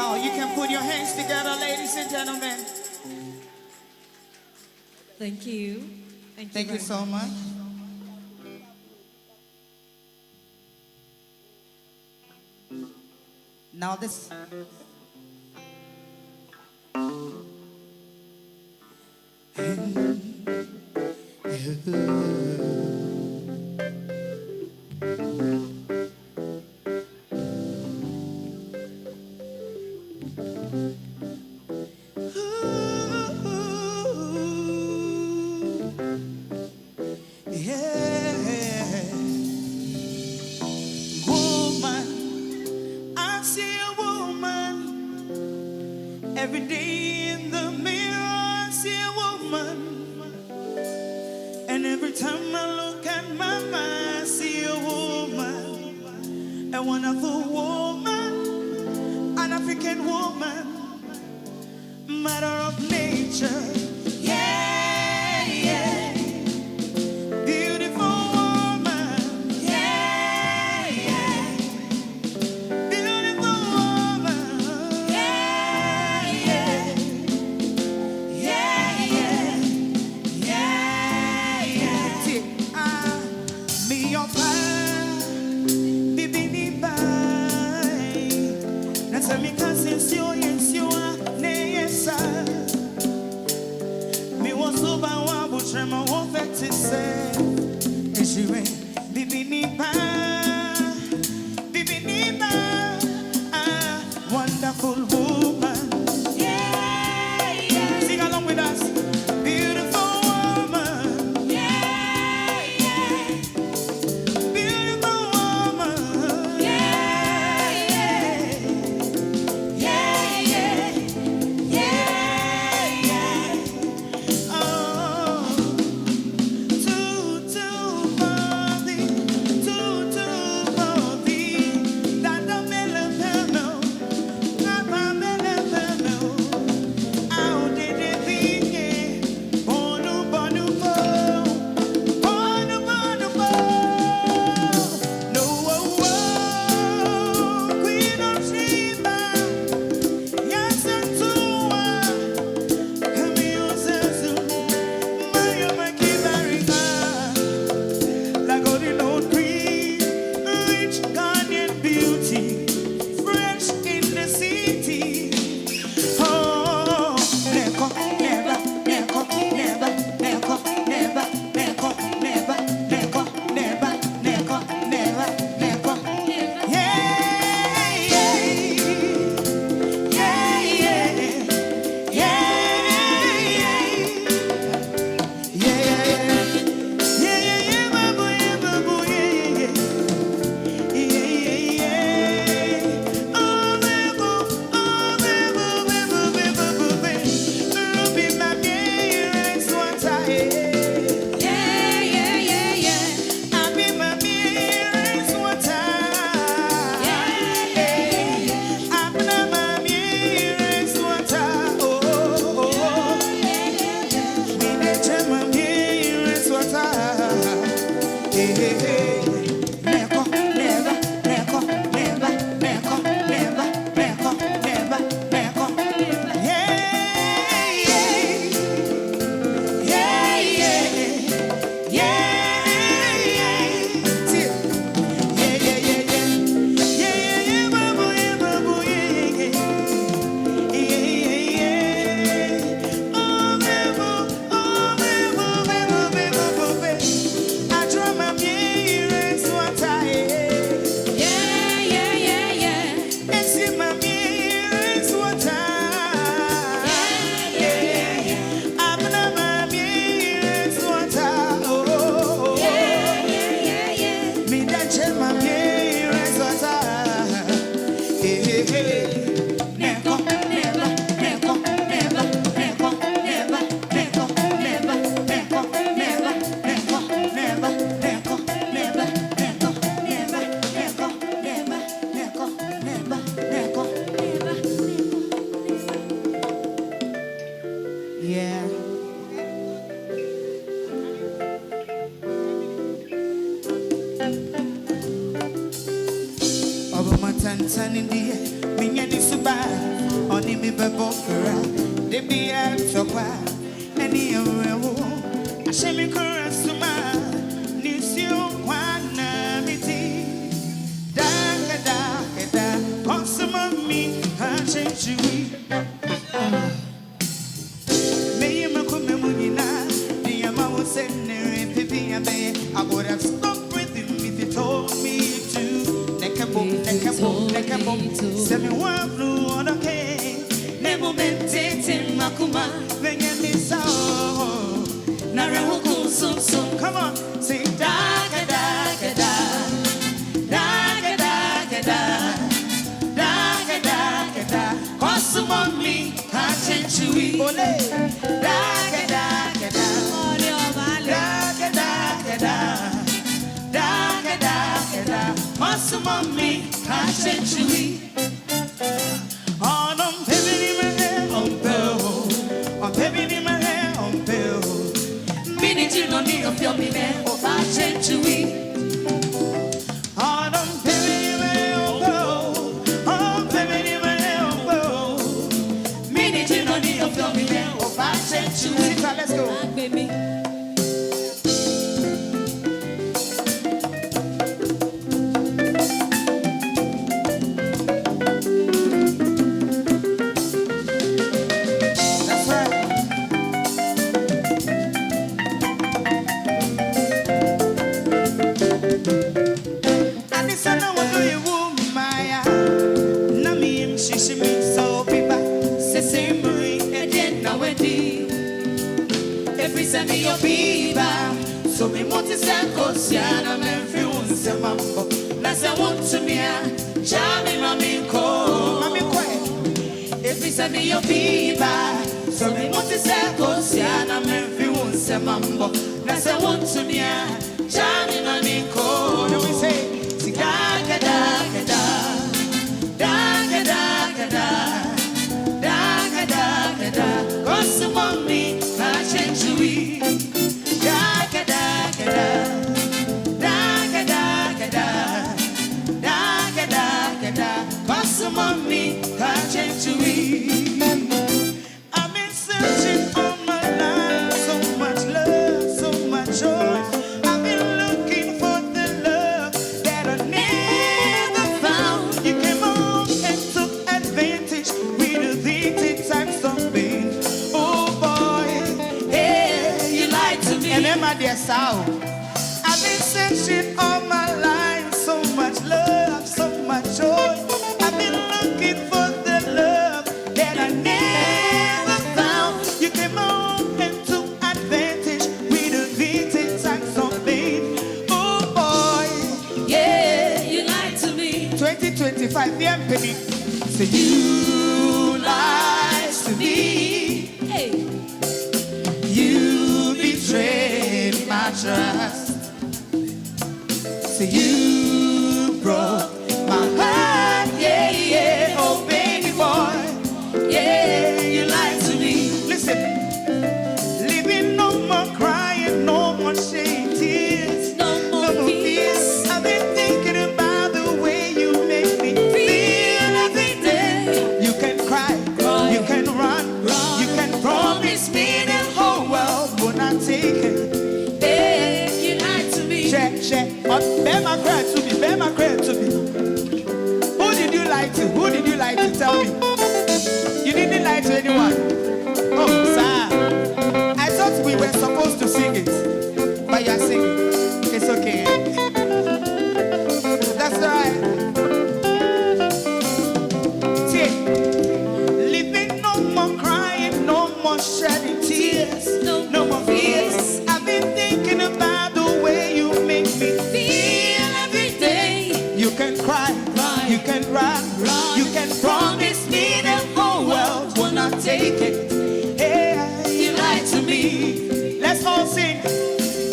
Now you can put your hands together, ladies and gentlemen. Thank you. Thank you so much. Now this. Every day in the mirror I see a woman, and every time I look at my mind I see a woman, a wonderful woman, an African woman, matter of nature. Yeah, yeah, beautiful woman. Yeah, yeah, beautiful woman. Yeah, yeah, yeah, yeah, yeah, yeah. Me your bibini bai. Nasa mi kansensio yensio ne yesa. Mi wosuba wa butrema wo fete se. Ejiwe bibini bai, wonderful woman. Yeah, yeah. Sing along with us. Beautiful woman. Yeah, yeah. Beautiful woman. Yeah, yeah. Yeah, yeah. Yeah, yeah. Oh, too for thee, that the melon. Tanzania, minya ni subai. before, they be at so quiet, and the I shall make her as to my Nisio Quanamity. Da, consume me, I change you. May you make me munina, the amount was sending Pippy and Bay. I would have stopped breathing if you told me to. Nekabo, send me one blue on a cane. Never meditating, Makuma, when you miss out. Come on, sing da ga da ga da, da ga da ga da, da ga da ga da. Consume on me, catching chewy. Ole, da ga da ga da, da ga da ga da, da ga da ga da. Consume on me, catching chewy. On baby in my hair, on pill, on baby in my hair, on pill. You don't need of your man or fashion to eat. On baby, minute you don't need of your man or fashion to eat. Let's go, baby. Send me your biba, so me monte Sancosiana, men fumes a mambo. That's I want to me, Jammy Mammy Co. Mammy Quay. If we send me your biba, so me monte Sancosiana, men fumes a mambo. That's I want to me, Jammy Mammy Co. Then we say, Sigaga da ga da, da ga da ga da, da ga da ga da. Consume on me, fashion to eat. Mommy, catching to eat. I've been searching all my life, so much love, so much joy. I've been looking for the love that I never found. You came on and took advantage with the types of pain. Oh boy, hey, you lied to me. And then my dear soul, I've been searching all my life, so much love, so much joy. Looking for the love that I never found. You came on and took advantage with a vintage types of pain. Oh boy, yeah, you lied to me. 2025, the company. So you lied to me. Hey, you betrayed my trust. So you broke my heart. Yeah, oh baby boy, yeah, you lied to me. Listen, living no more crying, no more shedding tears, no more fears. I've been thinking about the way you make me feel every day. You can cry, you can run, you can promise me the whole world will not take it. Hey, you lied to me. Check, bear my cry to me, bear my cry to me. Who did you lie to? Tell me. You didn't lie to anyone. Oh, sir. I thought we were supposed to sing it, but you are singing. It's okay. That's right. See, living no more crying, no more shedding tears, no more fears. I've been thinking about the way you make me feel every day. You can cry. You can run, you can promise me the whole world will not take it. Hey, you lied to me. Let's all sing.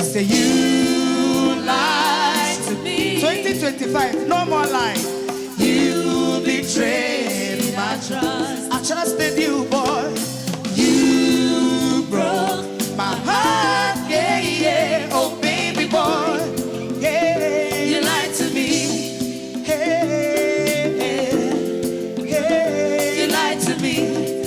Say you lied to me. 2025, no more lying. You betrayed my trust. I trusted you, boy. You broke my heart. Yeah, oh baby boy. Yeah, you lied to me. Hey. To me.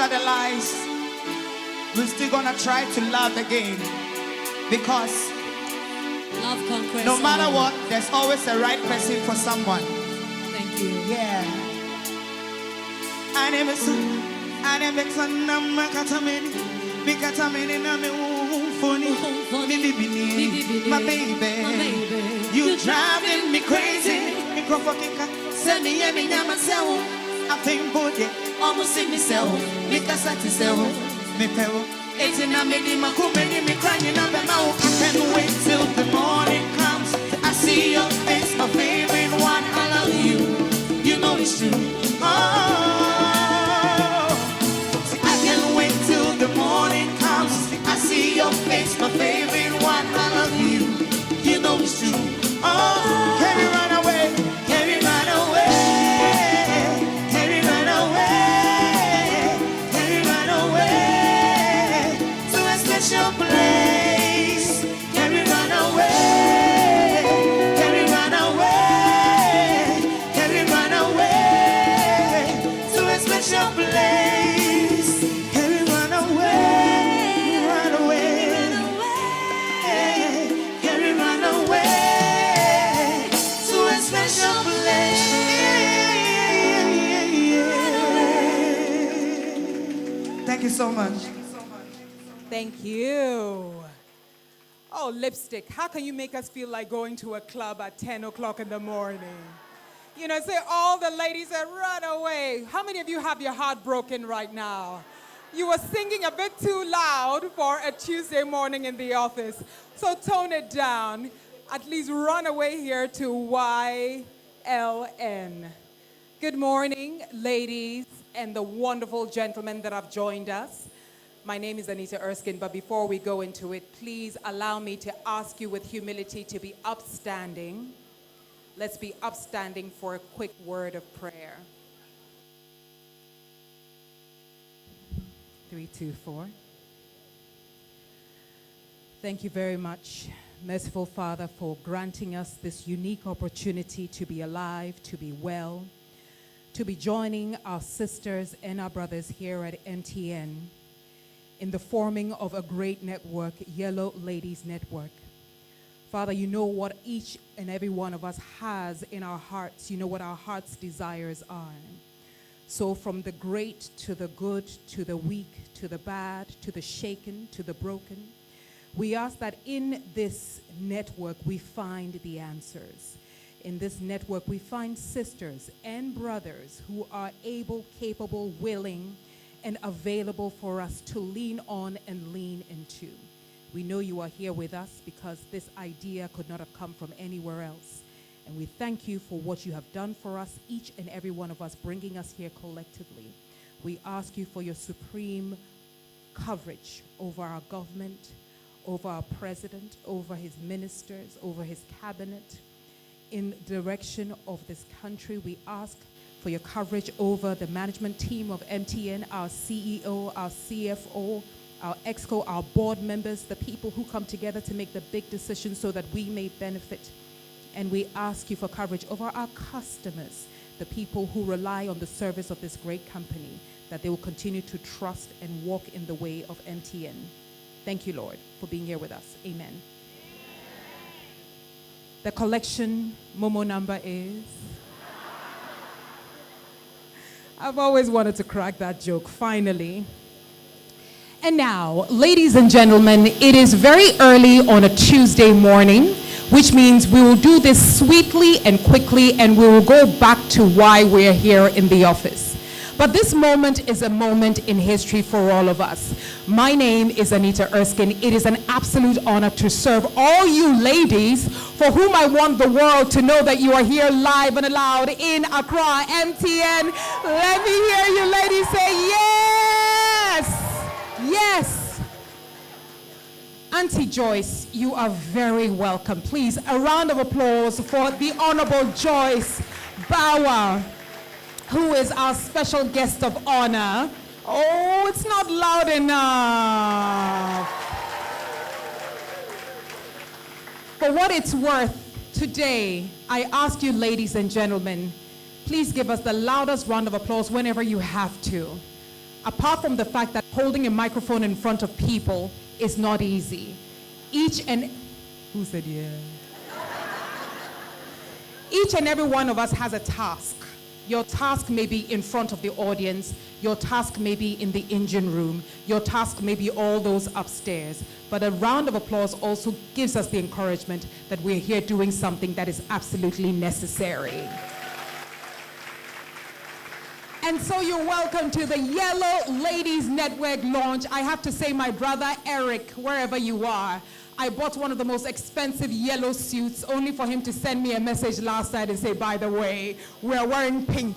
after the lies, we're still gonna try to love again. Because love conquers no matter all. what, there's always a right person for someone. Thank you. Yeah. I never saw my baby, you driving me crazy. Send me every time myself. I think body almost see myself. Because I tell me pal. It's in a mini macumeni me crying up and out. I can't wait till the morning comes. I see your face, my favorite one. I love you. You know it's true. Oh, see, I can't wait till the morning comes. I see your face, my favorite one. I love you. You know it's true. Oh, can we run away? Can we run away? Can we run away? Can we run away to a special place? Can we run away? Can we run away? Can we run away to a special place? Can we run away? Run away. Can we run away to a special place? Thank you so much. Thank you. Oh, lipstick. How can you make us feel like going to a club at 10 o'clock in the morning? You know, say all the ladies that run away. How many of you have your heart broken right now? You were singing a bit too loud for a Tuesday morning in the office. So tone it down. At least run away here to YLN. Good morning, ladies and the wonderful gentlemen that have joined us. My name is Anita Erskine, but before we go into it, please allow me to ask you with humility to be upstanding. Let's be upstanding for a quick word of prayer. 3, 2, 4. Thank you very much, merciful Father, for granting us this unique opportunity to be alive, to be well, to be joining our sisters and our brothers here at MTN in the forming of a great network, Yello Ladies Network. Father, you know what each and every one of us has in our hearts. You know what our heart's desires are. So from the great to the good, to the weak, to the bad, to the shaken, to the broken, we ask that in this network we find the answers. In this network we find sisters and brothers who are able, capable, willing, and available for us to lean on and lean into. We know you are here with us because this idea could not have come from anywhere else. And we thank you for what you have done for us, each and every one of us, bringing us here collectively. We ask you for your supreme coverage over our government, over our president, over his ministers, over his cabinet. In direction of this country, we ask for your coverage over the management team of MTN, our CEO, our CFO, our EXCO, our board members, the people who come together to make the big decisions so that we may benefit. And we ask you for coverage over our customers, the people who rely on the service of this great company, that they will continue to trust and walk in the way of MTN. Thank you, Lord, for being here with us. Amen. The collection Momo number is... I've always wanted to crack that joke, finally. And now, ladies and gentlemen, it is very early on a Tuesday morning, which means we will do this sweetly and quickly, and we will go back to why we're here in the office. But this moment is a moment in history for all of us. My name is Anita Erskine. It is an absolute honor to serve all you ladies for whom I want the world to know that you are here live and loud in Accra, MTN. Let me hear you ladies say yes, yes. Auntie Joyce, you are very welcome. Please, a round of applause for the Honorable Joyce Bauer, who is our special guest of honor. Oh, it's not loud enough. For what it's worth, today, I ask you, ladies and gentlemen, please give us the loudest round of applause whenever you have to. apart from the fact that holding a microphone in front of people is not easy, who said yeah? Each and every one of us has a task. Your task may be in front of the audience. Your task may be in the engine room. Your task may be all those upstairs. But a round of applause also gives us the encouragement that we're here doing something that is absolutely necessary. And so you're welcome to the Yello Ladies Network launch. I have to say, my brother Eric, wherever you are, I bought one of the most expensive yellow suits only for him to send me a message last night and say, by the way, we're wearing pink.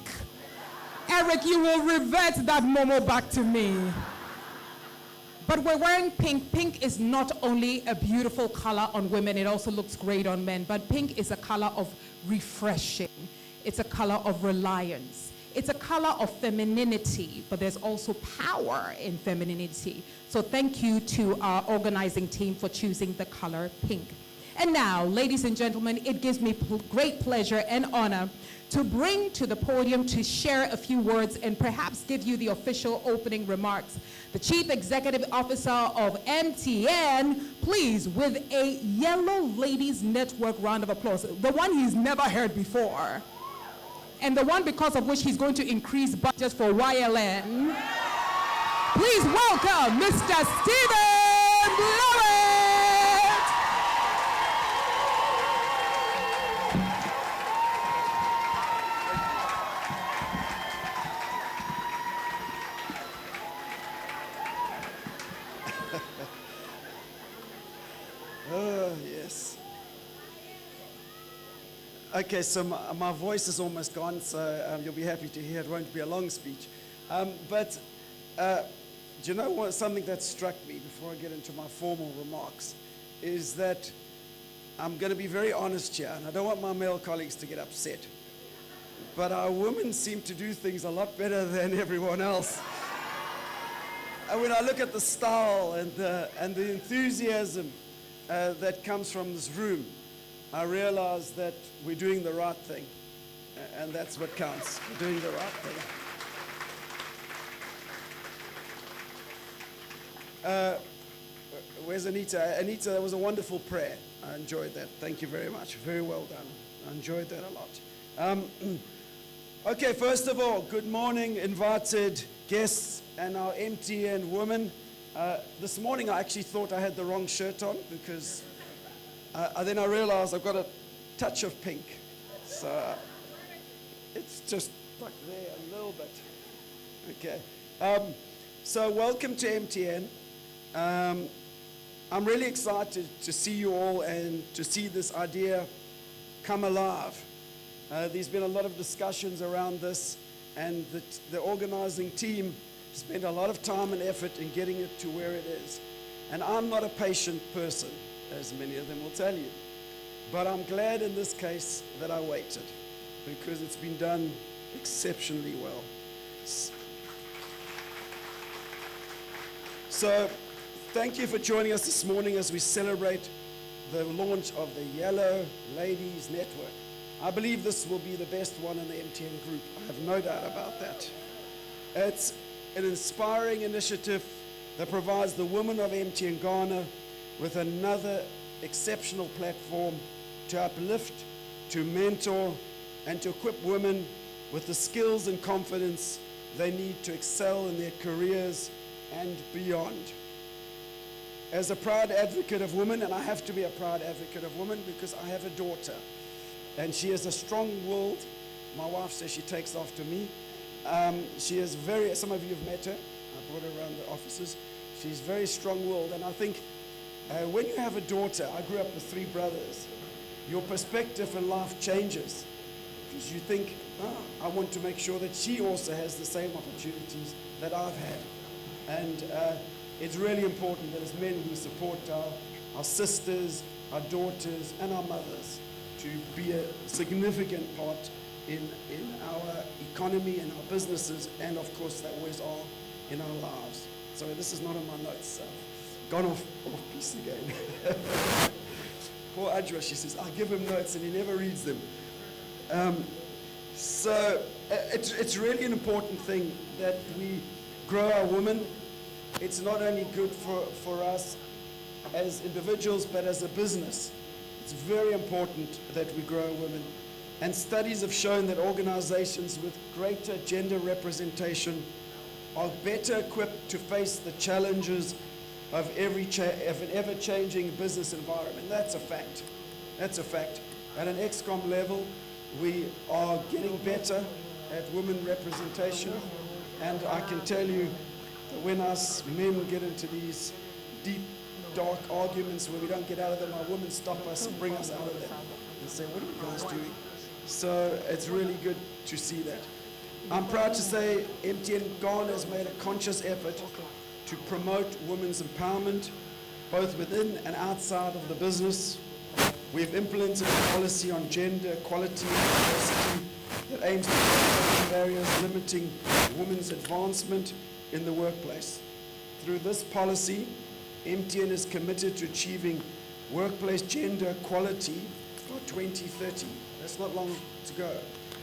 Eric, you will revert that Momo back to me. But we're wearing pink. Pink is not only a beautiful color on women, it also looks great on men, but pink is a color of refreshing. It's a color of reliance. It's a color of femininity, but there's also power in femininity. So thank you to our organizing team for choosing the color pink. And now, ladies and gentlemen, it gives me great pleasure and honor to bring to the podium to share a few words and perhaps give you the official opening remarks. The Chief Executive Officer of MTN, please, with a Yello Ladies Network round of applause. The one he's never heard before. And the one because of which he's going to increase budget for YLN. Please welcome Mr. Stephen Blowett. Oh, yes. Okay, so my voice is almost gone, so you'll be happy to hear it won't be a long speech. But do you know what? Something that struck me before I get into my formal remarks is that I'm going to be very honest here, and I don't want my male colleagues to get upset. But our women seem to do things a lot better than everyone else. And when I look at the style and the enthusiasm that comes from this room, I realize that we're doing the right thing, and that's what counts. We're doing the right thing. Where's Anita? Anita, that was a wonderful prayer. I enjoyed that. Thank you very much. Very well done. I enjoyed that a lot. Okay, first of all, good morning, invited guests and our MTN women. This morning I actually thought I had the wrong shirt on because then I realized I've got a touch of pink. So it's just like there a little bit. Okay. So welcome to MTN. I'm really excited to see you all and to see this idea come alive. There's been a lot of discussions around this, and the organizing team spent a lot of time and effort in getting it to where it is. And I'm not a patient person, as many of them will tell you. But I'm glad in this case that I waited, because it's been done exceptionally well. So thank you for joining us this morning as we celebrate the launch of the Yello Ladies Network. I believe this will be the best one in the MTN group. I have no doubt about that. It's an inspiring initiative that provides the women of MTN Ghana with another exceptional platform to uplift, to mentor, and to equip women with the skills and confidence they need to excel in their careers and beyond. As a proud advocate of women, and I have to be a proud advocate of women because I have a daughter, and she is a strong-willed. My wife says she takes after me. She is some of you have met her. I brought her around the offices. She's very strong-willed, and I think when you have a daughter, I grew up with 3 brothers, your perspective in life changes because you think, I want to make sure that she also has the same opportunities that I've had. And it's really important that as men we support our sisters, our daughters, and our mothers to be a significant part in our economy and our businesses, and of course that always are in our lives. So this is not on my notes. Gone off piece again. Poor Adra, she says, I give him notes and he never reads them. So it's really an important thing that we grow our women. It's not only good for us as individuals, but as a business. It's very important that we grow our women. And studies have shown that organizations with greater gender representation are better equipped to face the challenges of an ever-changing business environment. That's a fact. That's a fact. At an ExCom level, we are getting better at women representation, and I can tell you that when us men get into these deep, dark arguments where we don't get out of them, our women stop us and bring us out of them and say, what are you guys doing? So it's really good to see that. I'm proud to say MTN Ghana has made a conscious effort to promote women's empowerment, both within and outside of the business. We've implemented a policy on gender equality and diversity that aims to overcome barriers limiting women's advancement in the workplace. Through this policy, MTN is committed to achieving workplace gender equality by 2030. That's not long to go.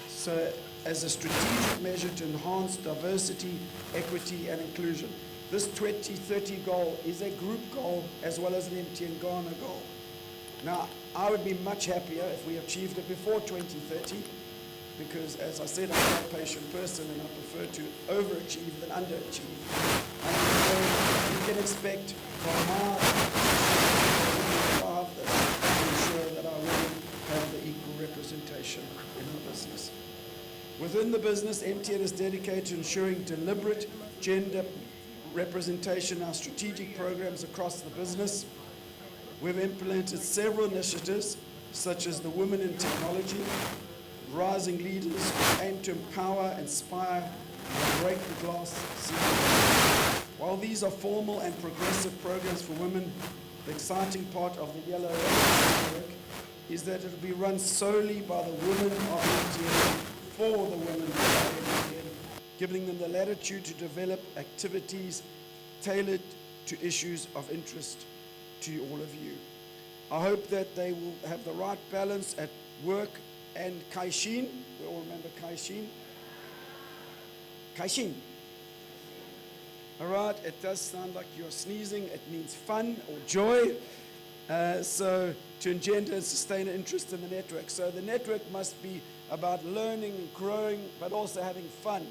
So, as a strategic measure to enhance diversity, equity, and inclusion. This 2030 goal is a group goal as well as an MTN Ghana goal. Now, I would be much happier if we achieved it before 2030, because as I said, I'm a very patient person and I prefer to overachieve than underachieve. And you can expect from our path to ensure that our women have the equal representation in our business. Within the business, MTN is dedicated to ensuring deliberate gender representation in our strategic programs across the business. We've implemented several initiatives, such as the Women in Technology, Rising Leaders, which aim to empower, inspire, and break the glass ceiling. While these are formal and progressive programs for women, the exciting part of the Yello network is that it will be run solely by the women of MTN for the women of MTN, giving them the latitude to develop activities tailored to issues of interest to all of you. I hope that they will have the right balance at work and Kaishin. We all remember Kaishin. Kaishin. All right, it does sound like you're sneezing. It means fun or joy. So to engender and sustain an interest in the network. So the network must be about learning and growing, but also having fun.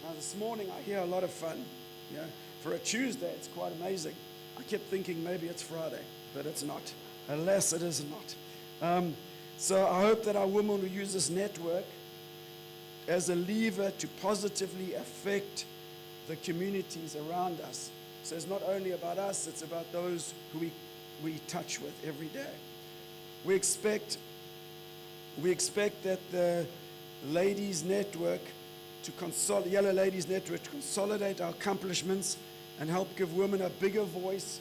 Now this morning I hear a lot of fun. Yeah, for a Tuesday, it's quite amazing. I kept thinking maybe it's Friday, but it's not. Alas, it is not. So I hope that our women will use this network as a lever to positively affect the communities around us. So it's not only about us, it's about those who we touch with every day. We expect that the Ladies Network Yello Ladies Network to consolidate our accomplishments and help give women a bigger voice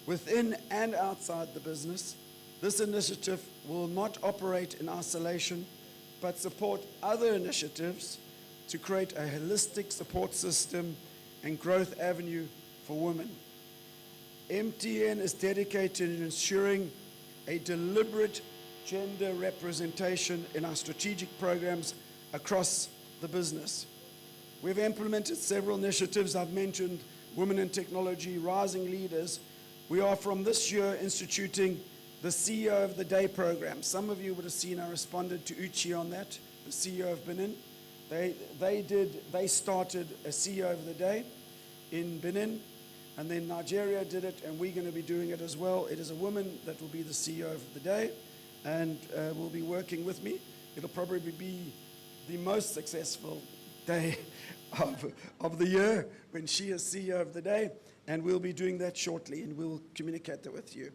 within and outside the business. This initiative will not operate in isolation, but support other initiatives to create a holistic support system and growth avenue for women. MTN is dedicated to ensuring a deliberate gender representation in our strategic programs across the business. We've implemented several initiatives. I've mentioned Women in Technology, Rising Leaders. We are from this year instituting the CEO of the Day program. Some of you would have seen I responded to Uchi on that, the CEO of Benin. They started a CEO of the Day in Benin, and then Nigeria did it, and we're going to be doing it as well. It is a woman that will be the CEO of the Day, and will be working with me. It'll probably be the most successful day of the year when she is CEO of the Day, and we'll be doing that shortly, and we'll communicate that with you.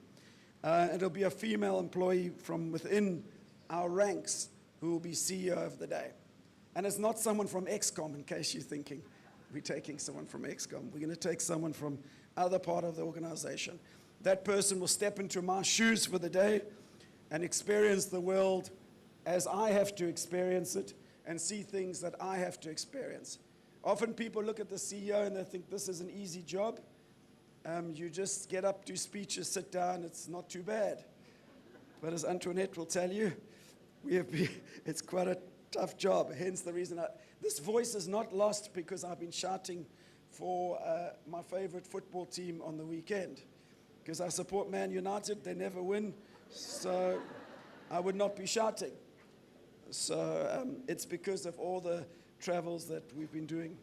It'll be a female employee from within our ranks who will be CEO of the Day. And it's not someone from ExCom, in case you're thinking we're taking someone from ExCom. We're going to take someone from other part of the organization. That person will step into my shoes for the day and experience the world as I have to experience it and see things that I have to experience. Often people look at the CEO and they think this is an easy job. You just get up, do speeches, sit down, it's not too bad. But as Antoinette will tell you, it's quite a tough job, hence the reason this voice is not lost because I've been shouting for my favorite football team on the weekend. Because I support Man United, they never win, so I would not be shouting. So it's because of all the travels that we've been doing.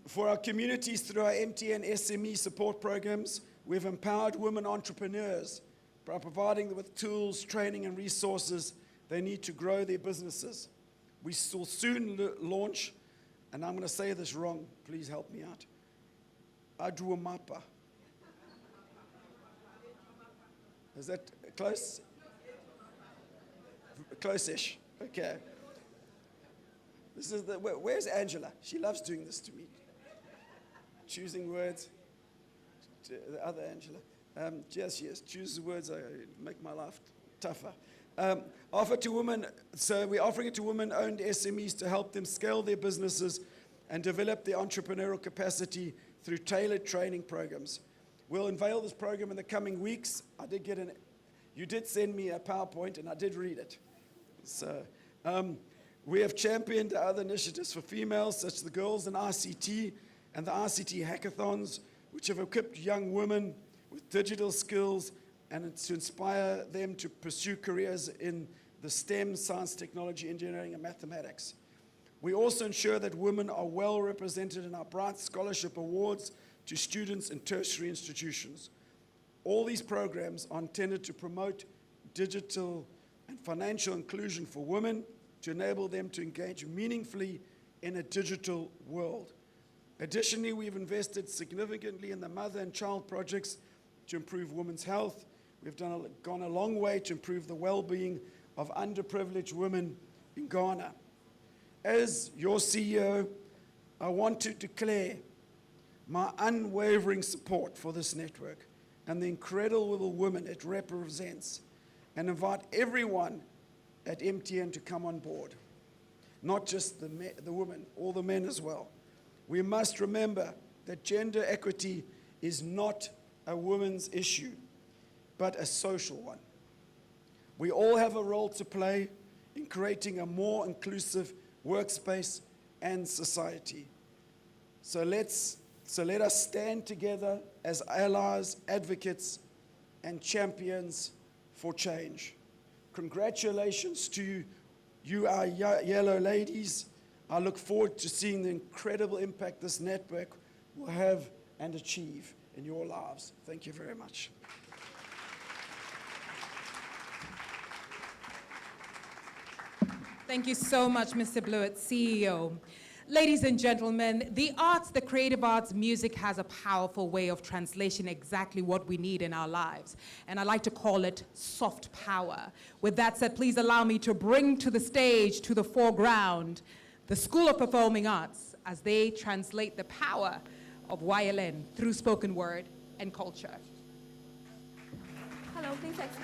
For our communities through our MTN SME support programs, we've empowered women entrepreneurs by providing them with tools, training, and resources they need to grow their businesses. We will soon launch, and I'm going to say this wrong, please help me out, Aduamapa. Is that close? Close-ish, okay. This is where's Angela? She loves doing this to me. Choosing words. The other Angela. Yes, she is. Choose words make my life tougher. Offer to women, so we're offering it to women-owned SMEs to help them scale their businesses and develop their entrepreneurial capacity through tailored training programs. We'll unveil this program in the coming weeks. You did send me a PowerPoint, and I did read it. So we have championed other initiatives for females, such as the Girls in ICT and the ICT hackathons, which have equipped young women with digital skills and to inspire them to pursue careers in the STEM, science, technology, engineering, and mathematics. We also ensure that women are well represented in our Bright Scholarship Awards to students in tertiary institutions. All these programs are intended to promote digital and financial inclusion for women to enable them to engage meaningfully in a digital world. Additionally, we've invested significantly in the mother and child projects to improve women's health. We've gone a long way to improve the well-being of underprivileged women in Ghana. As your CEO, I want to declare my unwavering support for this network and the incredible women it represents, and invite everyone at MTN to come on board. Not just the women, all the men as well. We must remember that gender equity is not a women's issue, but a social one. We all have a role to play in creating a more inclusive workspace and society. So let us stand together as allies, advocates, and champions for change. Congratulations to you, our Yello ladies. I look forward to seeing the incredible impact this network will have and achieve in your lives. Thank you very much. Thank you so much, Mr. Blewett, CEO. Ladies and gentlemen, the arts, the creative arts, music has a powerful way of translating exactly what we need in our lives. And I like to call it soft power. With that said, please allow me to bring to the stage, to the foreground, the School of Performing Arts as they translate the power of YLN through spoken word and culture. Hello, please exit.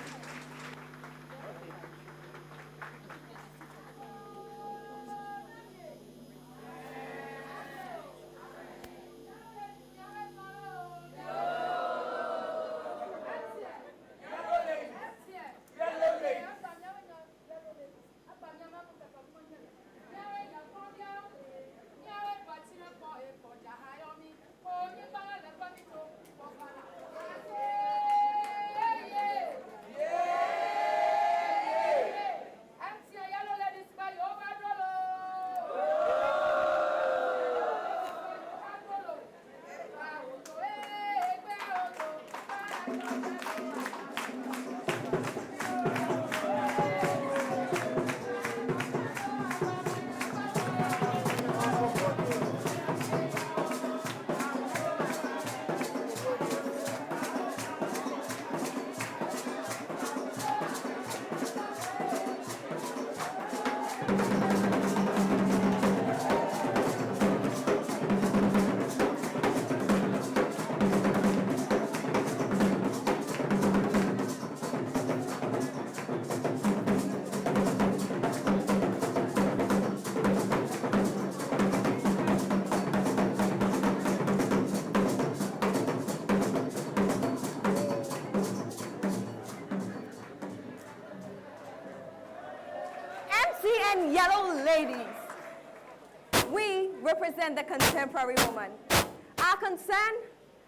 MC and Yellow ladies, We represent the contemporary woman. Our concern,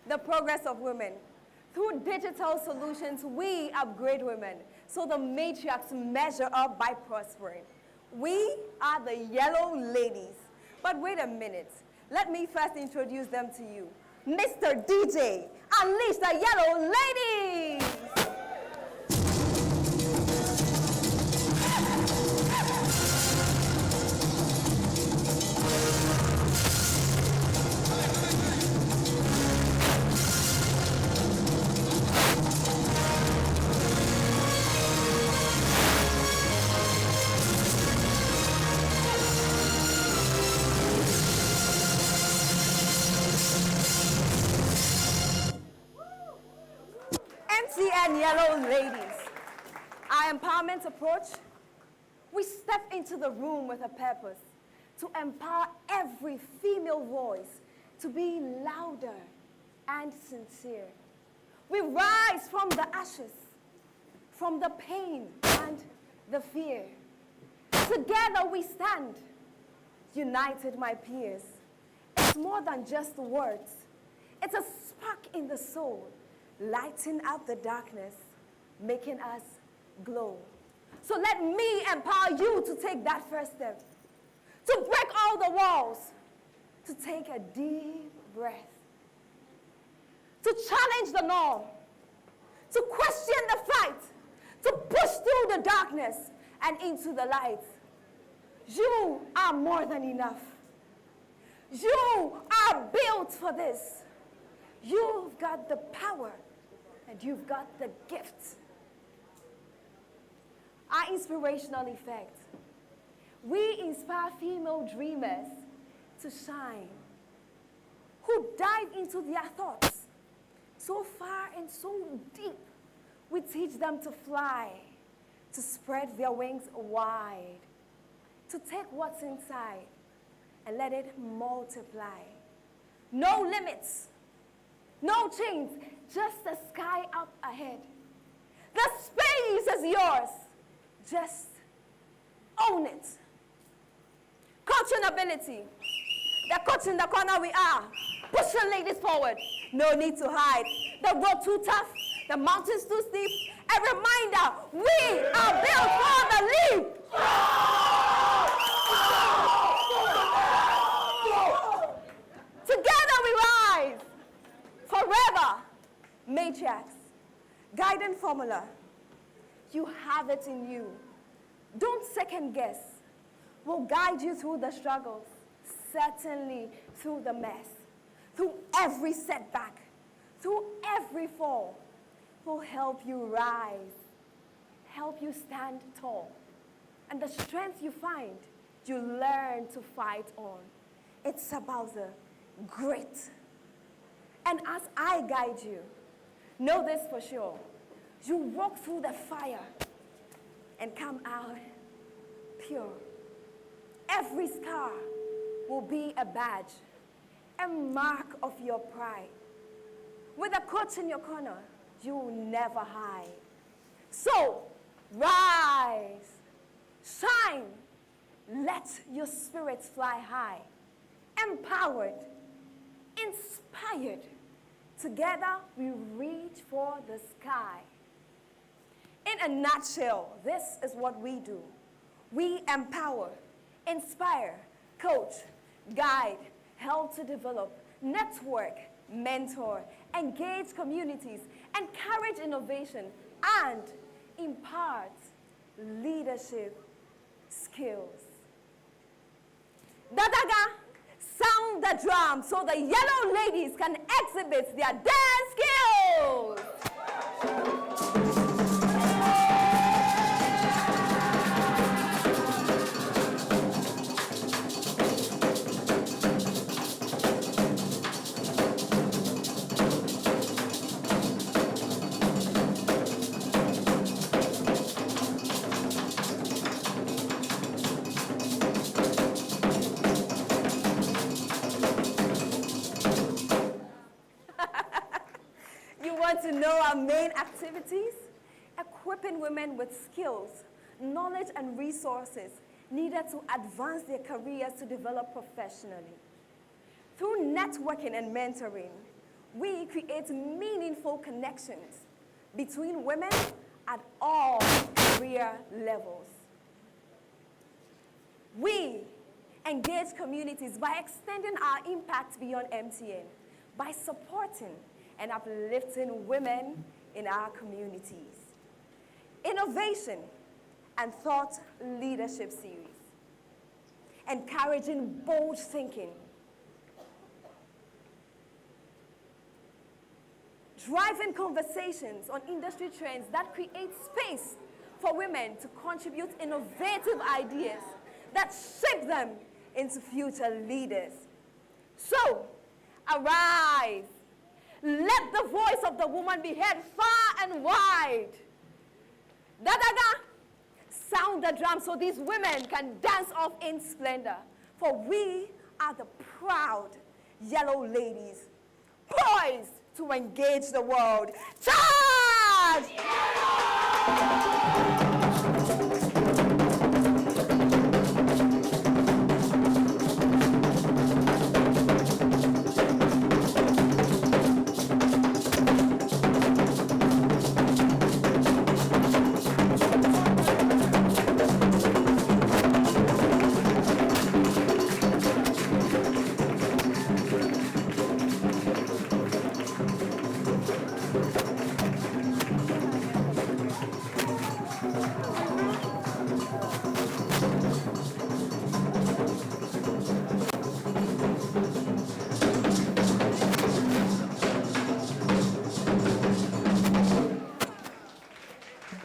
the progress of women. Through digital solutions, we upgrade women so the matriarchs measure up by prospering. We are the Yellow ladies. But wait a minute. Let me first introduce them to you. Mr. DJ, unleash the Yellow ladies! MTN Yellow ladies. Our empowerment approach, we step into the room with a purpose to empower every female voice to be louder and sincere. We rise from the ashes, from the pain and the fear. Together we stand, united, my peers. It's more than just words. It's a spark in the soul, lighting up the darkness, making us glow. So let me empower you to take that first step, to break all the walls, to take a deep breath, to challenge the norm, to question the fight, to push through the darkness and into the light. You are more than enough. You are built for this. You've got the power and you've got the gift. Our inspirational effect. We inspire female dreamers to shine, who dive into their thoughts so far and so deep. We teach them to fly, to spread their wings wide, to take what's inside and let it multiply. No limits, no chains, just the sky up ahead. The space is yours. Just own it. Coaching ability. The coach in the corner we are. Pushing ladies forward. No need to hide. The road too tough. The mountains too steep. A reminder, we are built for the leap. Together we rise. Forever. Matriarchs. Guiding formula. You have it in you. Don't second guess. We'll guide you through the struggles, certainly through the mess, through every setback, through every fall. We'll help you rise, help you stand tall. And the strength you find, you learn to fight on. It's about the grit. And as I guide you, know this for sure. You walk through the fire and come out pure. Every scar will be a badge, a mark of your pride. With a coach in your corner, you will never hide. So, rise, shine, let your spirits fly high. Empowered, inspired, together we reach for the sky. In a nutshell, this is what we do. We empower, inspire, coach, guide, help to develop, network, mentor, engage communities, encourage innovation, and impart leadership skills. Dadaga, sound the drum so the Yellow ladies can exhibit their dance skills. To know our main activities, equipping women with skills, knowledge, and resources needed to advance their careers to develop professionally. Through networking and mentoring, we create meaningful connections between women at all career levels. We engage communities by extending our impact beyond MTN, by supporting and uplifting women in our communities. Innovation and thought leadership series, encouraging bold thinking, driving conversations on industry trends that create space for women to contribute innovative ideas that shape them into future leaders. So, arise. Let the voice of the woman be heard far and wide. Da-da-da! Sound the drum so these women can dance off in splendor. For we are the proud Yello ladies, poised to engage the world. Charge!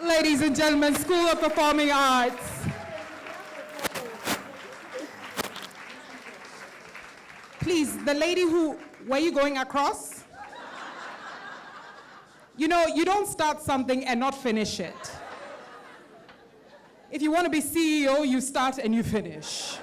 Ladies and gentlemen, School of Performing Arts. Please, the lady who, were you going across? You know, you don't start something and not finish it. If you want to be CEO, you start and you finish.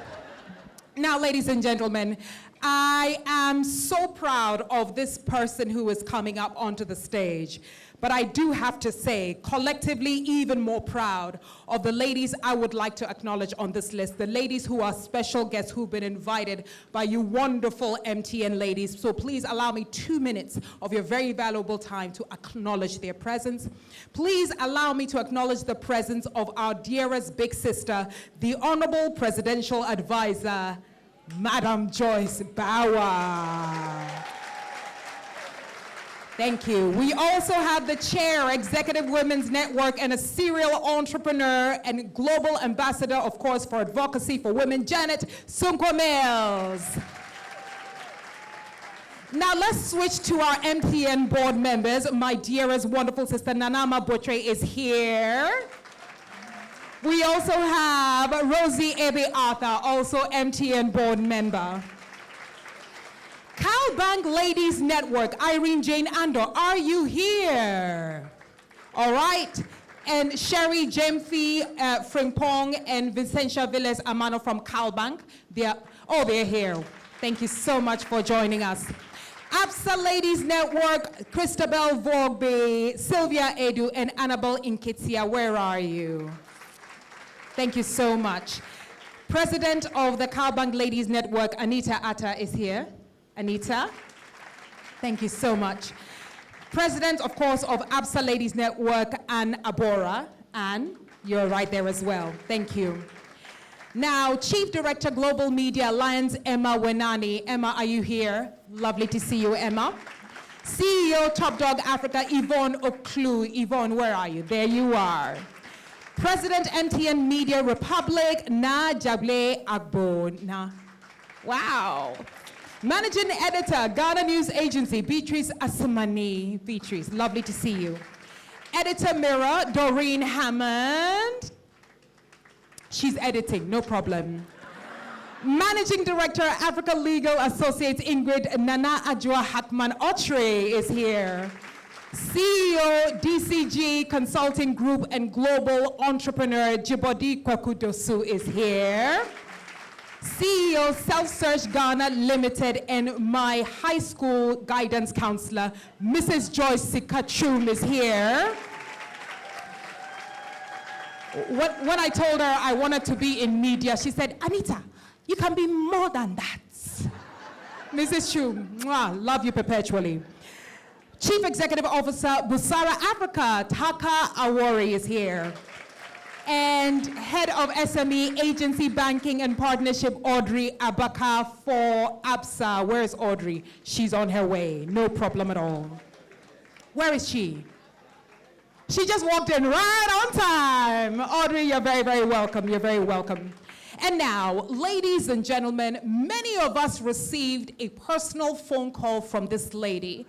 Now, ladies and gentlemen, I am so proud of this person who is coming up onto the stage. But I do have to say, collectively, even more proud of the ladies I would like to acknowledge on this list, the ladies who are special guests who've been invited by you wonderful MTN ladies. So please allow me 2 minutes of your very valuable time to acknowledge their presence. Please allow me to acknowledge the presence of our dearest big sister, the Honorable Presidential Advisor, Madam Joyce Bauer. Thank you. We also have the chair, Executive Women's Network, and a serial entrepreneur and global ambassador, of course, for advocacy for women, Janet Sunko Mills. Now let's switch to our MTN board members. My dearest, wonderful sister, Nanama Botre is here. We also have Rosie Ebe Arthur, also MTN board member. CalBank Ladies Network, Irene Jane Andor, are you here? All right. And Sherry Jemfi Frimpong and Vicentia Villas Amano from CalBank. They're here. Thank you so much for joining us. ABSA Ladies Network, Christabel Vorgbe, Sylvia Edu, and Annabelle Inkitsia, where are you? Thank you so much. President of the CalBank Ladies Network, Anita Atta, is here. Anita, thank you so much. President, of course, of ABSA Ladies Network, Ann Abora. Ann, you're right there as well. Thank you. Now, Chief Director, Global Media Alliance, Emma Wenani. Emma, are you here? Lovely to see you, Emma. CEO, Top Dog Africa, Yvonne Oklu. Yvonne, where are you? There you are. President, MTN Media Republic, Na Jable Agbo. Na. Wow. Managing Editor, Ghana News Agency, Beatrice Asamani. Beatrice, lovely to see you. Editor Mirror, Doreen Hammond. She's editing, no problem. Managing Director, Africa Legal Associates, Ingrid Nana Ajwa Hakman Otre is here. CEO, DCG Consulting Group and Global Entrepreneur, Jibodi Kwakudosu is here. CEO, Self-Search Ghana Limited, and my high school guidance counselor, Mrs. Joyce Sikachum is here. When I told her I wanted to be in media, she said, Anita, you can be more than that. Mrs. Chu, mwah, love you perpetually. Chief Executive Officer, Busara Africa, Taka Awori is here. And Head of SME Agency Banking and Partnership, Audrey Abaka for ABSA. Where is Audrey? She's on her way, no problem at all. Where is she? She just walked in right on time. Audrey, you're very, very welcome. You're very welcome. And now, ladies and gentlemen, many of us received a personal phone call from this lady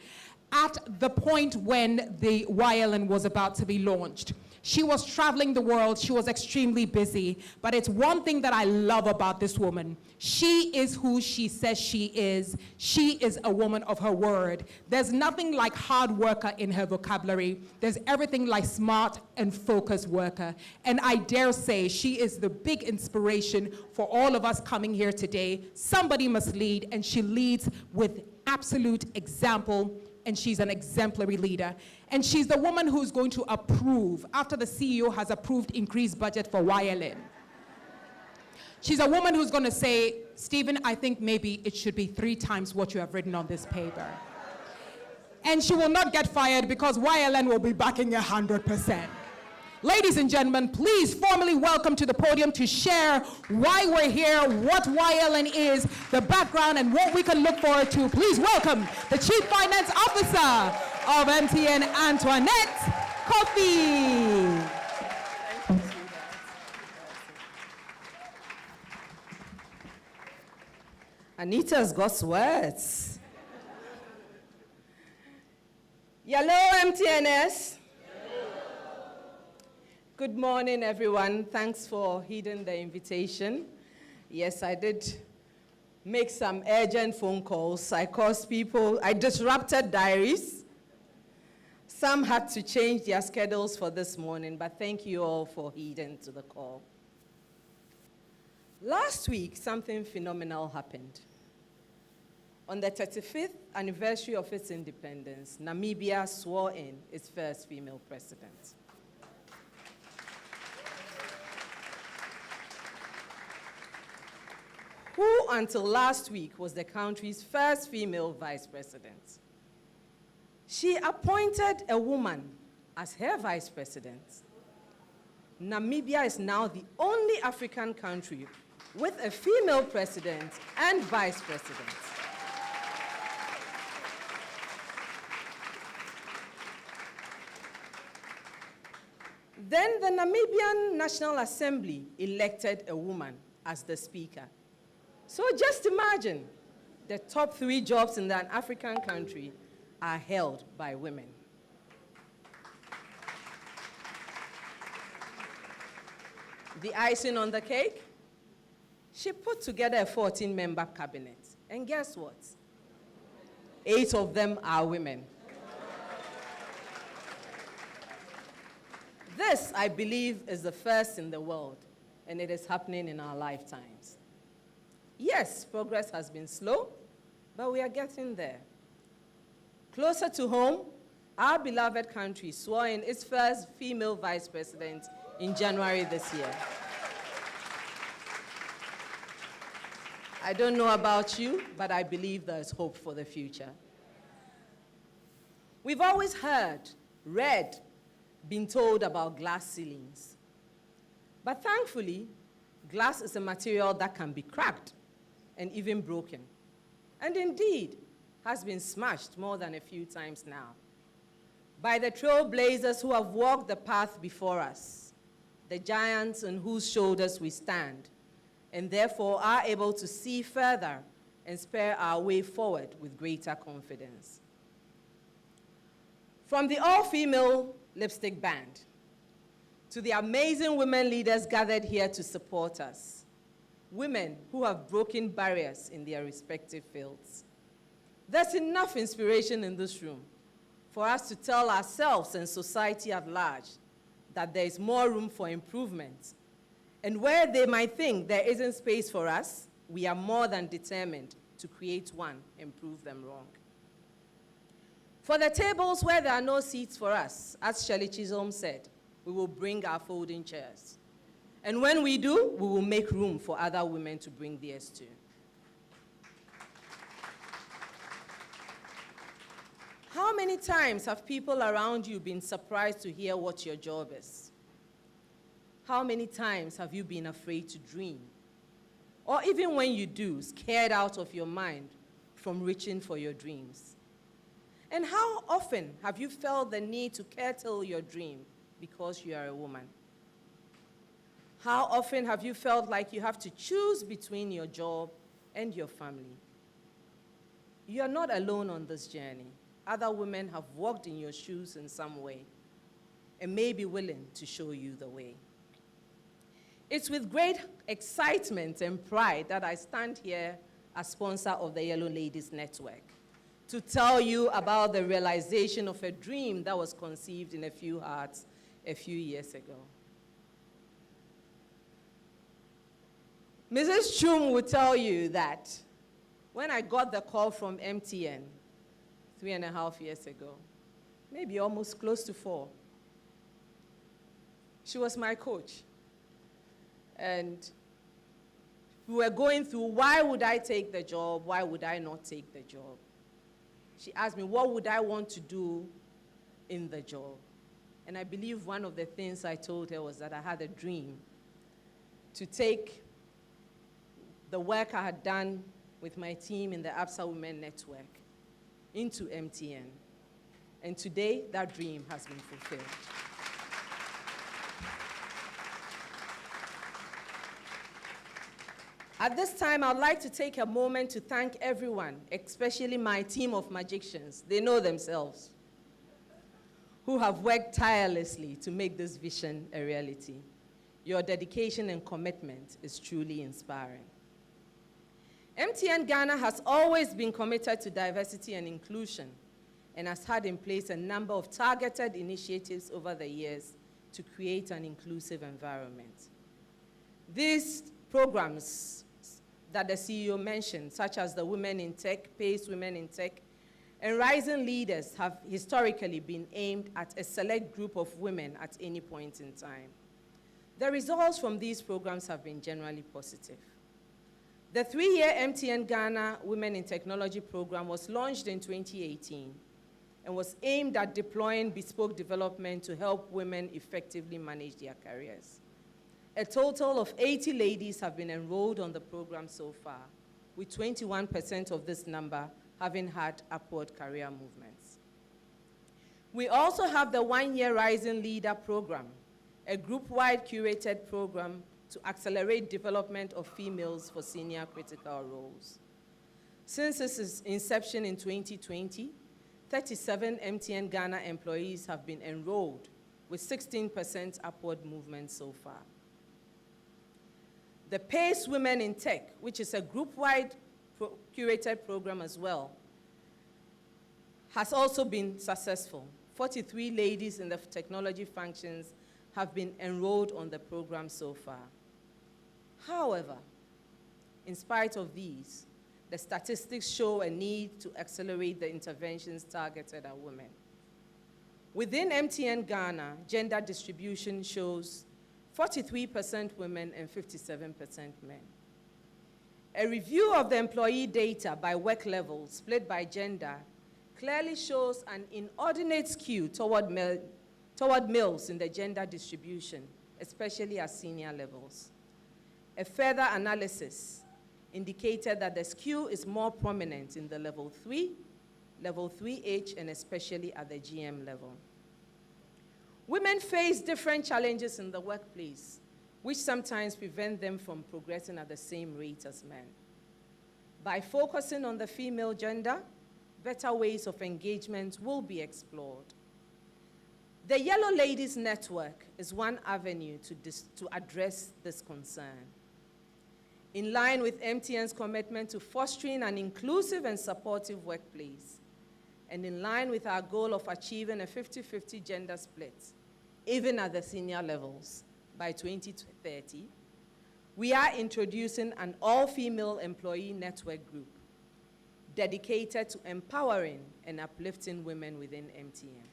at the point when the YLN was about to be launched. She was traveling the world, she was extremely busy, but it's one thing that I love about this woman. She is who she says she is. She is a woman of her word. There's nothing like hard worker in her vocabulary. There's everything like smart and focused worker. And I dare say she is the big inspiration for all of us coming here today. Somebody must lead, and she leads with absolute example, and she's an exemplary leader. And she's the woman who's going to approve, after the CEO has approved increased budget for YLN. She's a woman who's going to say, Stephen, I think maybe it should be 3 times what you have written on this paper. And she will not get fired because YLN will be backing 100%. Ladies and gentlemen, please formally welcome to the podium to share why we're here, what YLN is, the background, and what we can look forward to. Please welcome the Chief Finance Officer of MTN, Antoinette Kofi. Anita's got words. Yello, MTNS. Good morning, everyone. Thanks for heeding the invitation. Yes, I did make some urgent phone calls. I caused people, I disrupted diaries. Some had to change their schedules for this morning, but thank you all for heeding to the call. Last week, something phenomenal happened. On the 35th anniversary of its independence, Namibia swore in its first female president. Who until last week was the country's first female vice president. She appointed a woman as her vice president. Namibia is now the only African country with a female president and vice president. Then the Namibian National Assembly elected a woman as the speaker. So just imagine, the top 3 jobs in an African country are held by women. The icing on the cake? She put together a 14-member cabinet. And guess what? 8 of them are women. This, I believe, is the first in the world, and it is happening in our lifetimes. Yes, progress has been slow, but we are getting there. Closer to home, our beloved country swore in its first female vice president in January this year. I don't know about you, but I believe there is hope for the future. We've always heard, read, been told about glass ceilings. But thankfully, glass is a material that can be cracked and even broken, and indeed has been smashed more than a few times now by the trailblazers who have walked the path before us, the giants on whose shoulders we stand, and therefore are able to see further and spur our way forward with greater confidence. From the all-female lipstick band to the amazing women leaders gathered here to support us, women who have broken barriers in their respective fields. There's enough inspiration in this room for us to tell ourselves and society at large that there is more room for improvement. And where they might think there isn't space for us, we are more than determined to create one and prove them wrong. For the tables where there are no seats for us, as Shirley Chisholm said, we will bring our folding chairs. And when we do, we will make room for other women to bring theirs too. How many times have people around you been surprised to hear what your job is? How many times have you been afraid to dream? Or even when you do, scared out of your mind from reaching for your dreams? And how often have you felt the need to curtail your dream because you are a woman? How often have you felt like you have to choose between your job and your family? You are not alone on this journey. Other women have walked in your shoes in some way and may be willing to show you the way. It's with great excitement and pride that I stand here as sponsor of the Yello Ladies Network to tell you about the realization of a dream that was conceived in a few hearts a few years ago. Mrs. Chum will tell you that when I got the call from MTN 3.5 years ago, maybe almost close to 4, she was my coach. And we were going through, why would I take the job? Why would I not take the job? She asked me, what would I want to do in the job? And I believe one of the things I told her was that I had a dream to take the work I had done with my team in the ABSA Women Network into MTN. And today, that dream has been fulfilled. At this time, I'd like to take a moment to thank everyone, especially my team of magicians, they know themselves, who have worked tirelessly to make this vision a reality. Your dedication and commitment is truly inspiring. MTN Ghana has always been committed to diversity and inclusion and has had in place a number of targeted initiatives over the years to create an inclusive environment. These programs that the CEO mentioned, such as the Women in Tech, PACE Women in Tech, and Rising Leaders have historically been aimed at a select group of women at any point in time. The results from these programs have been generally positive. The 3-year MTN Ghana Women in Technology program was launched in 2018 and was aimed at deploying bespoke development to help women effectively manage their careers. A total of 80 ladies have been enrolled on the program so far, with 21% of this number having had upward career movements. We also have the 1-year Rising Leader program, a group-wide curated program to accelerate development of females for senior critical roles. Since its inception in 2020, 37 MTN Ghana employees have been enrolled, with 16% upward movement so far. The PACE Women in Tech, which is a group-wide curated program as well, has also been successful. 43 ladies in the technology functions have been enrolled on the program so far. However, in spite of these, the statistics show a need to accelerate the interventions targeted at women. Within MTN Ghana, gender distribution shows 43% women and 57% men. A review of the employee data by work level, split by gender, clearly shows an inordinate skew toward males in the gender distribution, especially at senior levels. A further analysis indicated that the skew is more prominent in the level 3, level 3H, and especially at the GM level. Women face different challenges in the workplace, which sometimes prevent them from progressing at the same rate as men. By focusing on the female gender, better ways of engagement will be explored. The Yello Ladies Network is one avenue to address this concern. In line with MTN's commitment to fostering an inclusive and supportive workplace, and in line with our goal of achieving a 50-50 gender split, even at the senior levels, by 2030, we are introducing an all-female employee network group dedicated to empowering and uplifting women within MTN.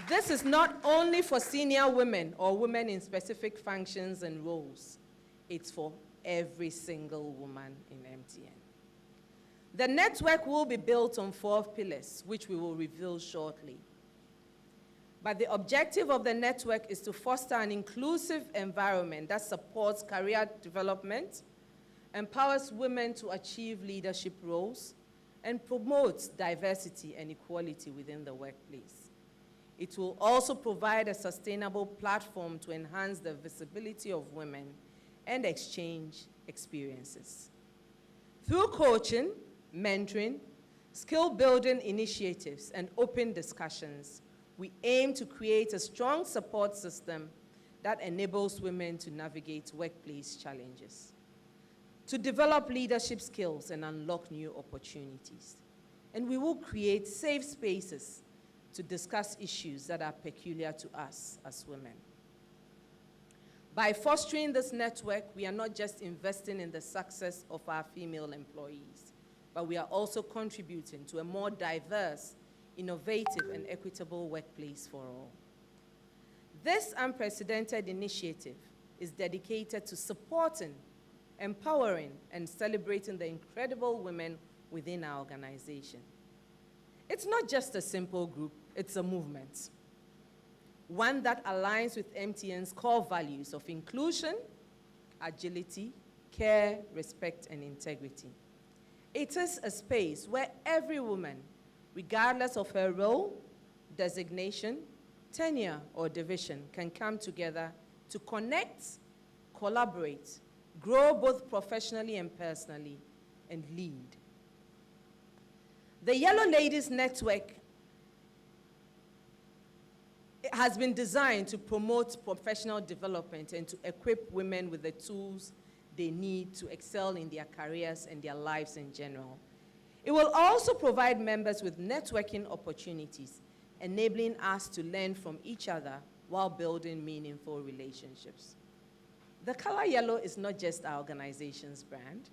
This is not only for senior women or women in specific functions and roles. It's for every single woman in MTN. The network will be built on 4 pillars, which we will reveal shortly. But the objective of the network is to foster an inclusive environment that supports career development, empowers women to achieve leadership roles, and promotes diversity and equality within the workplace. It will also provide a sustainable platform to enhance the visibility of women and exchange experiences. Through coaching, mentoring, skill-building initiatives, and open discussions, we aim to create a strong support system that enables women to navigate workplace challenges, to develop leadership skills and unlock new opportunities. And we will create safe spaces to discuss issues that are peculiar to us as women. By fostering this network, we are not just investing in the success of our female employees, but we are also contributing to a more diverse, innovative, and equitable workplace for all. This unprecedented initiative is dedicated to supporting, empowering, and celebrating the incredible women within our organization. It's not just a simple group, it's a movement. One that aligns with MTN's core values of inclusion, agility, care, respect, and integrity. It is a space where every woman, regardless of her role, designation, tenure, or division, can come together to connect, collaborate, grow both professionally and personally, and lead. The Yellow Ladies Network has been designed to promote professional development and to equip women with the tools they need to excel in their careers and their lives in general. It will also provide members with networking opportunities, enabling us to learn from each other while building meaningful relationships. The color yellow is not just our organization's brand.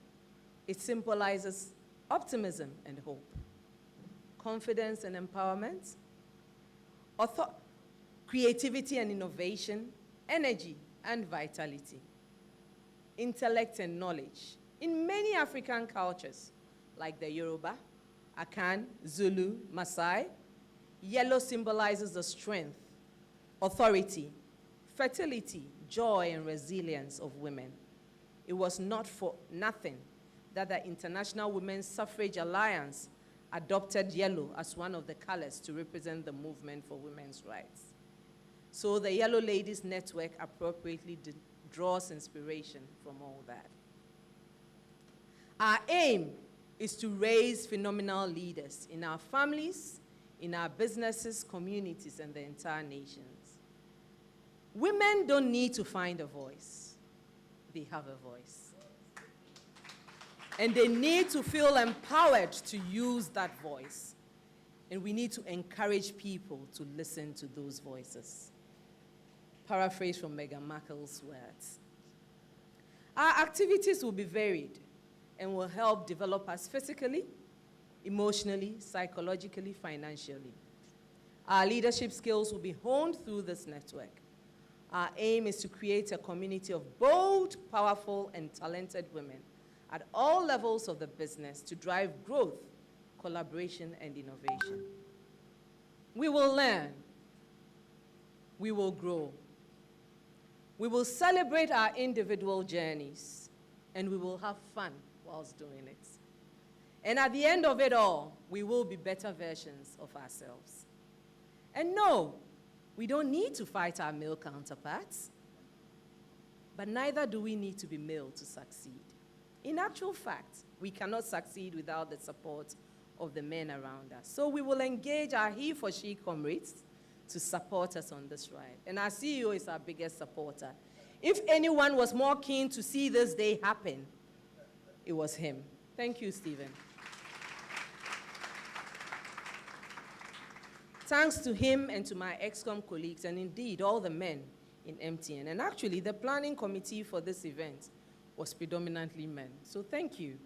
It symbolizes optimism and hope, confidence and empowerment, creativity and innovation, energy and vitality, intellect and knowledge. In many African cultures, like the Yoruba, Akan, Zulu, Maasai, yellow symbolizes the strength, authority, fertility, joy, and resilience of women. It was not for nothing that the International Women's Suffrage Alliance adopted yellow as one of the colors to represent the movement for women's rights. So the Yellow Ladies Network appropriately draws inspiration from all that. Our aim is to raise phenomenal leaders in our families, in our businesses, communities, and the entire nations. Women don't need to find a voice. They have a voice. And they need to feel empowered to use that voice. And we need to encourage people to listen to those voices. Paraphrase from Meghan Markle's words. Our activities will be varied and will help develop us physically, emotionally, psychologically, financially. Our leadership skills will be honed through this network. Our aim is to create a community of bold, powerful, and talented women at all levels of the business to drive growth, collaboration, and innovation. We will learn. We will grow. We will celebrate our individual journeys, and we will have fun whilst doing it. And at the end of it all, we will be better versions of ourselves. And no, we don't need to fight our male counterparts, but neither do we need to be male to succeed. In actual fact, we cannot succeed without the support of the men around us. So we will engage our he for she comrades to support us on this ride. And our CEO is our biggest supporter. If anyone was more keen to see this day happen, it was him. Thank you, Stephen. Thanks to him and to my ExCom colleagues, and indeed all the men in MTN. And actually, the planning committee for this event was predominantly men. So thank you.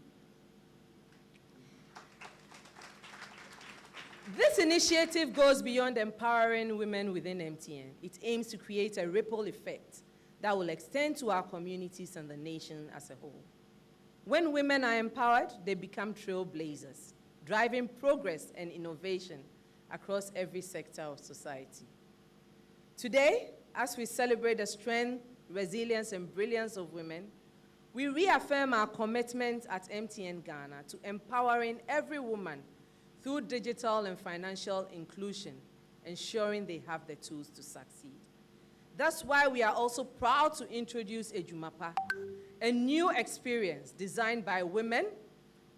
This initiative goes beyond empowering women within MTN. It aims to create a ripple effect that will extend to our communities and the nation as a whole. When women are empowered, they become trailblazers, driving progress and innovation across every sector of society. Today, as we celebrate the strength, resilience, and brilliance of women, we reaffirm our commitment at MTN Ghana to empowering every woman through digital and financial inclusion, ensuring they have the tools to succeed. That's why we are also proud to introduce Ejumapa, a new experience designed by women,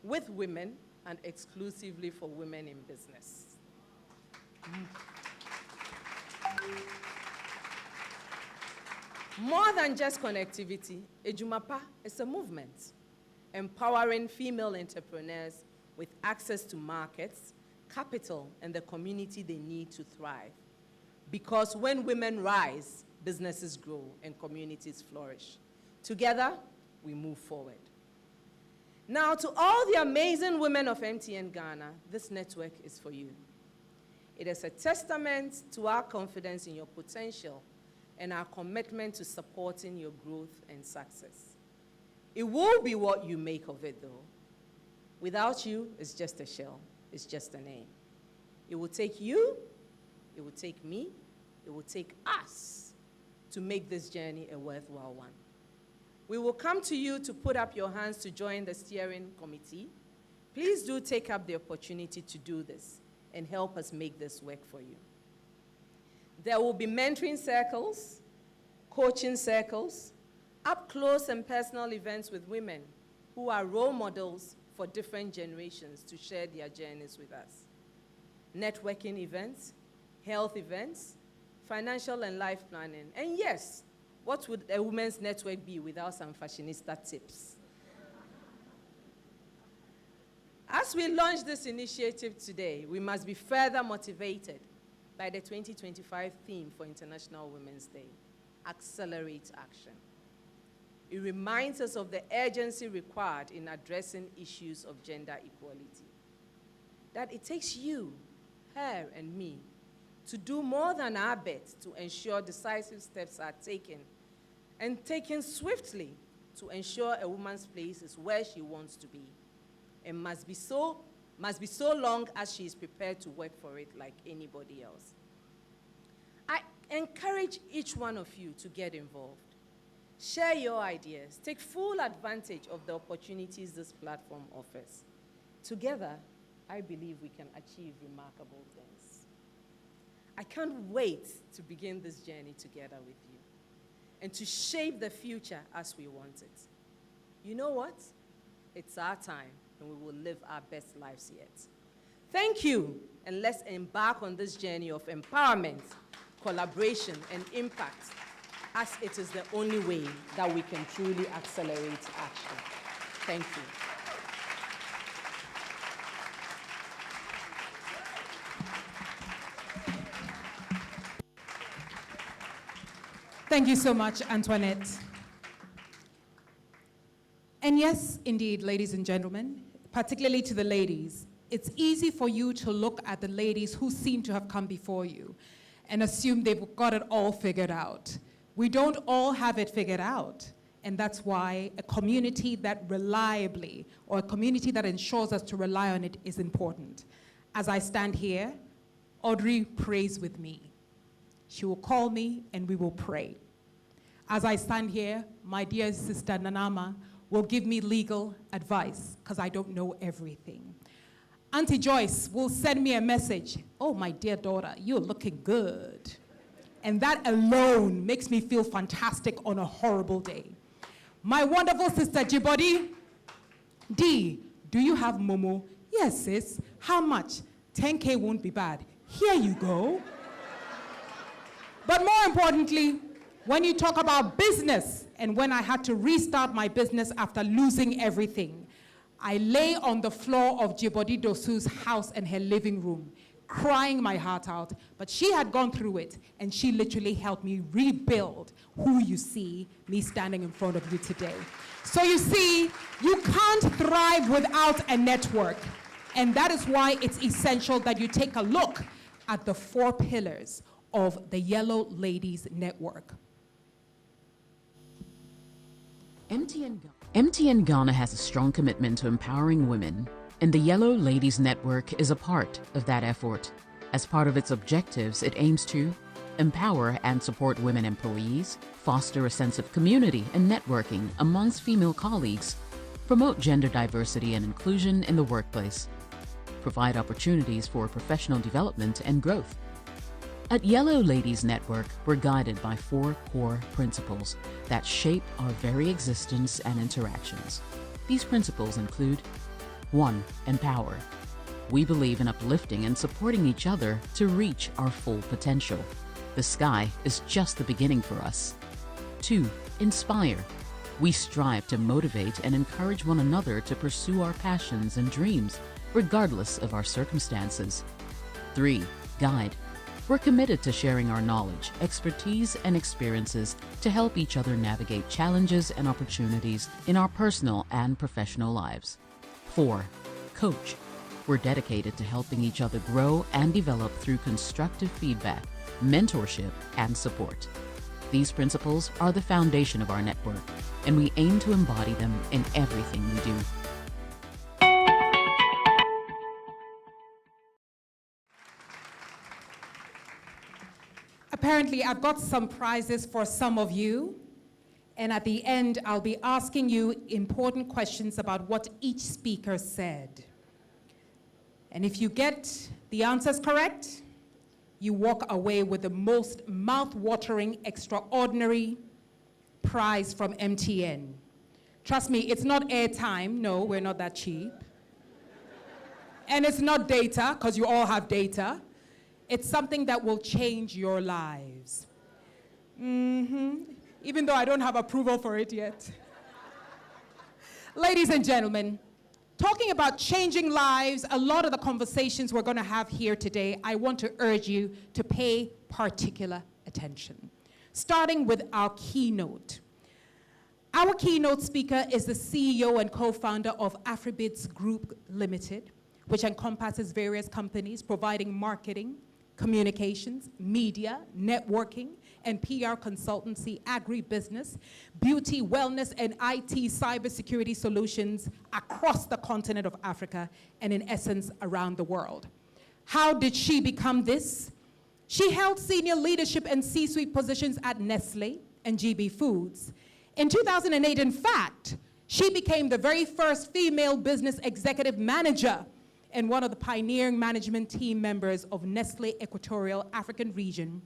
with women, and exclusively for women in business. More than just connectivity, Ejumapa is a movement, empowering female entrepreneurs with access to markets, capital, and the community they need to thrive. Because when women rise, businesses grow and communities flourish. Together, we move forward. Now, to all the amazing women of MTN Ghana, this network is for you. It is a testament to our confidence in your potential and our commitment to supporting your growth and success. It will be what you make of it, though. Without you, it's just a shell. It's just a name. It will take you, it will take me, it will take us to make this journey a worthwhile one. We will come to you to put up your hands to join the steering committee. Please do take up the opportunity to do this and help us make this work for you. There will be mentoring circles, coaching circles, up-close and personal events with women who are role models for different generations to share their journeys with us. Networking events, health events, financial and life planning. And yes, what would a women's network be without some fashionista tips? As we launch this initiative today, we must be further motivated by the 2025 theme for International Women's Day, Accelerate Action. It reminds us of the urgency required in addressing issues of gender equality. That it takes you, her, and me to do more than our best to ensure decisive steps are taken, and taken swiftly to ensure a woman's place is where she wants to be, and must be so long as she is prepared to work for it like anybody else. I encourage each one of you to get involved. Share your ideas. Take full advantage of the opportunities this platform offers. Together, I believe we can achieve remarkable things. I can't wait to begin this journey together with you and to shape the future as we want it. You know what? It's our time, and we will live our best lives yet. Thank you, and let's embark on this journey of empowerment, collaboration, and impact, as it is the only way that we can truly accelerate action. Thank you. Thank you so much, Antoinette. And yes, indeed, ladies and gentlemen, particularly to the ladies, it's easy for you to look at the ladies who seem to have come before you and assume they've got it all figured out. We don't all have it figured out. And that's why a community that reliably, or a community that ensures us to rely on it, is important. As I stand here, Audrey prays with me. She will call me and we will pray. As I stand here, my dear sister Nanama will give me legal advice because I don't know everything. Auntie Joyce will send me a message. Oh, my dear daughter, you're looking good. And that alone makes me feel fantastic on a horrible day. My wonderful sister Jibodi, D, do you have Momo? Yes, sis. How much? 10K won't be bad. Here you go. But more importantly, when you talk about business, and when I had to restart my business after losing everything, I lay on the floor of Jibodi Dosu's house and her living room, crying my heart out. But she had gone through it, and she literally helped me rebuild who you see me standing in front of you today. So you see, you can't thrive without a network. And that is why it's essential that you take a look at the 4 pillars of the Yellow Ladies Network. MTN Ghana has a strong commitment to empowering women, and the Yellow Ladies Network is a part of that effort. As part of its objectives, it aims to empower and support women employees, foster a sense of community and networking amongst female colleagues, promote gender diversity and inclusion in the workplace, provide opportunities for professional development and growth. At Yellow Ladies Network, we're guided by 4 core principles that shape our very existence and interactions. These principles include 1. Empower. We believe in uplifting and supporting each other to reach our full potential. The sky is just the beginning for us. 2. Inspire. We strive to motivate and encourage one another to pursue our passions and dreams, regardless of our circumstances. 3. Guide. We're committed to sharing our knowledge, expertise, and experiences to help each other navigate challenges and opportunities in our personal and professional lives. 4. Coach. We're dedicated to helping each other grow and develop through constructive feedback, mentorship, and support. These principles are the foundation of our network, and we aim to embody them in everything we do. Apparently, I've got some prizes for some of you. And at the end, I'll be asking you important questions about what each speaker said. And if you get the answers correct, you walk away with the most mouth-watering, extraordinary prize from MTN. Trust me, it's not airtime. No, we're not that cheap. And it's not data, because you all have data. It's something that will change your lives. Even though I don't have approval for it yet. Ladies and gentlemen, talking about changing lives, a lot of the conversations we're going to have here today, I want to urge you to pay particular attention. Starting with our keynote. Our keynote speaker is the CEO and co-founder of AfriBids Group Limited, which encompasses various companies providing marketing, communications, media, networking, and PR consultancy, agribusiness, beauty, wellness, and IT cybersecurity solutions across the continent of Africa and in essence around the world. How did she become this? She held senior leadership and C-suite positions at Nestle and GB Foods. In 2008, in fact, she became the very first female business executive manager and one of the pioneering management team members of Nestle Equatorial African Region,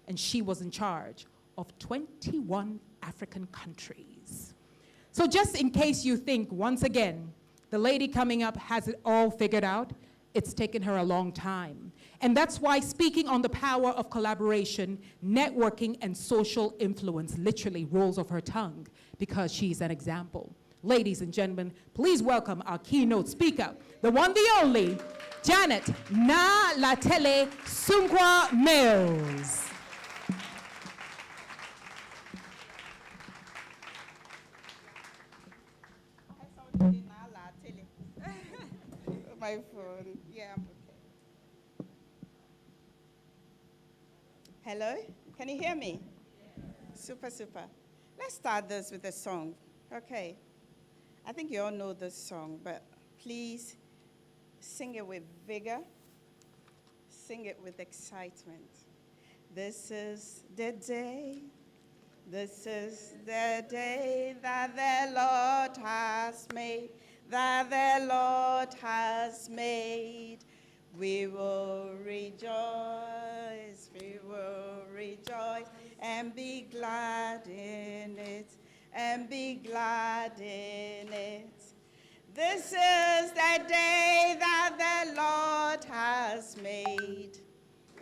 and she was in charge of 21 African countries. So just in case you think, once again, the lady coming up has it all figured out, it's taken her a long time. And that's why speaking on the power of collaboration, networking, and social influence literally rolls off her tongue because she's an example. Ladies and gentlemen, please welcome our keynote speaker, the one, the only, Janet Na Latele Sungwa Mills. My phone, yeah, I'm okay. Hello, can you hear me? Super, super. Let's start this with a song, okay? I think you all know this song, but please sing it with vigor, sing it with excitement. This is the day that the Lord has made, that the Lord has made. We will rejoice and be glad in it, and be glad in it. This is the day that the Lord has made.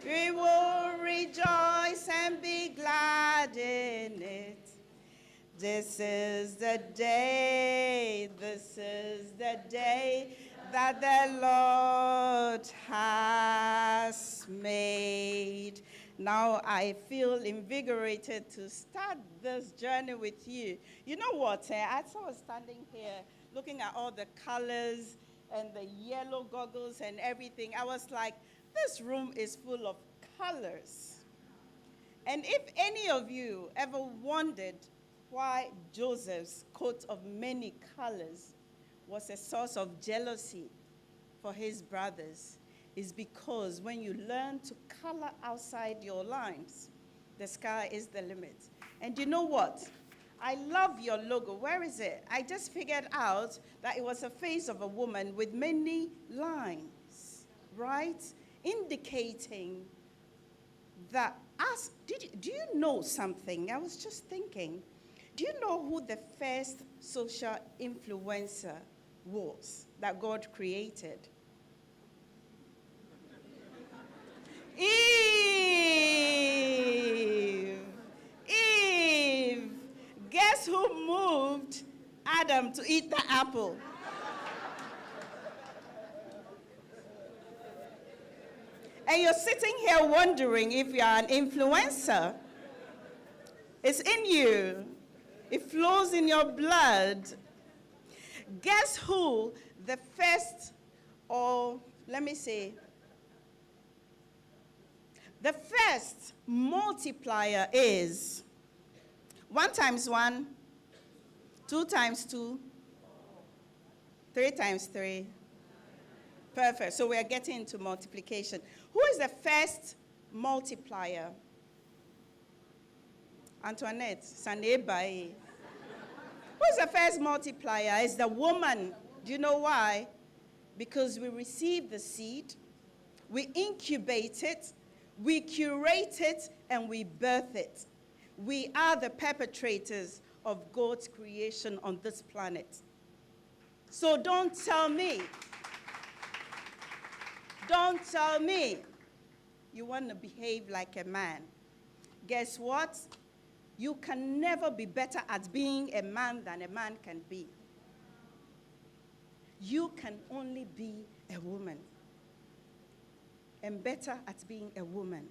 We will rejoice and be glad in it. This is the day that the Lord has made. Now I feel invigorated to start this journey with you. You know what? As I was standing here looking at all the colors and the yellow goggles and everything, I was like, this room is full of colors. And if any of you ever wondered why Joseph's coat of many colors was a source of jealousy for his brothers, is because when you learn to color outside your lines, the sky is the limit. And you know what? I love your logo. Where is it? I just figured out that it was a face of a woman with many lines, right? Indicating that do you know something? I was just thinking. Do you know who the first social influencer was that God created? Eve. Eve. Guess who moved Adam to eat the apple? And you're sitting here wondering if you are an influencer. It's in you. It flows in your blood. Guess who the first, or let me say, the first multiplier is? 1 times 1, 2 times 2, 3 times 3. Perfect. So we are getting into multiplication. Who is the first multiplier? Antoinette, Sanebae. Who is the first multiplier? It's the woman. Do you know why? Because we receive the seed, we incubate it, we curate it, and we birth it. We are the perpetrators of God's creation on this planet. So don't tell me you want to behave like a man. Guess what? You can never be better at being a man than a man can be. You can only be a woman, and better at being a woman.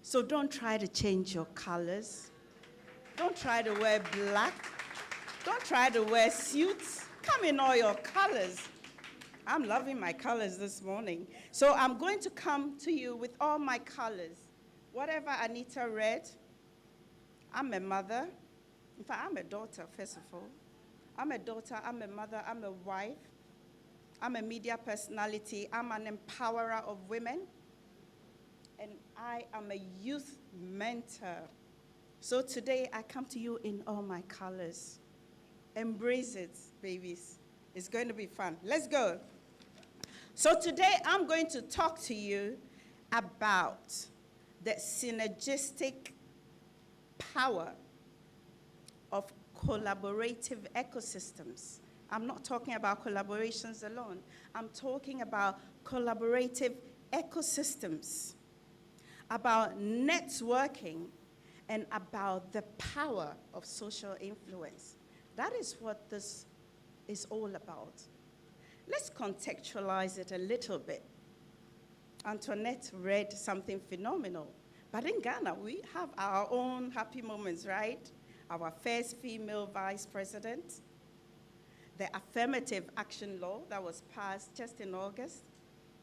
So don't try to change your colors. Don't try to wear black. Don't try to wear suits. Come in all your colors. I'm loving my colors this morning. So I'm going to come to you with all my colors. Whatever Anita read, I'm a mother. In fact, I'm a daughter, first of all. I'm a daughter, I'm a mother, I'm a wife. I'm a media personality. I'm an empowerer of women. And I am a youth mentor. So today, I come to you in all my colors. Embrace it, babies. It's going to be fun. Let's go. So today, I'm going to talk to you about the synergistic power of collaborative ecosystems. I'm not talking about collaborations alone. I'm talking about collaborative ecosystems, about networking, and about the power of social influence. That is what this is all about. Let's contextualize it a little bit. Antoinette read something phenomenal. But in Ghana, we have our own happy moments, right? Our first female vice president, the affirmative action law that was passed just in August.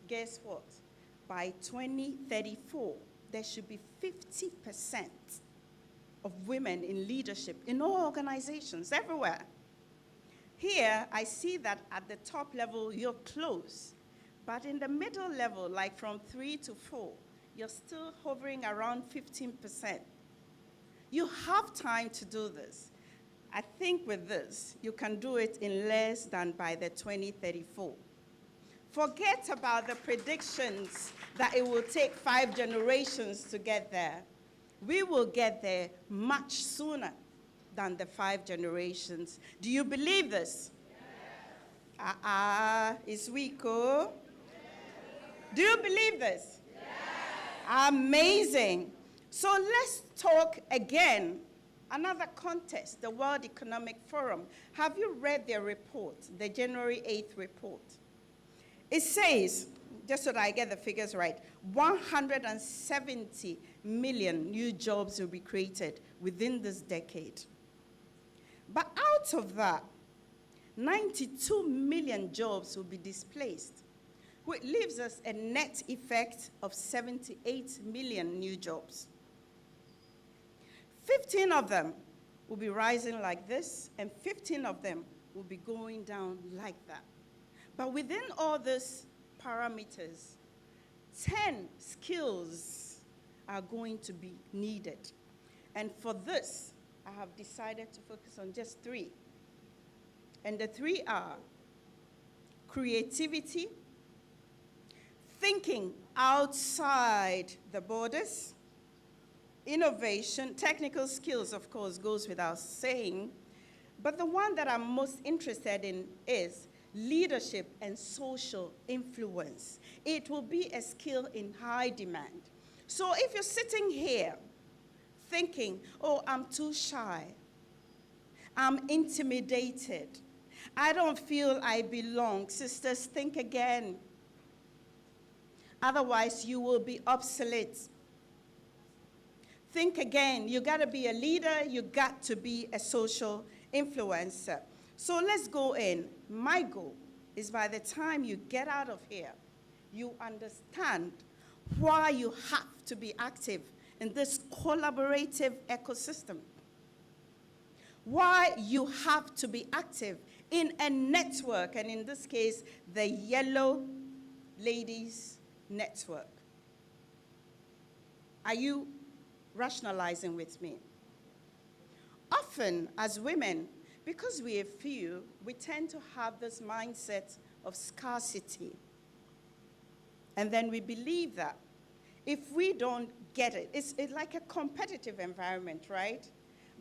Guess what? By 2034, there should be 50% of women in leadership in all organizations, everywhere. Here, I see that at the top level, you're close. But in the middle level, like from 3 to 4, you're still hovering around 15%. You have time to do this. I think with this, you can do it in less than by the 2034. Forget about the predictions that it will take 5 generations to get there. We will get there much sooner than the 5 generations. Do you believe this? Yes. It's weak, oh? Yes. Do you believe this? Yes. Amazing. So let's talk again. Another context, the World Economic Forum. Have you read their report, the January 8th report? It says, just so that I get the figures right, 170 million new jobs will be created within this decade. But out of that, 92 million jobs will be displaced, which leaves us a net effect of 78 million new jobs. 15 of them will be rising like this, and 15 of them will be going down like that. But within all these parameters, 10 skills are going to be needed. And for this, I have decided to focus on just 3. And the 3 are creativity, thinking outside the borders, innovation, technical skills, of course, goes without saying. But the one that I'm most interested in is leadership and social influence. It will be a skill in high demand. So if you're sitting here thinking, oh, I'm too shy, I'm intimidated, I don't feel I belong, sisters, think again. Otherwise, you will be obsolete. Think again. You got to be a leader. You got to be a social influencer. So let's go in. My goal is by the time you get out of here, you understand why you have to be active in this collaborative ecosystem. Why you have to be active in a network, and in this case, the Yello Ladies Network. Are you rationalizing with me? Often, as women, because we are few, we tend to have this mindset of scarcity. And then we believe that if we don't get it, it's like a competitive environment, right?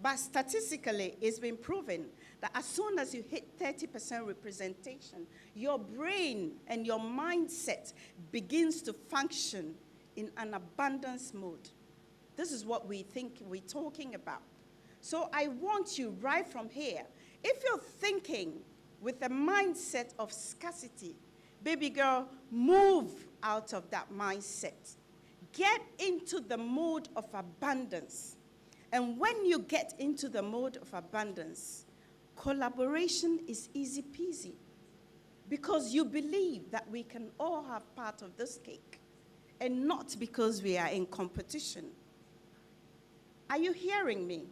But statistically, it's been proven that as soon as you hit 30% representation, your brain and your mindset begins to function in an abundance mode. This is what we think we're talking about. So I want you right from here, if you're thinking with a mindset of scarcity, baby girl, move out of that mindset. Get into the mode of abundance. And when you get into the mode of abundance, collaboration is easy peasy because you believe that we can all have part of this cake and not because we are in competition. Are you hearing me?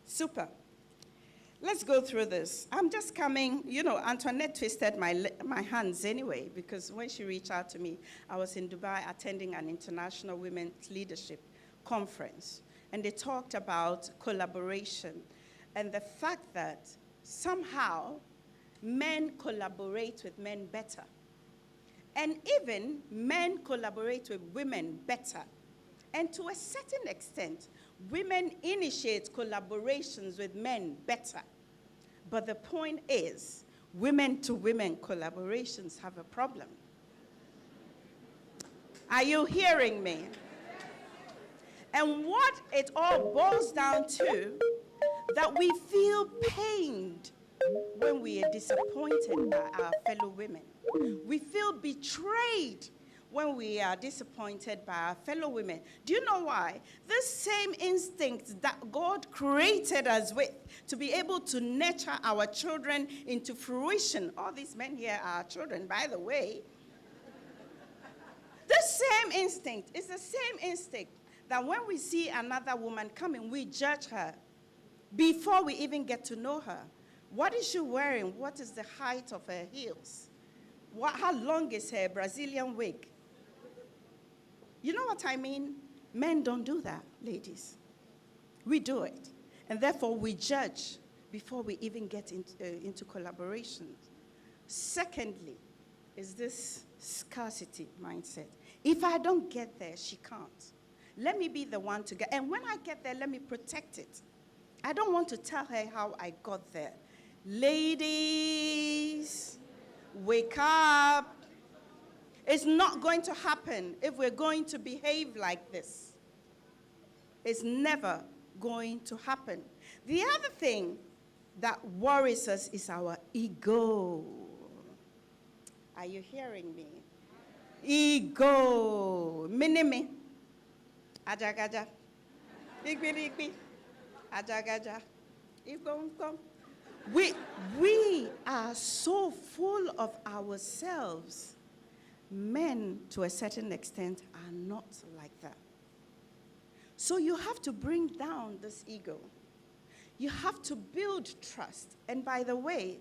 Super. Let's go through this. I'm just coming, Antoinette twisted my hands anyway, because when she reached out to me, I was in Dubai attending an international women's leadership conference. And they talked about collaboration and the fact that somehow men collaborate with men better. And even men collaborate with women better. And to a certain extent, women initiate collaborations with men better. But the point is, women-to-women collaborations have a problem. Are you hearing me? And what it all boils down to, that we feel pained when we are disappointed by our fellow women. We feel betrayed when we are disappointed by our fellow women. Do you know why? This same instinct that God created us with to be able to nurture our children into fruition. All these men here are our children, by the way. This same instinct is the same instinct that when we see another woman coming, we judge her before we even get to know her. What is she wearing? What is the height of her heels? How long is her Brazilian wig? You know what I mean? Men don't do that, ladies. We do it. And therefore, we judge before we even get into collaborations. Secondly, is this scarcity mindset. If I don't get there, she can't. Let me be the one to get. And when I get there, let me protect it. I don't want to tell her how I got there. Ladies, wake up. It's not going to happen if we're going to behave like this. It's never going to happen. The other thing that worries us is our ego. Are you hearing me? Ego. Minimi. Aja gaja. Igbi. Ajagaja. Igongom. We are so full of ourselves. Men, to a certain extent, are not like that. So you have to bring down this ego. You have to build trust. And by the way,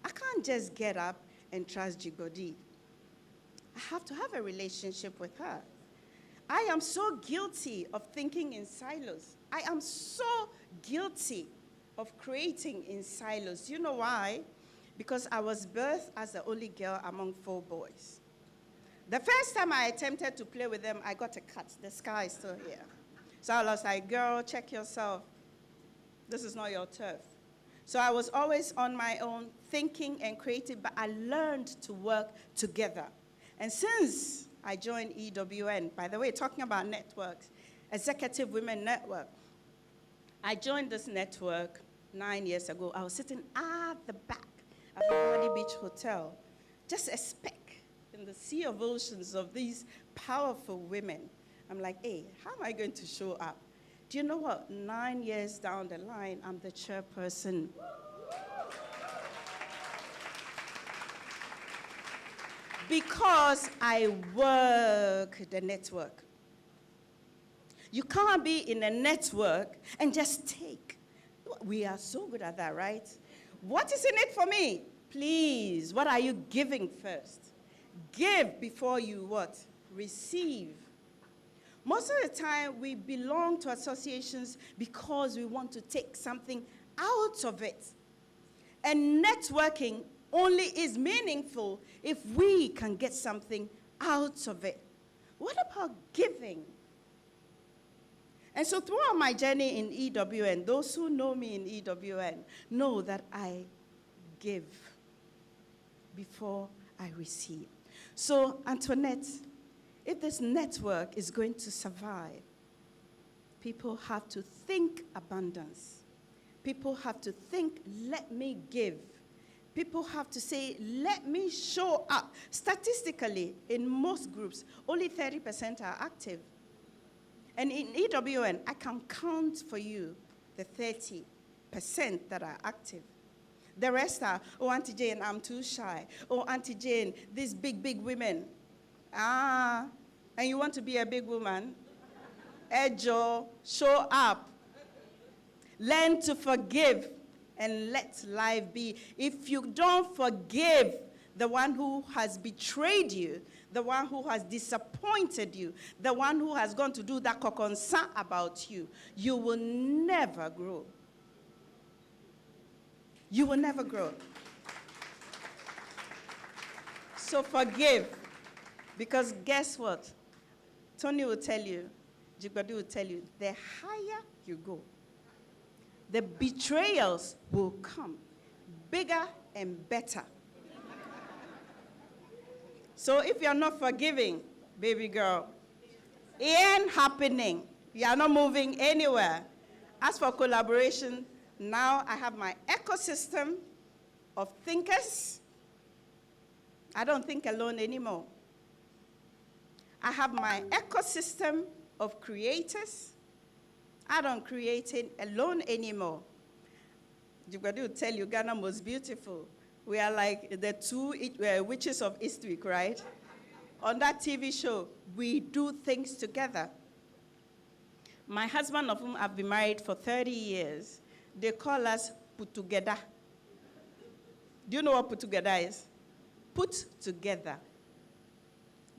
I can't just get up and trust Jigodi. I have to have a relationship with her. I am so guilty of thinking in silos. I am so guilty of creating in silos. You know why? Because I was birthed as the only girl among 4 boys. The first time I attempted to play with them, I got a cut. The scar is still here. So I was like, girl, check yourself. This is not your turf. So I was always on my own, thinking and creating, but I learned to work together. And since I joined EWN, by the way, talking about networks, Executive Women Network, I joined this network 9 years ago. I was sitting at the back of the Hardy Beach Hotel, just a speck in the sea of oceans of these powerful women. I'm like, hey, how am I going to show up? Do you know what? 9 years down the line, I'm the chairperson. Because I work the network. You can't be in a network and just take. We are so good at that, right? What is in it for me? Please, what are you giving first? Give before you what? Receive. Most of the time, we belong to associations because we want to take something out of it. And networking only is meaningful if we can get something out of it. What about giving? And so throughout my journey in EWN, those who know me in EWN know that I give before I receive. So, Antoinette, if this network is going to survive, people have to think abundance. People have to think, let me give. People have to say, let me show up. Statistically, in most groups, only 30% are active. And in EWN, I can count for you the 30% that are active. The rest are, oh, Auntie Jane, I'm too shy. Oh, Auntie Jane, these big, big women. And you want to be a big woman? Ejo, show up. Learn to forgive and let life be. If you don't forgive the one who has betrayed you, the one who has disappointed you, the one who has gone to do that kokonsa about you, you will never grow. You will never grow. So forgive. Because guess what? Tony will tell you, Jigbadi will tell you, the higher you go, the betrayals will come bigger and better. So if you're not forgiving, baby girl, it ain't happening. You are not moving anywhere. As for collaboration, now I have my ecosystem of thinkers. I don't think alone anymore. I have my ecosystem of creators. I don't create it alone anymore. Jibgadi will tell you Ghana most beautiful. We are like the 2 witches of Eastwick, right? On that TV show, we do things together. My husband, of whom I've been married for 30 years, they call us put together. Do you know what put together is? Put together.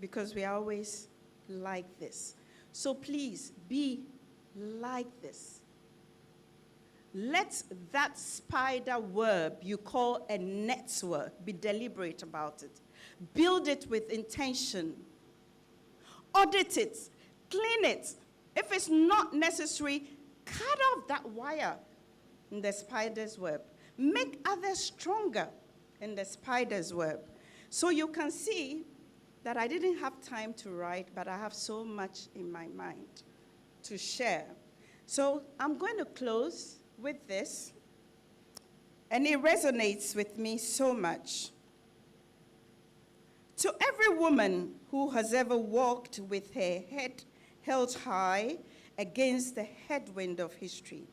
Because we are always like this. So please, be like this. Let that spider web you call a network be deliberate about it. Build it with intention. Audit it. Clean it. If it's not necessary, cut off that wire in the spider's web. Make others stronger in the spider's web. So you can see that I didn't have time to write, but I have so much in my mind to share. So I'm going to close with this, and it resonates with me so much. To every woman who has ever walked with her head held high against the headwind of history,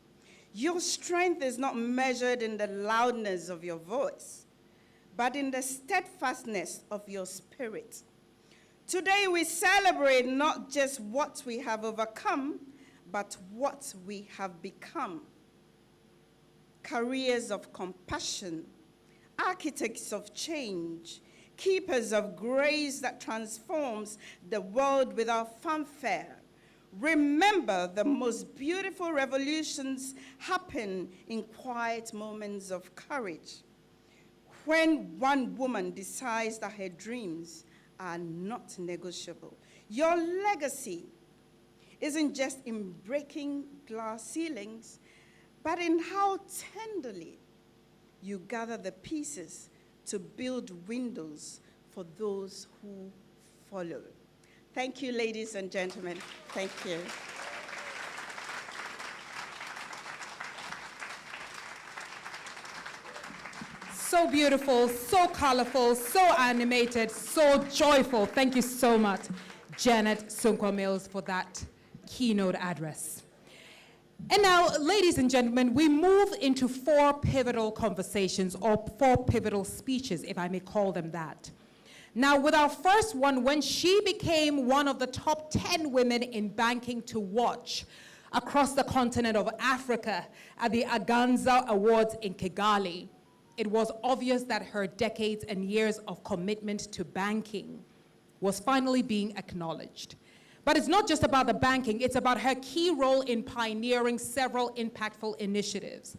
Your strength is not measured in the loudness of your voice, but in the steadfastness of your spirit. Today we celebrate not just what we have overcome, but what we have become. Carriers of compassion, architects of change, keepers of grace that transforms the world without fanfare. Remember, the most beautiful revolutions happen in quiet moments of courage. When one woman decides that her dreams are not negotiable. Your legacy isn't just in breaking glass ceilings, but in how tenderly you gather the pieces to build windows for those who follow. Thank you, ladies and gentlemen. Thank you. So beautiful, so colorful, so animated, so joyful. Thank you so much, Janet Sunkwa Mills, for that keynote address. And now, ladies and gentlemen, we move into 4 pivotal conversations, or 4 pivotal speeches, if I may call them that. Now, with our first one, when she became one of the top 10 women in banking to watch across the continent of Africa at the Aganza Awards in Kigali, it was obvious that her decades and years of commitment to banking was finally being acknowledged. But it's not just about the banking, it's about her key role in pioneering several impactful initiatives.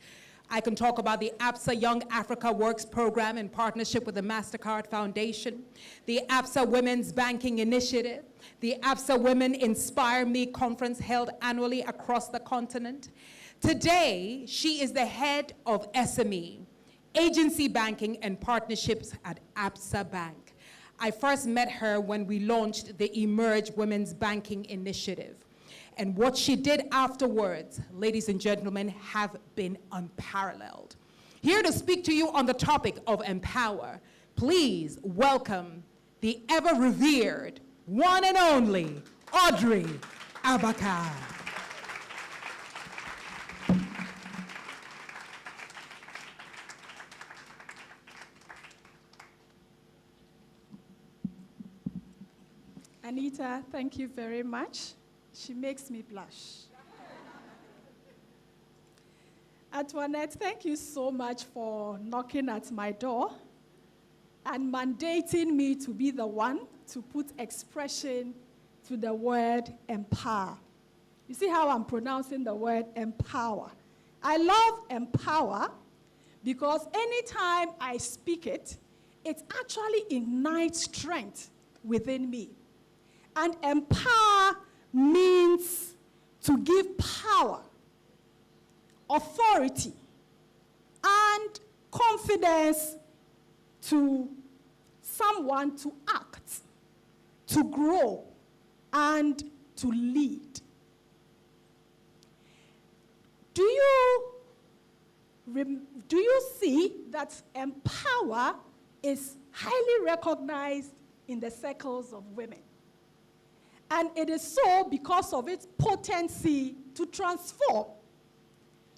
I can talk about the ABSA Young Africa Works program in partnership with the MasterCard Foundation, the ABSA Women's Banking Initiative, the ABSA Women Inspire Me conference held annually across the continent. Today, she is the head of SME, Agency Banking and Partnerships at ABSA Bank. I first met her when we launched the Emerge Women's Banking Initiative. And what she did afterwards, ladies and gentlemen, have been unparalleled. Here to speak to you on the topic of empower, please welcome the ever-revered, one and only, Audrey Abaka. Anita, thank you very much. She makes me blush. Antoinette, thank you so much for knocking at my door and mandating me to be the one to put expression to the word empower. You see how I'm pronouncing the word empower? I love empower because anytime I speak it, it actually ignites strength within me. And empower means to give power, authority, and confidence to someone to act, to grow, and to lead. Do you see that empower is highly recognized in the circles of women? And it is so because of its potency to transform.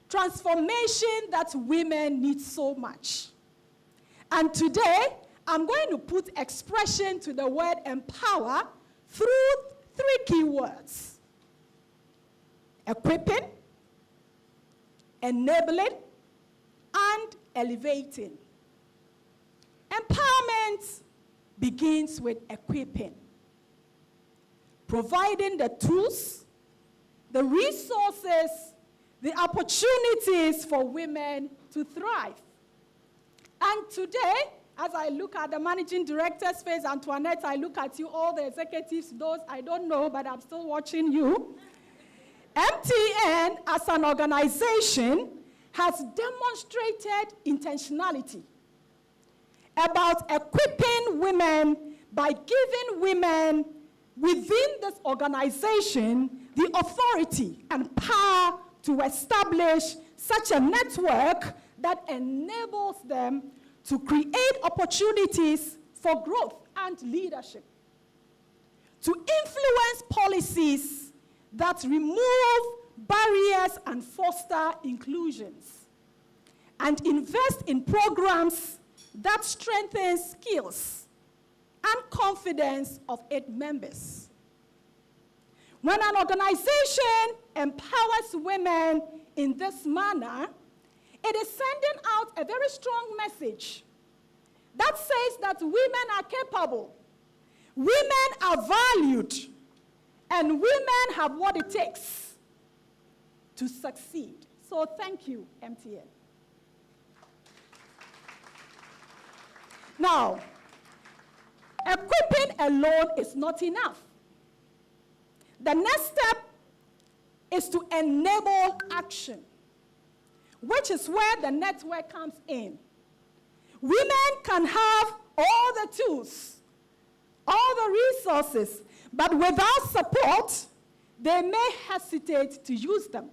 Transformation that women need so much. And today, I'm going to put expression to the word empower through 3 key words: equipping, enabling, and elevating. Empowerment begins with equipping. Providing the tools, the resources, the opportunities for women to thrive. And today, as I look at the managing director's face, Antoinette, I look at you, all the executives, those I don't know, but I'm still watching you. MTN, as an organization, has demonstrated intentionality about equipping women by giving women within this organization the authority and power to establish such a network that enables them to create opportunities for growth and leadership, to influence policies that remove barriers and foster inclusions, and invest in programs that strengthen skills and confidence of its members. When an organization empowers women in this manner, it is sending out a very strong message that says that women are capable, women are valued, and women have what it takes to succeed. So thank you, MTN. Now, equipping alone is not enough. The next step is to enable action, which is where the network comes in. Women can have all the tools, all the resources, but without support, they may hesitate to use them.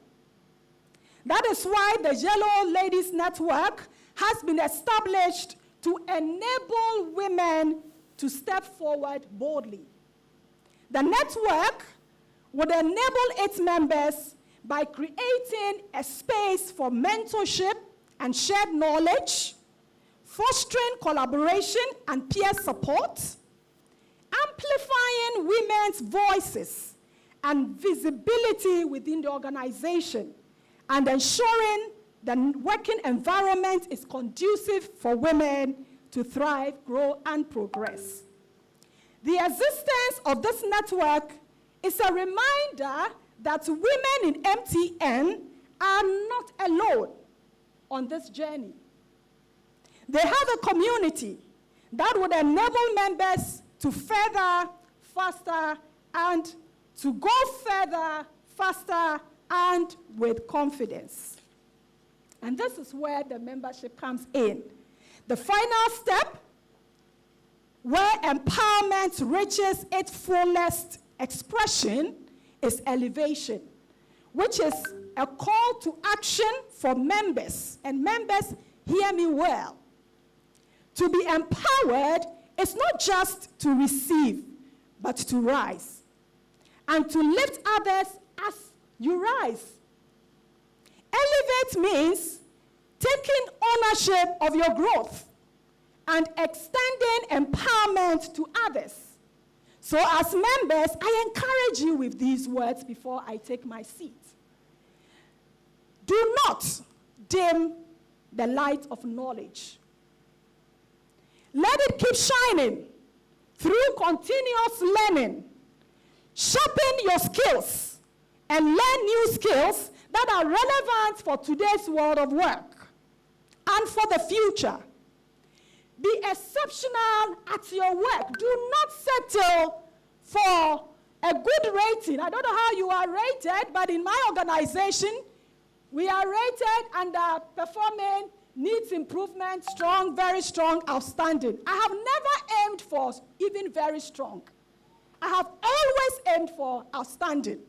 That is why the Yello Ladies Network has been established to enable women to step forward boldly. The network would enable its members by creating a space for mentorship and shared knowledge, fostering collaboration and peer support, amplifying women's voices and visibility within the organization, and ensuring the working environment is conducive for women to thrive, grow, and progress. The existence of this network is a reminder that women in MTN are not alone on this journey. They have a community that would enable members to further, faster, and to go further, faster, and with confidence. And this is where the membership comes in. The final step, where empowerment reaches its fullest expression, is elevation, which is a call to action for members. And members, hear me well. To be empowered is not just to receive, but to rise, and to lift others as you rise. Elevate means taking ownership of your growth and extending empowerment to others. So as members, I encourage you with these words before I take my seat. Do not dim the light of knowledge. Let it keep shining through continuous learning. Sharpen your skills and learn new skills that are relevant for today's world of work and for the future. Be exceptional at your work. Do not settle for a good rating. I don't know how you are rated, but in my organization, we are rated and performing, needs improvement, strong, very strong, outstanding. I have never aimed for even very strong. I have always aimed for outstanding.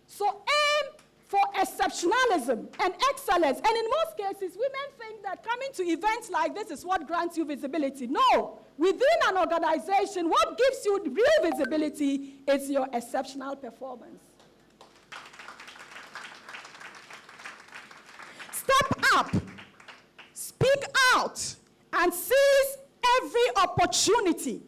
So aim for exceptionalism and excellence. And in most cases, women think that coming to events like this is what grants you visibility. No. Within an organization, what gives you real visibility is your exceptional performance. Step up, speak out, and seize every opportunity.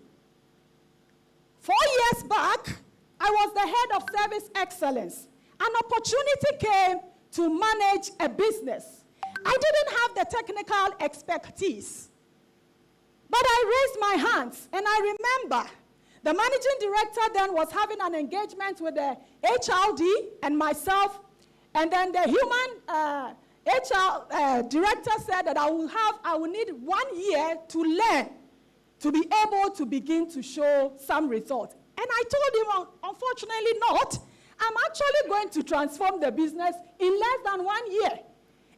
4 years back, I was the head of service excellence. An opportunity came to manage a business. I didn't have the technical expertise, but I raised my hands, and I remember the managing director then was having an engagement with the HRD and myself, and then the human HR director said that I will need 1 year to learn, to be able to begin to show some results. And I told him, unfortunately not. I'm actually going to transform the business in less than 1 year. And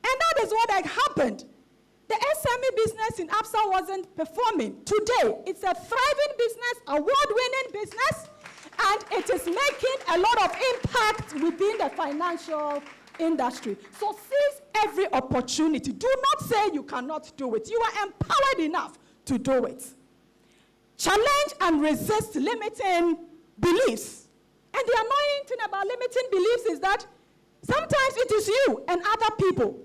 that is what had happened. The SME business in APSA wasn't performing. Today, it's a thriving business, award-winning business, and it is making a lot of impact within the financial industry. So seize every opportunity. Do not say you cannot do it. You are empowered enough to do it. Challenge and resist limiting beliefs. And the annoying thing about our limiting beliefs is that sometimes it is you and other people.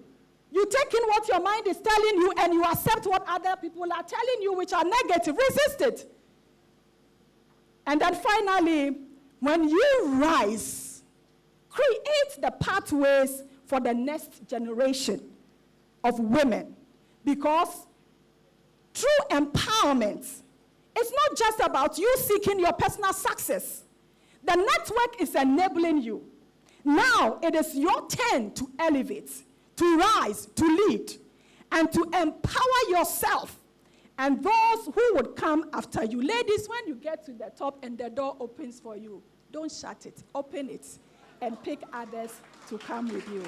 You take in what your mind is telling you and you accept what other people are telling you, which are negative. Resist it. And then finally, when you rise, create the pathways for the next generation of women. Because true empowerment is not just about you seeking your personal success. The network is enabling you. Now it is your turn to elevate, to rise, to lead, and to empower yourself and those who would come after you. Ladies, when you get to the top and the door opens for you, don't shut it, open it, and pick others to come with you.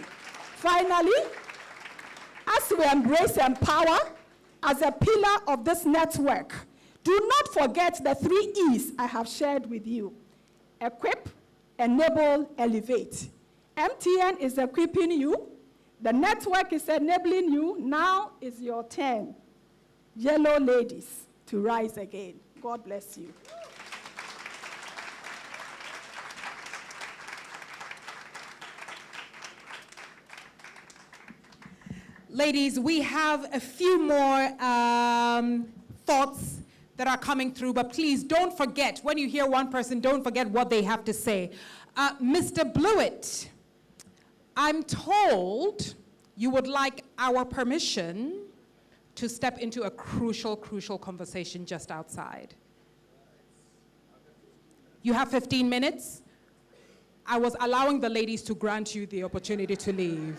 Finally, as we embrace empower as a pillar of this network, do not forget the 3 E's I have shared with you. Equip, enable, elevate. MTN is equipping you. The network is enabling you. Now is your turn, Yello ladies, to rise again. God bless you. Ladies, we have a few more thoughts that are coming through, but please don't forget, when you hear one person, don't forget what they have to say. Mr. Blewett, I'm told you would like our permission to step into a crucial conversation just outside. You have 15 minutes. I was allowing the ladies to grant you the opportunity to leave.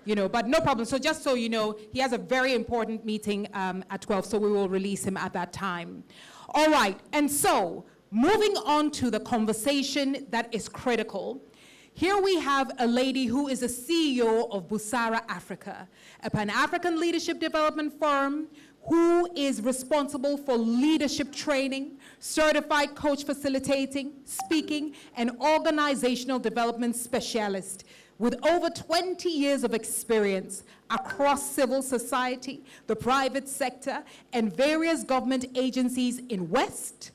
But no problem. So just so you know, he has a very important meeting at 12, so we will release him at that time. All right, and so moving on to the conversation that is critical. Here we have a lady who is a CEO of Busara Africa, a Pan-African leadership development firm who is responsible for leadership training, certified coach facilitating, speaking, and organizational development specialist, with over 20 years of experience across civil society, the private sector, and various government agencies in West,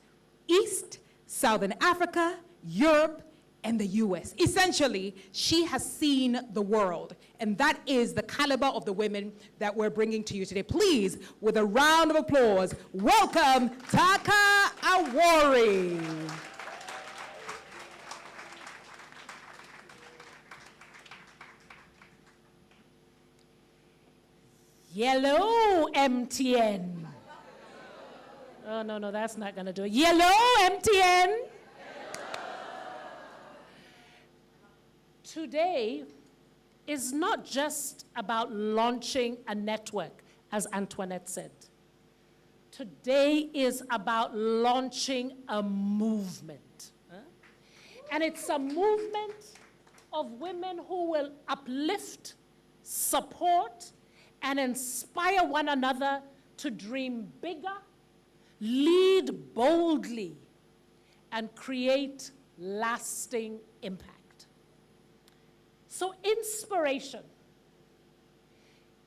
East, Southern Africa, Europe, and the US. Essentially, she has seen the world, and that is the caliber of the women that we're bringing to you today. Please, with a round of applause, welcome Taka Awori. Yello, MTN. Oh, no, that's not going to do it. Yello, MTN. Today is not just about launching a network, as Antoinette said. Today is about launching a movement. And it's a movement of women who will uplift, support, and inspire one another to dream bigger, lead boldly, and create lasting impact. So inspiration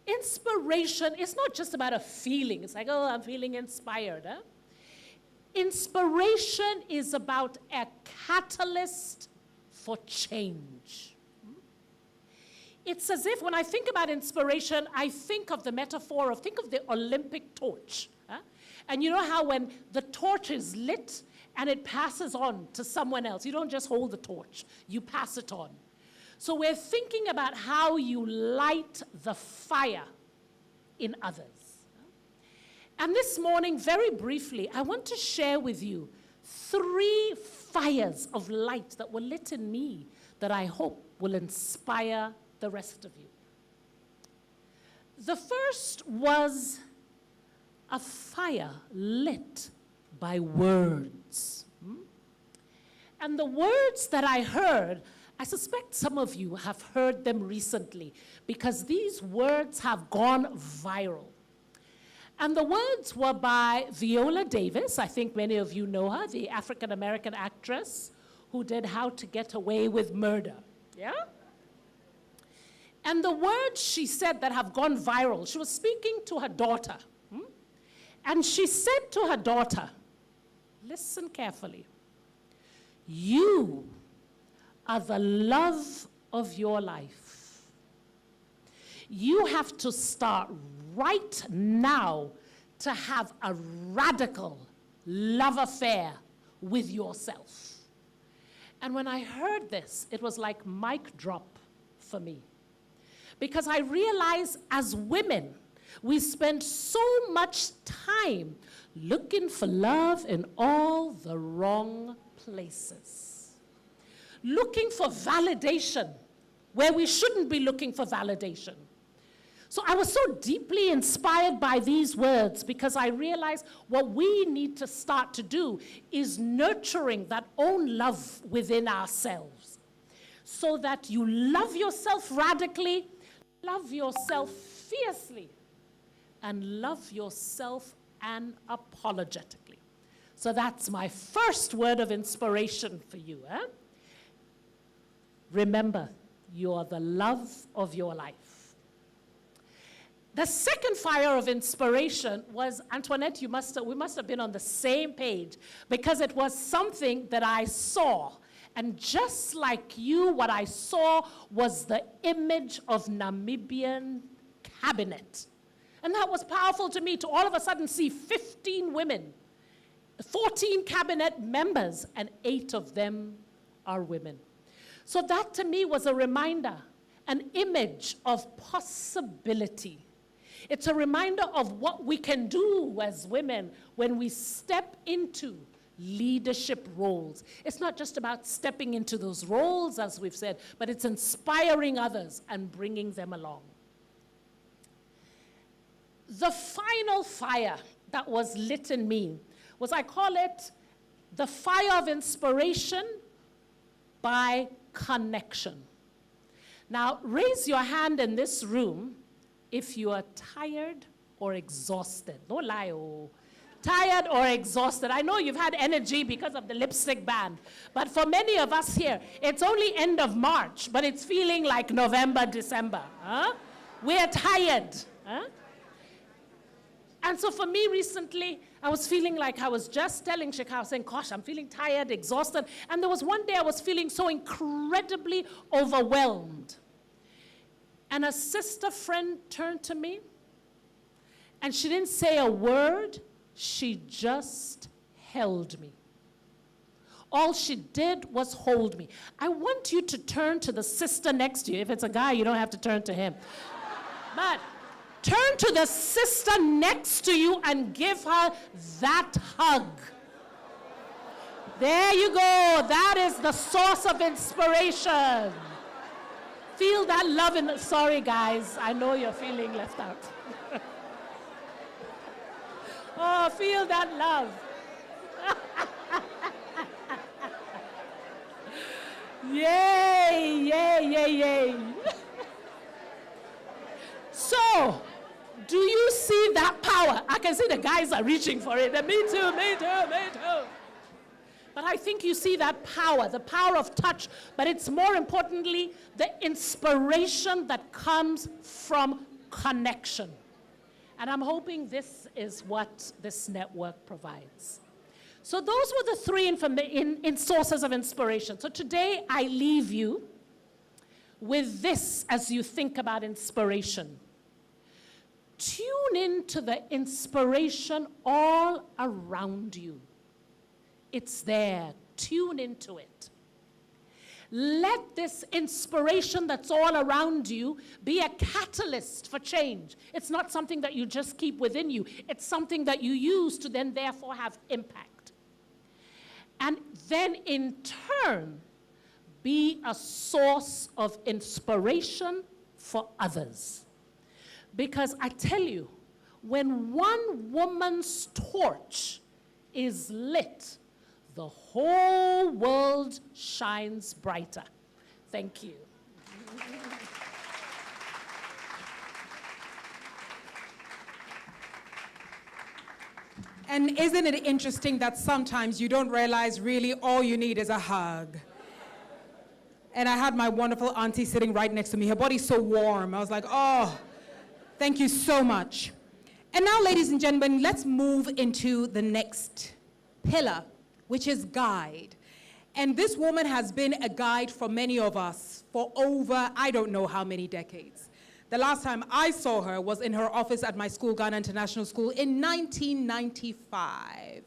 is not just about a feeling. It's like, oh, I'm feeling inspired. Huh? Inspiration is about a catalyst for change. It's as if when I think about inspiration, I think of the metaphor of, think of the Olympic torch. Huh? And you know how when the torch is lit and it passes on to someone else, you don't just hold the torch, you pass it on. So we're thinking about how you light the fire in others. And this morning, very briefly, I want to share with you 3 fires of light that were lit in me that I hope will inspire the rest of you. The first was a fire lit by words. And the words that I heard, I suspect some of you have heard them recently because these words have gone viral. And the words were by Viola Davis. I think many of you know her, the African-American actress who did How to Get Away with Murder. Yeah? And the words she said that have gone viral, she was speaking to her daughter. And she said to her daughter, listen carefully, you are the love of your life, you have to start right now to have a radical love affair with yourself. And when I heard this, it was like mic drop for me. Because I realize as women, we spend so much time looking for love in all the wrong places. Looking for validation where we shouldn't be looking for validation. So I was so deeply inspired by these words because I realized what we need to start to do is nurturing that own love within ourselves so that you love yourself radically, love yourself fiercely, and love yourself unapologetically. So that's my first word of inspiration for you. Remember, you are the love of your life. The second fire of inspiration was, Antoinette, we must have been on the same page because it was something that I saw. And just like you, what I saw was the image of Namibian cabinet. And that was powerful to me to all of a sudden see 15 women, 14 cabinet members, and 8 of them are women. So that to me was a reminder, an image of possibility. It's a reminder of what we can do as women when we step into leadership roles. It's not just about stepping into those roles, as we've said, but it's inspiring others and bringing them along. The final fire that was lit in me was, I call it the fire of inspiration by connection. Now, raise your hand in this room if you are tired or exhausted. Don't lie, oh. Tired or exhausted. I know you've had energy because of the lipstick ban, but for many of us here, it's only end of March, but it's feeling like November, December. We're tired. And so for me recently, I was feeling like I was just telling Shekha, saying, gosh, I'm feeling tired, exhausted. And there was one day I was feeling so incredibly overwhelmed. And a sister friend turned to me, and she didn't say a word. She just held me. All she did was hold me. I want you to turn to the sister next to you. If it's a guy, you don't have to turn to him. But turn to the sister next to you and give her that hug. There you go. That is the source of inspiration. Feel that love in, sorry guys, I know you're feeling left out. Oh, feel that love. Yay, yay, yay, yay. So, do you see that power? I can see the guys are reaching for it. Me too, me too, me too. But I think you see that power, the power of touch, but it's more importantly, the inspiration that comes from connection. And I'm hoping this is what this network provides. So those were the three sources of inspiration. So today I leave you with this as you think about inspiration. Tune into the inspiration all around you. It's there. Tune into it. Let this inspiration that's all around you be a catalyst for change. It's not something that you just keep within you. It's something that you use to then therefore have impact. And then in turn, be a source of inspiration for others. Because I tell you, when one woman's torch is lit, the whole world shines brighter. Thank you. And isn't it interesting that sometimes you don't realize really all you need is a hug? And I had my wonderful auntie sitting right next to me. Her body's so warm. I was like, oh, thank you so much. And now, ladies and gentlemen, let's move into the next pillar, which is guide. And this woman has been a guide for many of us for over, I don't know how many decades. The last time I saw her was in her office at my school, Ghana International School, in 1995.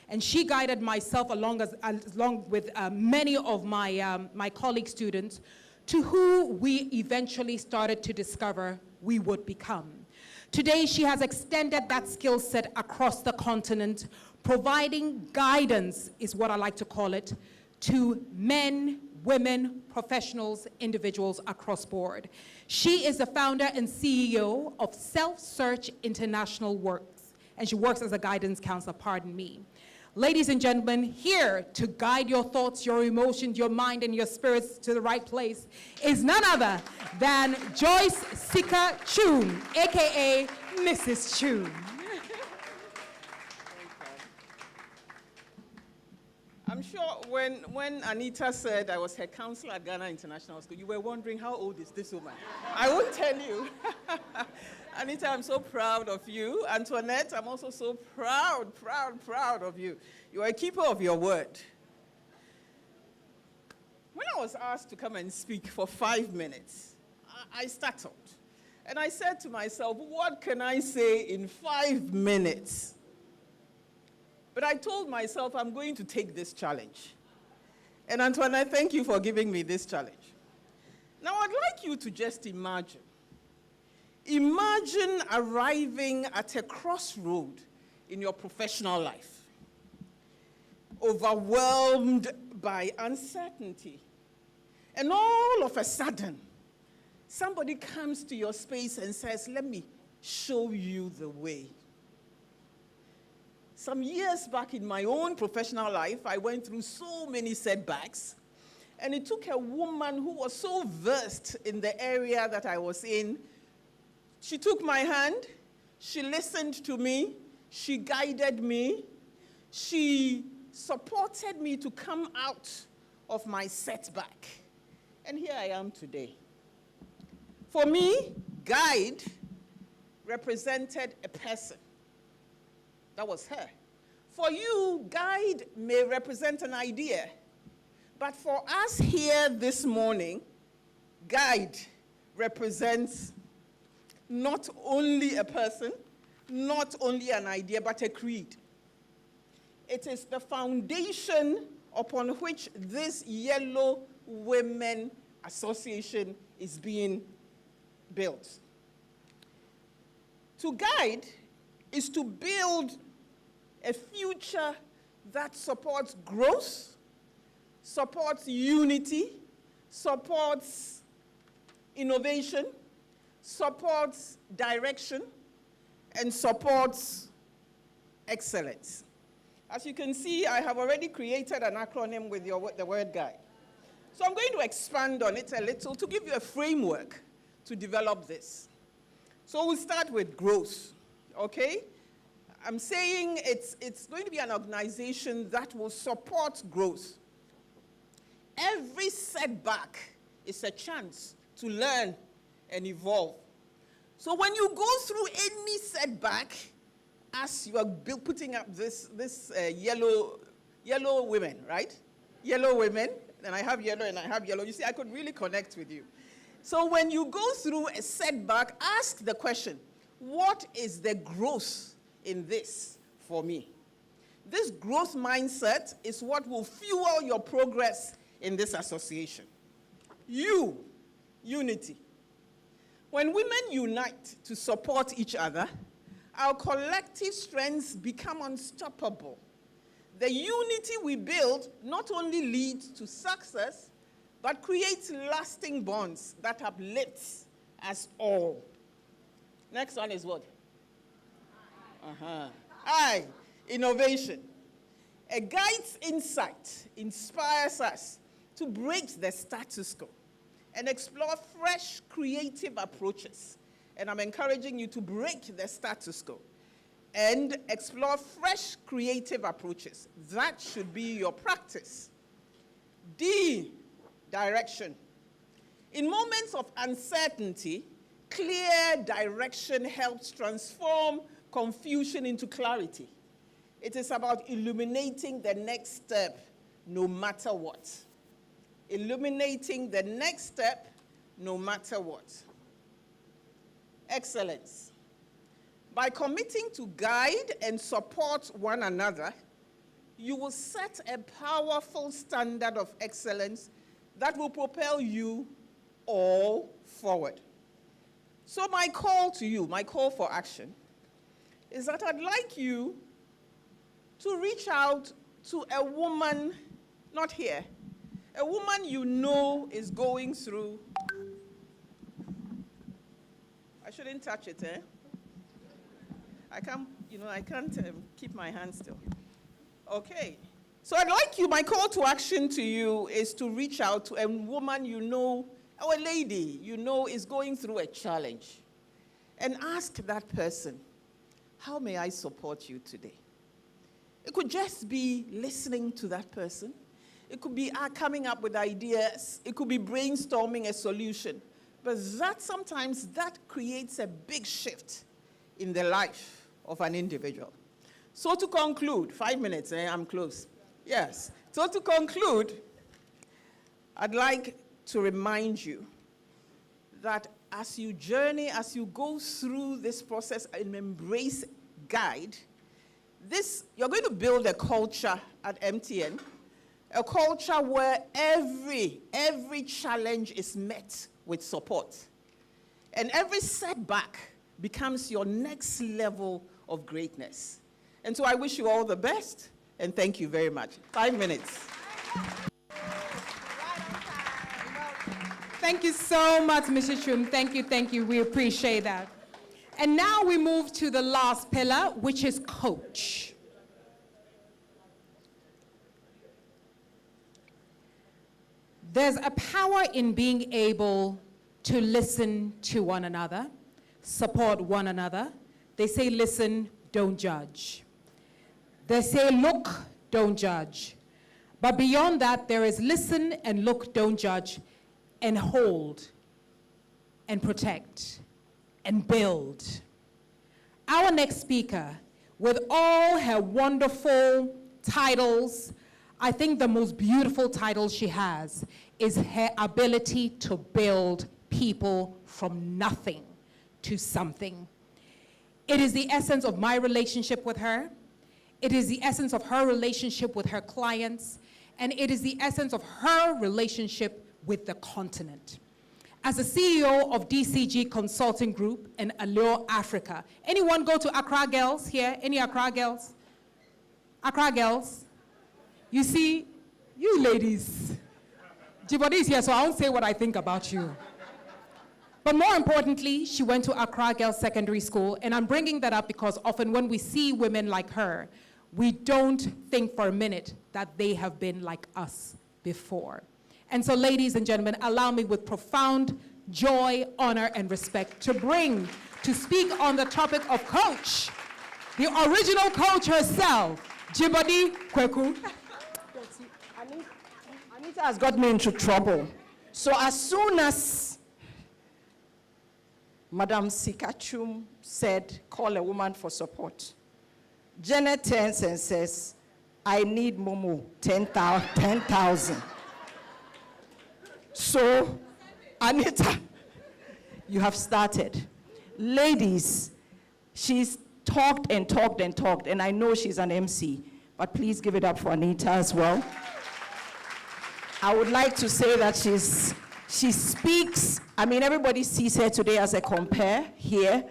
And she guided myself along with many of my colleague students to who we eventually started to discover we would become. Today, she has extended that skill set across the continent, providing guidance, is what I like to call it, to men, women, professionals, individuals across board. She is the founder and CEO of Self-Search International Works, and she works as a guidance counselor, pardon me. Ladies and gentlemen, here to guide your thoughts, your emotions, your mind, and your spirits to the right place is none other than Joyce Sika Chun, AKA Mrs. Chun. I'm sure when Anita said I was her counselor at Ghana International School, you were wondering, how old is this woman? I won't tell you. Anita, I'm so proud of you. Antoinette, I'm also so proud of you. You are a keeper of your word. When I was asked to come and speak for 5 minutes, I startled. And I said to myself, what can I say in 5 minutes? But I told myself I'm going to take this challenge. And Antoinette, thank you for giving me this challenge. Now I'd like you to just imagine. Imagine arriving at a crossroad in your professional life, overwhelmed by uncertainty. And all of a sudden, somebody comes to your space and says, let me show you the way. Some years back in my own professional life, I went through so many setbacks, and it took a woman who was so versed in the area that I was in. She took my hand, she listened to me, she guided me, she supported me to come out of my setback. And here I am today. For me, guide represented a person. That was her. For you, guide may represent an idea. But for us here this morning, guide represents not only a person, not only an idea, but a creed. It is the foundation upon which this Yello Women Association is being built. To guide is to build a future that supports growth, supports unity, supports innovation, supports direction, and supports excellence. As you can see, I have already created an acronym with the word guide. So I'm going to expand on it a little to give you a framework to develop this. So we'll start with growth, okay? I'm saying it's going to be an organization that will support growth. Every setback is a chance to learn and evolve. So when you go through any setback, as you are putting up this yellow women, right? Yellow women, and I have yellow and I have yellow. You see, I could really connect with you. So when you go through a setback, ask the question, what is the growth in this for me? This growth mindset is what will fuel your progress in this association. Unity. When women unite to support each other, our collective strengths become unstoppable. The unity we build not only leads to success, but creates lasting bonds that uplifts us all. Next one is what? I, innovation. A guide's insight inspires us to break the status quo and explore fresh, creative approaches. And I'm encouraging you to break the status quo and explore fresh, creative approaches. That should be your practice. D, direction. In moments of uncertainty, clear direction helps transform confusion into clarity. It is about illuminating the next step no matter what. Illuminating the next step, no matter what. Excellence. By committing to guide and support one another, you will set a powerful standard of excellence that will propel you all forward. So my call to you, my call for action, is that I'd like you to reach out to a woman, not here, a woman you know is going through. I shouldn't touch it, eh? I can't keep my hand still. Okay. So I'd like you, my call to action to you is to reach out to a woman you know, or a lady you know is going through a challenge, and ask that person, how may I support you today? It could just be listening to that person. It could be coming up with ideas. It could be brainstorming a solution. But sometimes that creates a big shift in the life of an individual. So to conclude, 5 minutes, I'm close. Yes. So to conclude, I'd like to remind you that as you journey, as you go through this process and embrace guide, you're going to build a culture at MTN, a culture where every challenge is met with support. And every setback becomes your next level of greatness. And so I wish you all the best, and thank you very much. 5 minutes. Thank you so much, Mrs. Shum. Thank you. We appreciate that. And now we move to the last pillar, which is coach. There's a power in being able to listen to one another, support one another. They say, listen, don't judge. They say, look, don't judge. But beyond that, there is listen and look, don't judge, and hold, and protect, and build. Our next speaker, with all her wonderful titles, I think the most beautiful title she has is her ability to build people from nothing to something. It is the essence of my relationship with her. It is the essence of her relationship with her clients. And it is the essence of her relationship with the continent. As the CEO of DCG Consulting Group in Allure, Africa. Anyone go to Accra Girls here? Any Accra Girls? Accra Girls? You see, you ladies, Jibodi is here, so I won't say what I think about you. But more importantly, she went to Accra Girls Secondary School, and I'm bringing that up because often when we see women like her, we don't think for a minute that they have been like us before. And so, ladies and gentlemen, allow me with profound joy, honor, and respect to speak on the topic of coach, the original coach herself, Jibodi Kweku. Anita has got me into trouble. So as soon as Madam Sikachum said, call a woman for support, Janet turns and says, I need Momo, 10,000. So, Anita, you have started. Ladies, she's talked and talked and talked, and I know she's an MC, but please give it up for Anita as well. I would like to say that she speaks, I mean, everybody sees her today as a compare here,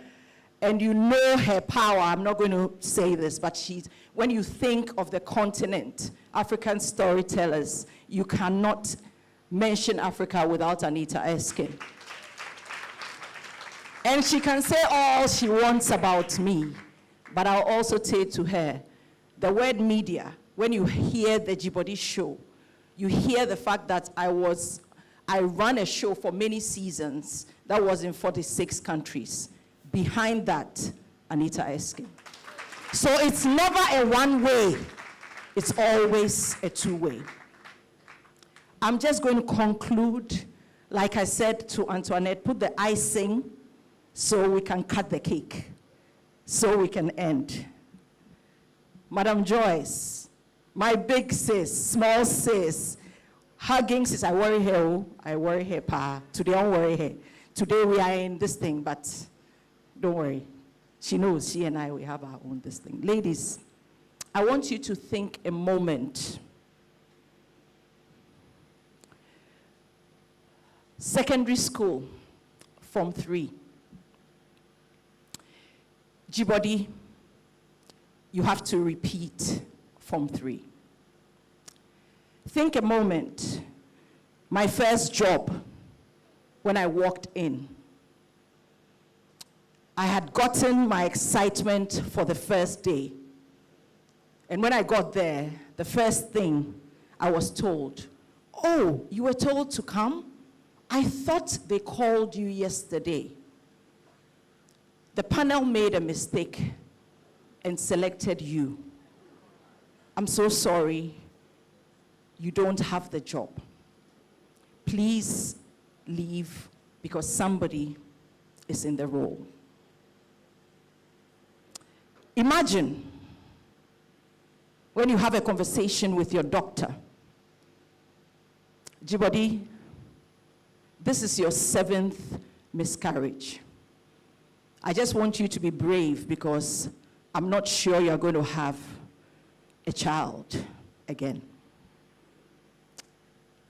and you know her power. I'm not going to say this, but when you think of the continent, African storytellers, you cannot mention Africa without Anita Erskine. And she can say all she wants about me, but I'll also say to her, the word media, when you hear the Djibouti show, you hear the fact that I ran a show for many seasons that was in 46 countries. Behind that, Anita Erskine. So it's never a one-way, it's always a two-way. I'm just going to conclude, like I said to Antoinette, put the icing so we can cut the cake, so we can end. Madam Joyce, My big sis, small sis, hugging sis. I worry her, oh. I worry her, pa. Today I don't worry her. Today we are in this thing, but don't worry. She knows, she and I, we have our own this thing. Ladies, I want you to think a moment. Secondary school, Form 3. Jibody, you have to repeat Form 3. Think a moment. My first job, when I walked in, I had gotten my excitement for the first day. And when I got there, the first thing I was told, oh, you were told to come? I thought they called you yesterday. The panel made a mistake and selected you. I'm so sorry. You don't have the job. Please leave because somebody is in the role. Imagine when you have a conversation with your doctor. Jibody, this is your 7th miscarriage. I just want you to be brave because I'm not sure you're going to have a child again.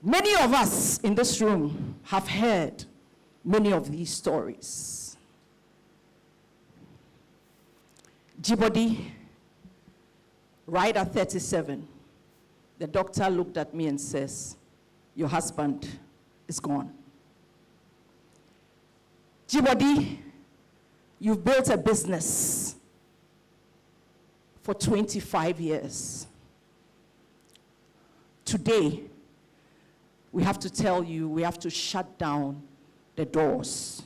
Many of us in this room have heard many of these stories. Jibody, right at 37, the doctor looked at me and says, your husband is gone. Jibody, you've built a business for 25 years. Today, we have to tell you, we have to shut down the doors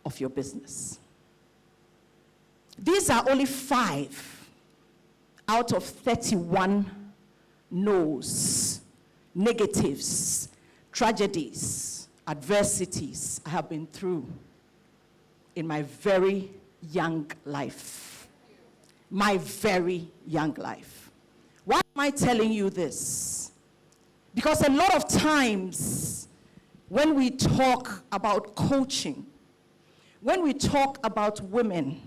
of your business. These are only 5 out of 31 no's, negatives, tragedies, adversities I have been through in my very young life. My very young life. Why am I telling you this? Because a lot of times when we talk about coaching, when we talk about women,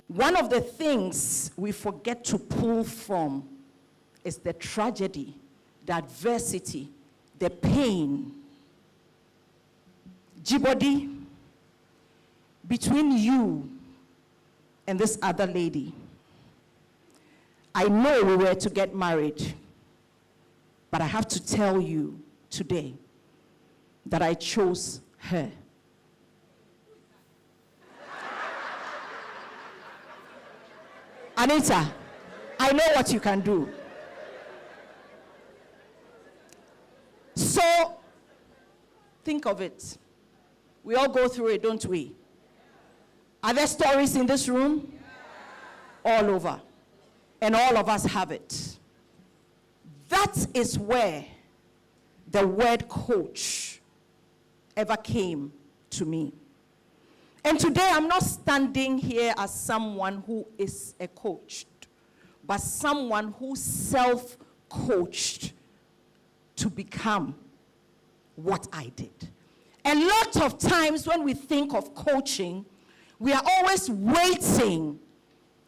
one of the things we forget to pull from is the tragedy, the adversity, the pain. Jibody, between you and this other lady, I know we were to get married, but I have to tell you today that I chose her. Anita, I know what you can do. So, think of it. We all go through it, don't we? Are there stories in this room? All over. And all of us have it. That is where the word coach ever came to me. And today I'm not standing here as someone who is a coach, but someone who self-coached to become what I did. A lot of times when we think of coaching, we are always waiting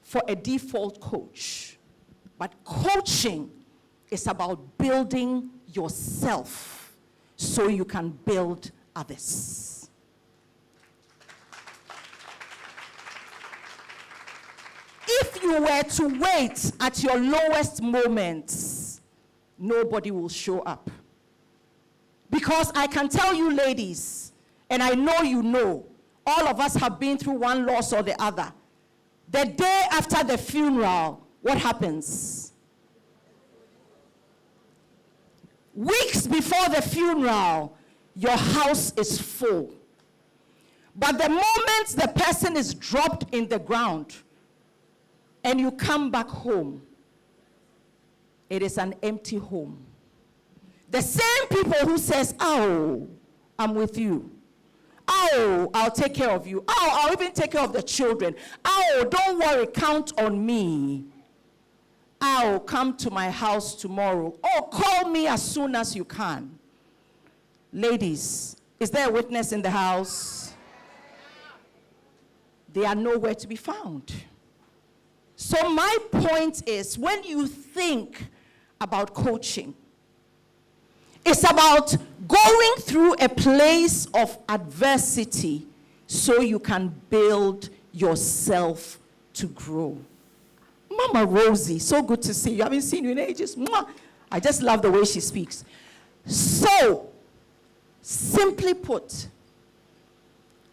for a default coach. But coaching is about building yourself so you can build others. If you were to wait at your lowest moments, nobody will show up. Because I can tell you, ladies, and I know you know, all of us have been through one loss or the other. The day after the funeral, what happens? Weeks before the funeral, your house is full. But the moment the person is dropped in the ground and you come back home, it is an empty home. The same people who says, oh, I'm with you. Oh, I'll take care of you. Oh, I'll even take care of the children. Oh, don't worry, count on me. I'll come to my house tomorrow. Or call me as soon as you can. Ladies, is there a witness in the house? They are nowhere to be found. So my point is, when you think about coaching, it's about going through a place of adversity so you can build yourself to grow. Mama Rosie, so good to see you. I haven't seen you in ages. Mwah. I just love the way she speaks. So, simply put,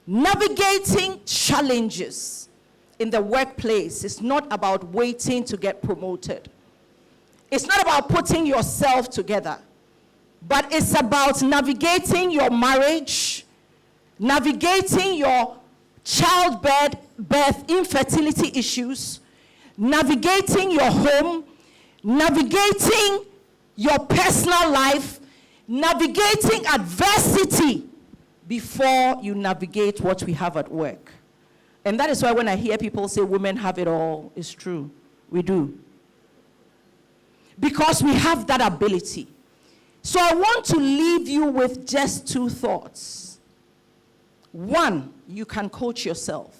navigating challenges in the workplace is not about waiting to get promoted. It's not about putting yourself together, but it's about navigating your marriage, navigating your childbirth, infertility issues, navigating your home, navigating your personal life, navigating adversity before you navigate what we have at work. And that is why when I hear people say women have it all, it's true. We do. Because we have that ability. So I want to leave you with just two thoughts. One, you can coach yourself.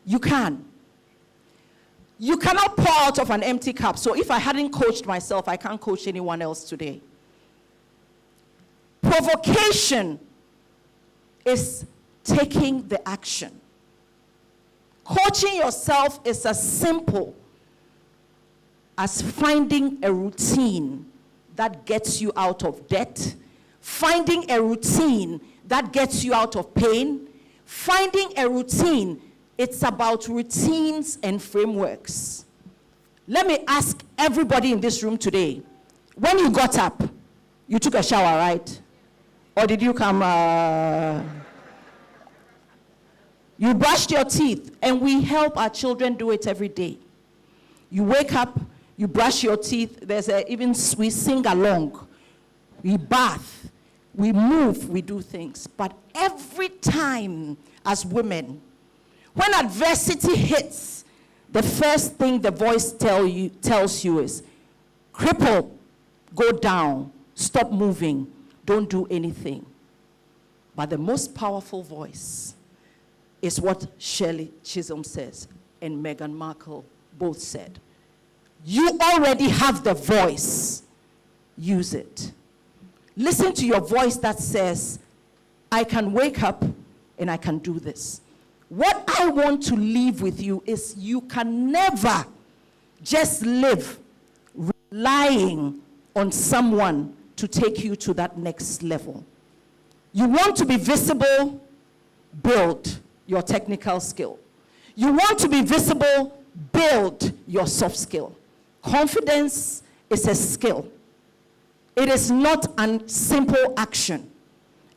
You can. You cannot pour out of an empty cup. So if I hadn't coached myself, I can't coach anyone else today. Provocation is taking the action. Coaching yourself is as simple as finding a routine that gets you out of debt, finding a routine that gets you out of pain, finding a routine. It's about routines and frameworks. Let me ask everybody in this room today, when you got up, you took a shower, right? Or did you come, you brushed your teeth, and we help our children do it every day. You wake up, you brush your teeth, we sing along, we bath, we move, we do things. But every time as women, when adversity hits, the first thing the voice tells you is, cripple, go down, stop moving, don't do anything. But the most powerful voice is what Shirley Chisholm says and Meghan Markle both said. You already have the voice. Use it. Listen to your voice that says, I can wake up and I can do this. What I want to leave with you is you can never just live relying on someone to take you to that next level. You want to be visible, build your technical skill. You want to be visible, build your soft skill. Confidence is a skill. It is not a simple action.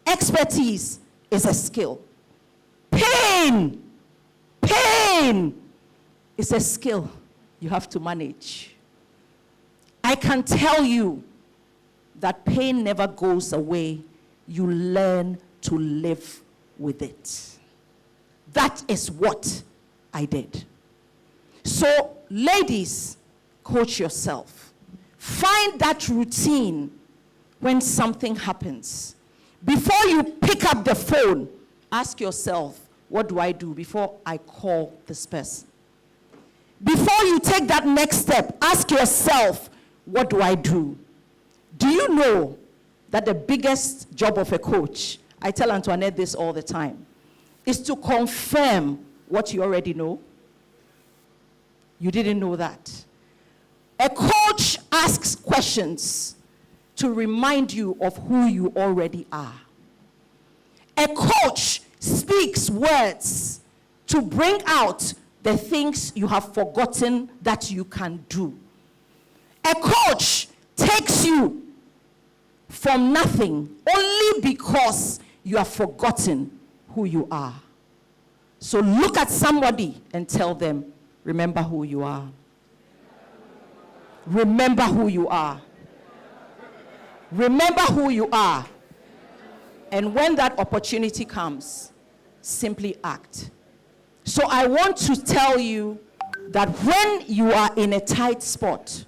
Expertise is a skill. Pain is a skill you have to manage. I can tell you that pain never goes away. You learn to live with it. That is what I did. So, ladies, coach yourself. Find that routine when something happens. Before you pick up the phone, ask yourself, what do I do before I call this person? Before you take that next step, ask yourself, what do I do? Do you know that the biggest job of a coach, I tell Antoinette this all the time, is to confirm what you already know? You didn't know that. A coach asks questions to remind you of who you already are. A coach speaks words to bring out the things you have forgotten that you can do. A coach takes you from nothing only because you have forgotten who you are. So look at somebody and tell them, remember who you are. Remember who you are. Remember who you are. And when that opportunity comes, simply act. So I want to tell you that when you are in a tight spot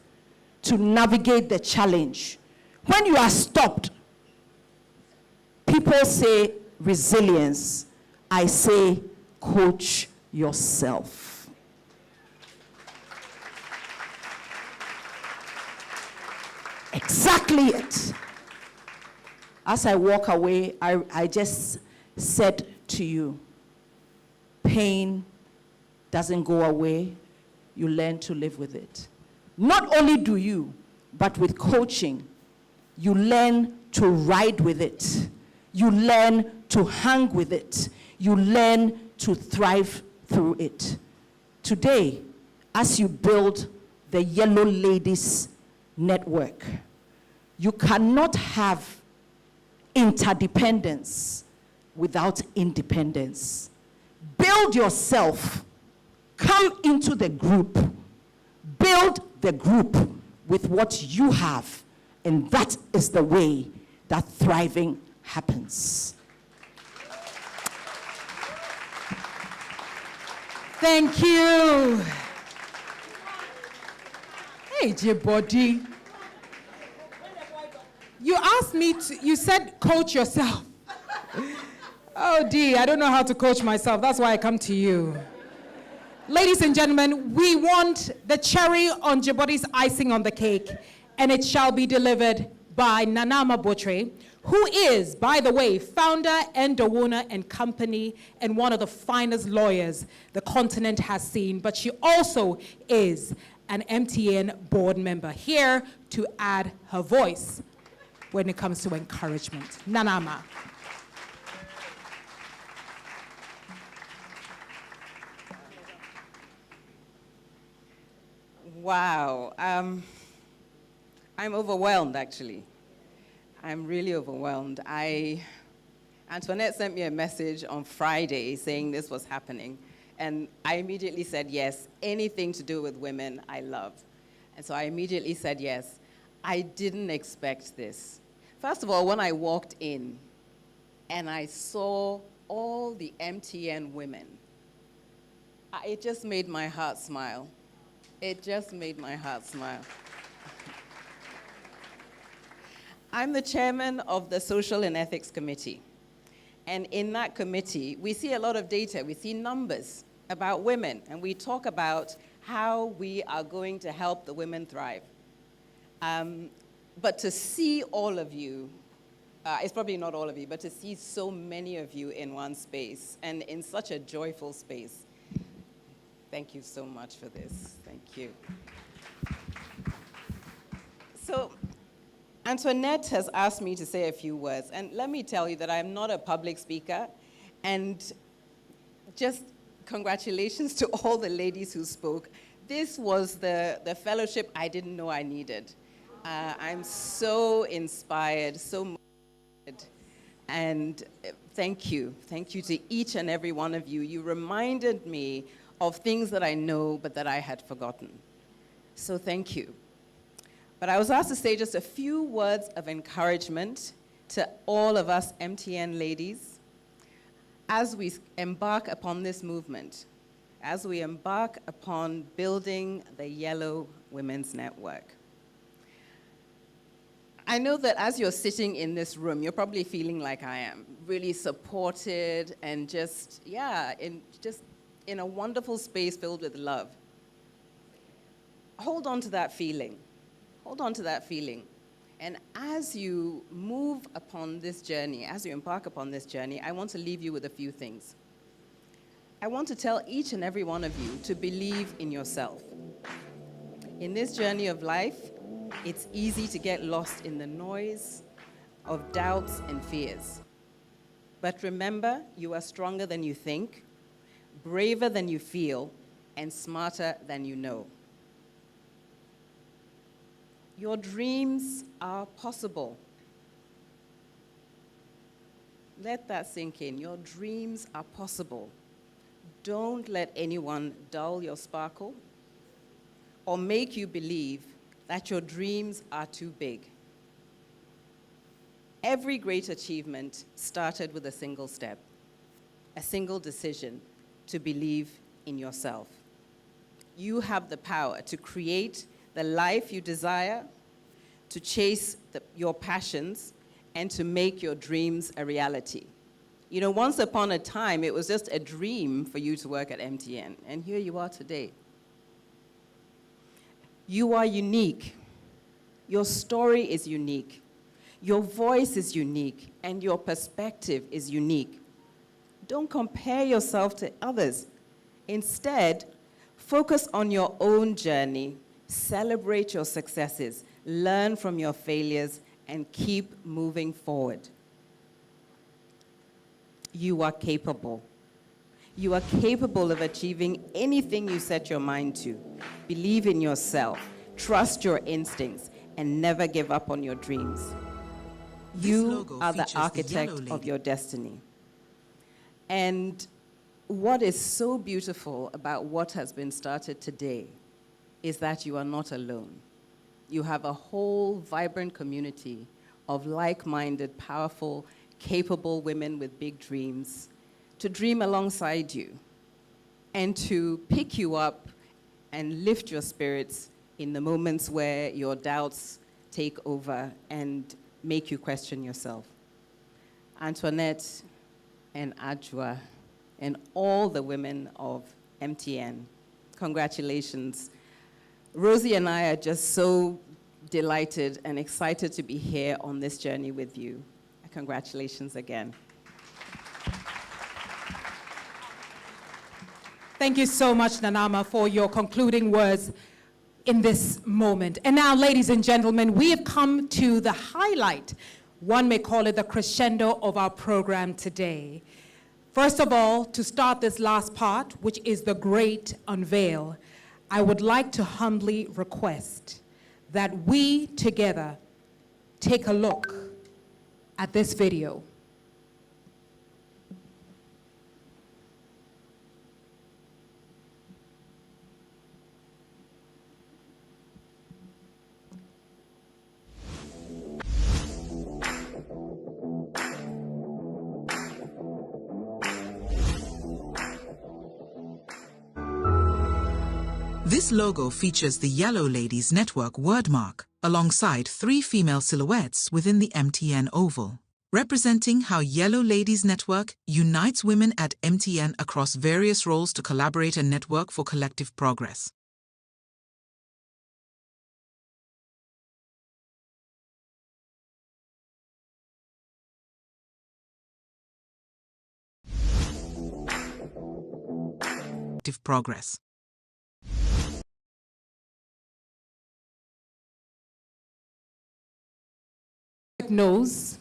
to navigate the challenge, when you are stopped, people say resilience. I say coach yourself. Exactly it. As I walk away, I just said to you, pain doesn't go away. You learn to live with it. Not only do you, but with coaching, you learn to ride with it. You learn to hang with it. You learn to thrive through it. Today, as you build the Yello Ladies Network, you cannot have interdependence without independence. Build yourself. Come into the group. Build the group with what you have. And that is the way that thriving happens. Thank you. Hey, J-Body. You asked me to, you said coach yourself. Oh, D, I don't know how to coach myself. That's why I come to you. Ladies and gentlemen, we want the cherry on J-Body's icing on the cake, and it shall be delivered by Nanama Botre, who is, by the way, founder and owner and company and one of the finest lawyers the continent has seen, but she also is an MTN board member, here to add her voice when it comes to encouragement. Nanama. Wow. I'm overwhelmed, actually. I'm really overwhelmed. Antoinette sent me a message on Friday saying this was happening, and I immediately said yes. Anything to do with women, I love. And so I immediately said yes. I didn't expect this. First of all, when I walked in and I saw all the MTN women, it just made my heart smile. It just made my heart smile. I'm the chairman of the Social and Ethics Committee. And in that committee, we see a lot of data. We see numbers about women, and we talk about how we are going to help the women thrive. But to see all of you, it's probably not all of you, but to see so many of you in one space and in such a joyful space, thank you so much for this. Thank you. So, Antoinette has asked me to say a few words, and let me tell you that I'm not a public speaker, and just congratulations to all the ladies who spoke. This was the fellowship I didn't know I needed. I'm so inspired, so motivated, and thank you. Thank you to each and every one of you. You reminded me of things that I know but that I had forgotten. So thank you. But I was asked to say just a few words of encouragement to all of us MTN ladies as we embark upon this movement, as we embark upon building the Yello Women's Network. I know that as you're sitting in this room, you're probably feeling like I am, really supported and just in a wonderful space filled with love. Hold on to that feeling. Hold on to that feeling. And as you move upon this journey, as you embark upon this journey, I want to leave you with a few things. I want to tell each and every one of you to believe in yourself. In this journey of life, it's easy to get lost in the noise of doubts and fears. But remember, you are stronger than you think, braver than you feel, and smarter than you know. Your dreams are possible. Let that sink in. Your dreams are possible. Don't let anyone dull your sparkle or make you believe that your dreams are too big. Every great achievement started with a single step, a single decision to believe in yourself. you have the power to create the life you desire, to chase your passions, and to make your dreams a reality. You know, once upon a time, it was just a dream for you to work at MTN, and here you are today. You are unique. Your story is unique. Your voice is unique, and your perspective is unique. Don't compare yourself to others. Instead, focus on your own journey, celebrate your successes, learn from your failures, and keep moving forward. You are capable. You are capable of achieving anything you set your mind to. Believe in yourself, trust your instincts, and never give up on your dreams. You are the architect of your destiny. And what is so beautiful about what has been started today is that you are not alone. You have a whole vibrant community of like-minded, powerful, capable women with big dreams to dream alongside you and to pick you up and lift your spirits in the moments where your doubts take over and make you question yourself. Antoinette and Adjoa and all the women of MTN, congratulations. Rosie and I are just so delighted and excited to be here on this journey with you. Congratulations again. Thank you so much, Nanama, for your concluding words in this moment. And now, ladies and gentlemen, we have come to the highlight, one may call it the crescendo of our program today. First of all, to start this last part, which is the great unveil, I would like to humbly request that we together take a look at this video. This logo features the Yello Ladies Network wordmark alongside 3 female silhouettes within the MTN oval, representing how Yello Ladies Network unites women at MTN across various roles to collaborate and network for collective progress. Progress. Knows,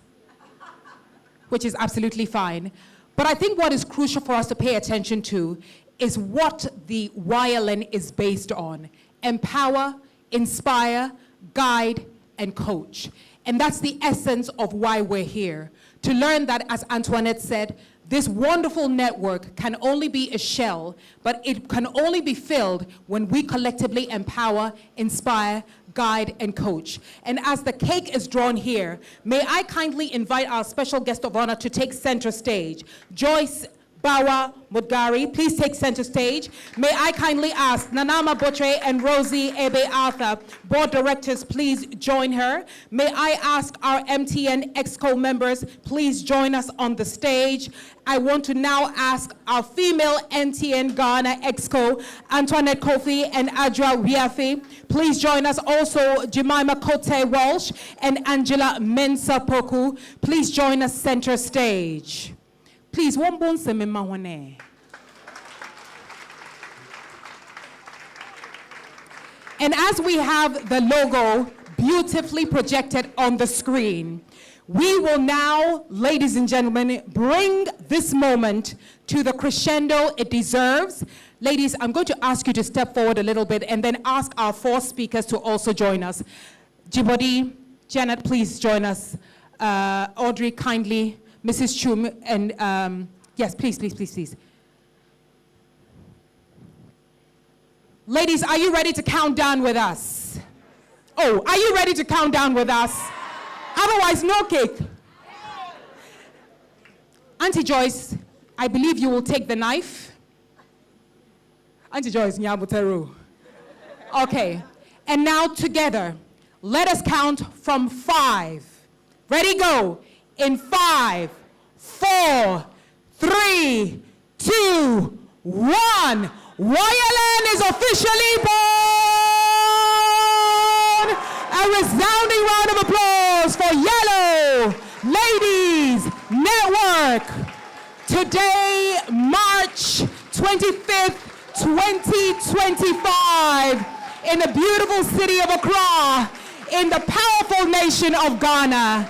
which is absolutely fine. But I think what is crucial for us to pay attention to is what the YLN is based on: empower, inspire, guide, and coach. And that's the essence of why we're here, to learn that, as Antoinette said, this wonderful network can only be a shell, but it can only be filled when we collectively empower, inspire, guide, and coach. And as the cake is drawn here, may I kindly invite our special guest of honor to take center stage. Joyce Bawa Mudgari, please take center stage. May I kindly ask Nanama Botre and Rosie Ebe Arthur, board directors, please join her. May I ask our MTN Exco members, please join us on the stage. I want to now ask our female MTN Ghana Exco, Antoinette Kofi and Adjoa Wiafi. Please join us. Also, Jemima Kote Walsh and Angela Mensah Poku. Please join us center stage. Please, one bone se me mawane. And as we have the logo beautifully projected on the screen, we will now, ladies and gentlemen, bring this moment to the crescendo it deserves. Ladies, I'm going to ask you to step forward a little bit and then ask our 4 speakers to also join us. Jibodi, Janet, please join us. Audrey, kindly. Mrs. Chum, and yes, please. Ladies, are you ready to count down with us? Oh, are you ready to count down with us? Otherwise, no cake. Auntie Joyce, I believe you will take the knife. Auntie Joyce, Nyabuteru. Okay. And now together, let us count from 5. Ready, go. In 5, 4, 3, 2, 1. Royal is officially born! A resounding round of applause for Yello Ladies Network. Today, March 25th, 2025, in the beautiful city of Accra, in the powerful nation of Ghana.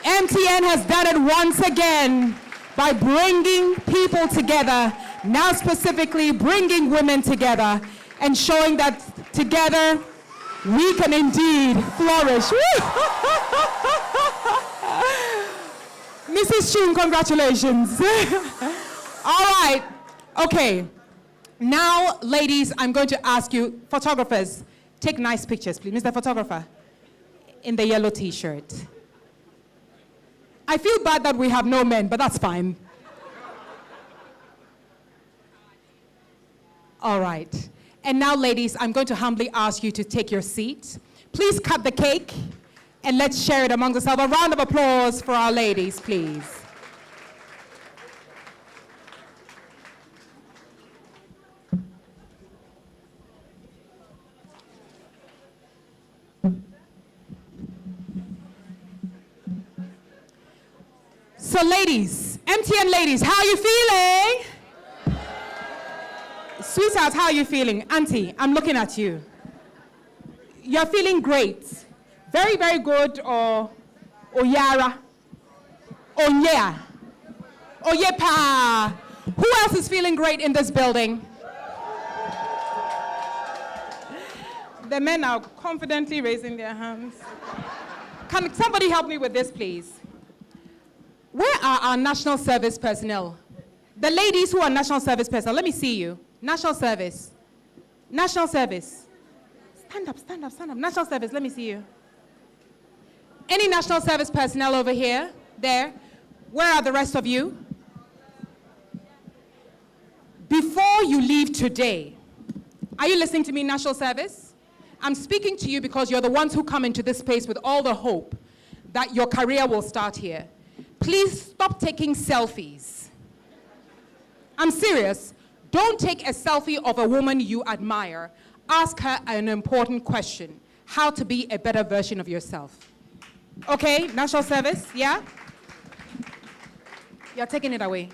MTN has done it once again by bringing people together, now specifically bringing women together and showing that together we can indeed flourish. Mrs. Chun, congratulations. All right, okay. Now, ladies, I'm going to ask you, photographers, take nice pictures, please. Mr. Photographer, in the yellow t-shirt. I feel bad that we have no men, but that's fine. All right. And now, ladies, I'm going to humbly ask you to take your seat. Please cut the cake, and let's share it amongst ourselves. A round of applause for our ladies, please. So ladies, MTN ladies, how are you feeling? Sweetheart, how are you feeling? Auntie, I'm looking at you. You're feeling great. Very, very good, or Yara, or yeah, or yepa. Who else is feeling great in this building? The men are confidently raising their hands. Can somebody help me with this, please? Where are our national service personnel? The ladies who are national service personnel, let me see you. National service. National service. Stand up, stand up, stand up. National service, let me see you. Any national service personnel over here? There? Where are the rest of you? Before you leave today, are you listening to me, national service? I'm speaking to you because you're the ones who come into this space with all the hope that your career will start here. Please stop taking selfies. I'm serious. Don't take a selfie of a woman you admire. Ask her an important question: how to be a better version of yourself. Okay, national service, yeah? You're taking it away.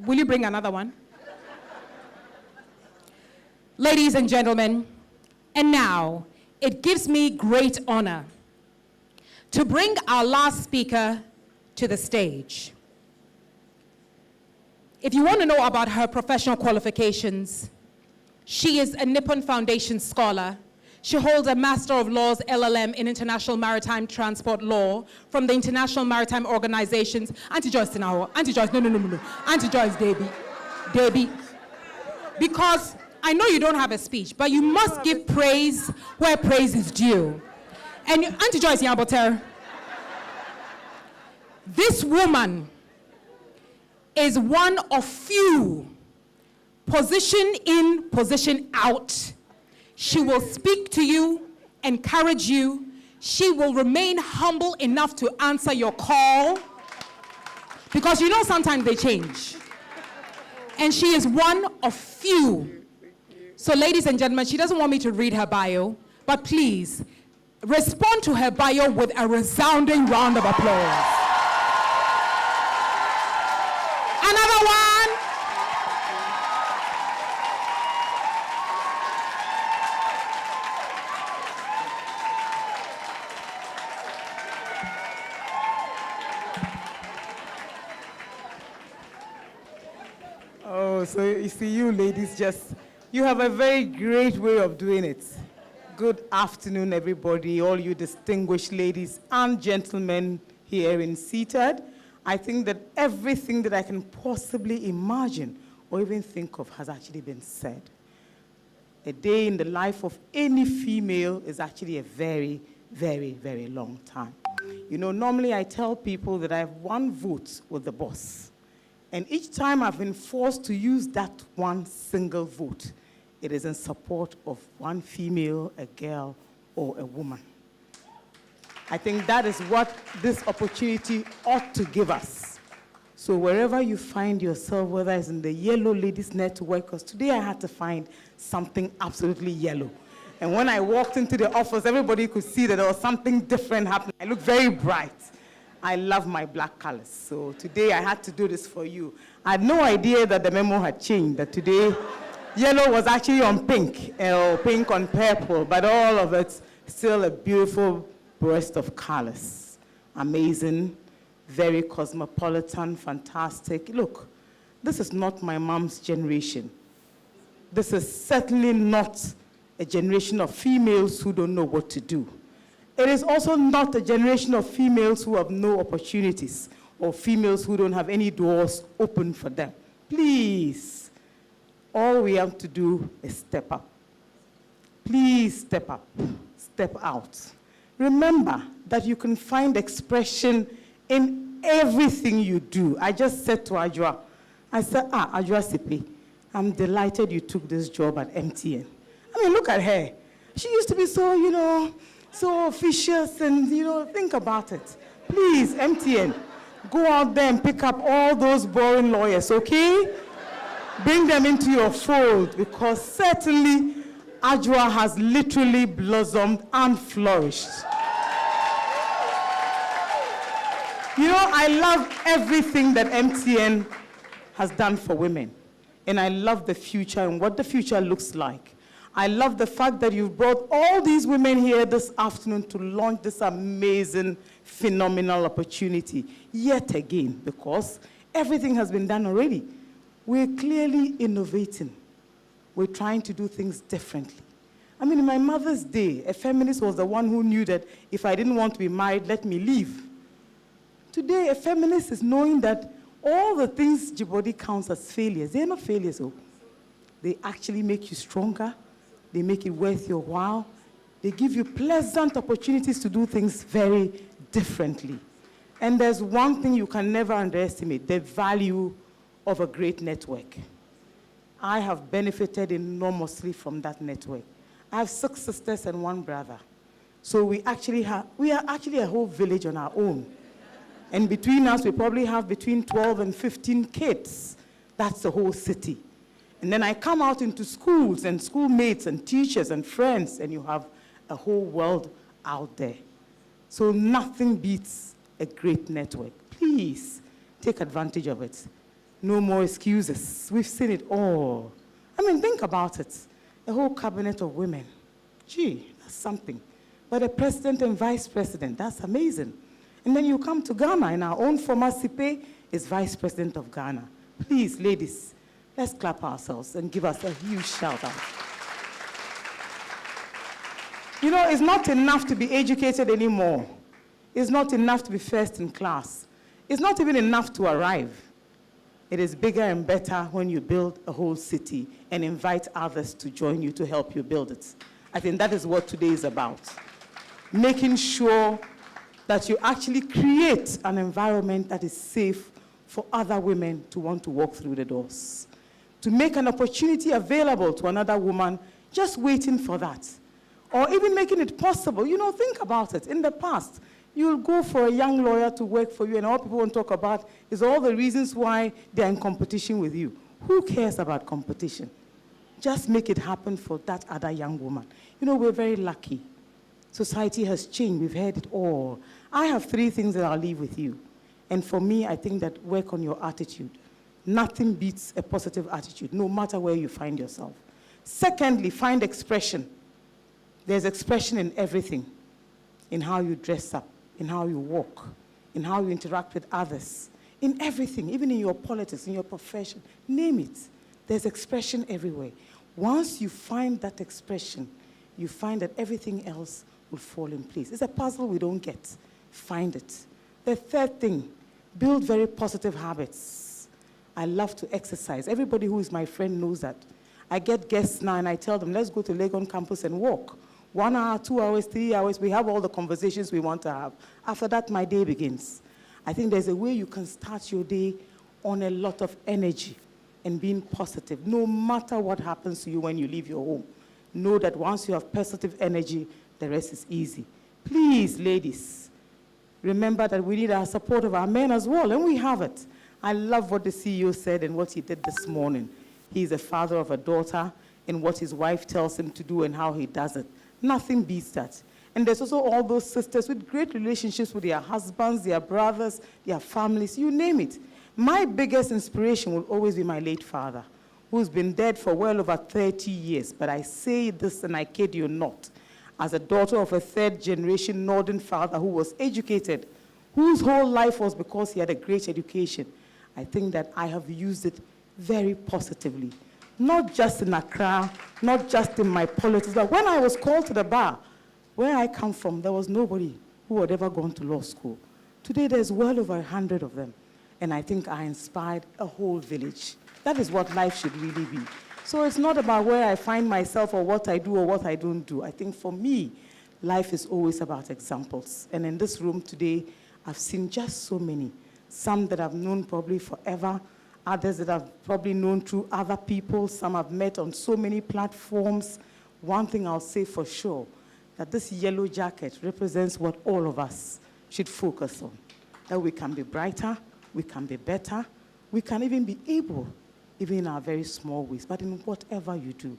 Will you bring another one? Ladies and gentlemen, and now it gives me great honor to bring our last speaker to the stage. If you want to know about her professional qualifications, she is a Nippon Foundation scholar. She holds a Master of Laws LLM in International Maritime Transport Law from the International Maritime Organizations. Auntie Joyce now. Auntie Joyce, no. Auntie Joyce, Debbie. Because I know you don't have a speech, but you must give praise where praise is due. And Auntie Joyce Yamboter, this woman is one of few, position in, position out. She will speak to you, encourage you. She will remain humble enough to answer your call, because you know sometimes they change. And she is one of few. So ladies and gentlemen, she doesn't want me to read her bio, but please, respond to her bio with a resounding round of applause. Another one. Oh, so you see, you ladies you have a very great way of doing it. Good afternoon, everybody, all you distinguished ladies and gentlemen here in seated. I think that everything that I can possibly imagine or even think of has actually been said. A day in the life of any female is actually a very, very, very long time. You know, normally I tell people that I have one vote with the boss. And each time I've been forced to use that one single vote, It is in support of one female, a girl, or a woman. I think that is what this opportunity ought to give us. So wherever you find yourself, whether it's in the Yellow Ladies Network, because today I had to find something absolutely yellow. And when I walked into the office, everybody could see that there was something different happening. I looked very bright. I love my black colors. So today I had to do this for you. I had no idea that the memo had changed, that today yellow was actually on pink, or pink on purple, but all of it still a beautiful burst of colors. Amazing, very cosmopolitan, fantastic. Look, this is not my mom's generation. This is certainly not a generation of females who don't know what to do. It is also not a generation of females who have no opportunities or females who don't have any doors open for them. Please, all we have to do is step up. Please step up, step out. Remember that you can find expression in everything you do. I just said to Ajwa, I said, Ajwa Sipi, I'm delighted you took this job at MTN. I mean, look at her. She used to be so, so officious and, think about it. Please, MTN, go out there and pick up all those boring lawyers, okay? Bring them into your fold, because certainly Ajwa has literally blossomed and flourished. I love everything that MTN has done for women. And I love the future and what the future looks like. I love the fact that you've brought all these women here this afternoon to launch this amazing, phenomenal opportunity yet again, because everything has been done already. We're clearly innovating. We're trying to do things differently. I mean, in my mother's day, a feminist was the one who knew that if I didn't want to be married, let me leave. Today, a feminist is knowing that all the things Djibouti counts as failures, they're not failures. Oh. They actually make you stronger. They make it worth your while. They give you pleasant opportunities to do things very differently. And there's one thing you can never underestimate, the value of a great network. I have benefited enormously from that network. I have 6 sisters and 1 brother. So we are actually a whole village on our own. And between us, we probably have between 12 and 15 kids. That's the whole city. And then I come out into schools and schoolmates and teachers and friends, and you have a whole world out there. So nothing beats a great network. Please take advantage of it. No more excuses. We've seen it all. I mean, think about it. A whole cabinet of women. Gee, that's something. But a president and vice president, that's amazing. And then you come to Ghana, and our own former Sipe is vice president of Ghana. Please, ladies, let's clap ourselves and give us a huge shout out. It's not enough to be educated anymore. It's not enough to be first in class. It's not even enough to arrive. It is bigger and better when you build a whole city and invite others to join you to help you build it. I think that is what today is about. Making sure that you actually create an environment that is safe for other women to want to walk through the doors. To make an opportunity available to another woman just waiting for that. Or even making it possible. Think about it. In the past, you'll go for a young lawyer to work for you, and all people want to talk about is all the reasons why they're in competition with you. Who cares about competition? Just make it happen for that other young woman. We're very lucky. Society has changed. We've heard it all. I have 3 things that I'll leave with you. And for me, I think that work on your attitude. Nothing beats a positive attitude, no matter where you find yourself. Secondly, find expression. There's expression in everything. In how you dress up, in how you walk, in how you interact with others, in everything, even in your politics, in your profession, name it. There's expression everywhere. Once you find that expression, you find that everything else will fall in place. It's a puzzle we don't get. Find it. The third thing, build very positive habits. I love to exercise. Everybody who is my friend knows that. I get guests now and I tell them, let's go to Legon campus and walk. 1 hour, 2 hours, 3 hours, we have all the conversations we want to have. After that, my day begins. I think there's a way you can start your day on a lot of energy. and being positive. No matter what happens to you when you leave your home, know that once you have positive energy, the rest is easy. Please, ladies, remember that we need our support of our men as well, and we have it. I love what the CEO said and what he did this morning. He's a father of a daughter, and what his wife tells him to do and how he does it. Nothing beats that. And there's also all those sisters with great relationships with their husbands, their brothers, their families, you name it. My biggest inspiration will always be my late father, who's been dead for well over 30 years. But I say this, and I kid you not, as a daughter of a third-generation Northern father who was educated, whose whole life was because he had a great education, I think that I have used it very positively. Not just in Accra, not just in my politics, but when I was called to the bar, where I come from, there was nobody who had ever gone to law school. Today, there's well over 100 of them. And I think I inspired a whole village. That is what life should really be. So it's not about where I find myself or what I do or what I don't do. I think for me, life is always about examples. And in this room today, I've seen just so many. Some that I've known probably forever, others that I've probably known through other people, some I've met on so many platforms. One thing I'll say for sure, that this yellow jacket represents what all of us should focus on. That we can be brighter, we can be better, we can even be able, even in our very small ways, but in whatever you do,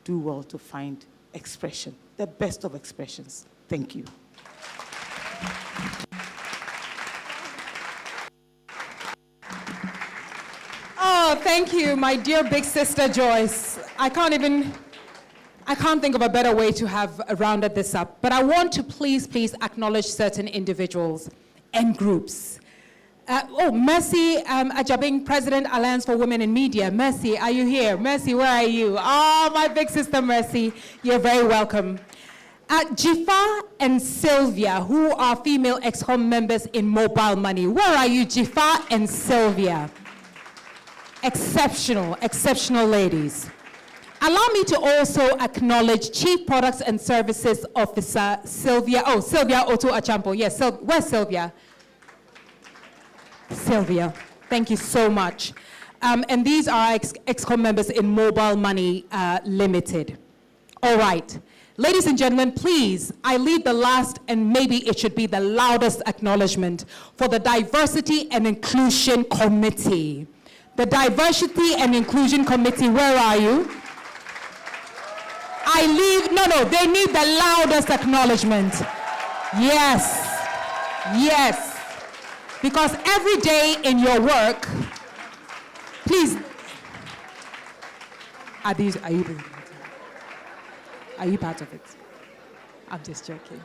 do well to find expression, the best of expressions. Thank you. Oh, thank you, my dear big sister Joyce. I can't think of a better way to have rounded this up. But I want to please acknowledge certain individuals and groups. Mercy Ajabing, President, Alliance for Women in Media. Mercy, are you here? Mercy, where are you? Oh, my big sister Mercy, you're very welcome. Jifa and Sylvia, who are female EXCOM members in Mobile Money. Where are you, Jifa and Sylvia? Exceptional ladies. Allow me to also acknowledge Chief Products and Services Officer Sylvia. Oh, Sylvia Otto Achampo. Yes, where's Sylvia? Sylvia, thank you so much. And these are EXCOM members in Mobile Money Limited. All right. Ladies and gentlemen, please, I lead the last and maybe it should be the loudest acknowledgement for the Diversity and Inclusion Committee. The Diversity and Inclusion Committee, where are you? They need the loudest acknowledgement. Yes. Because every day in your work, please, are you part of it? I'm just joking.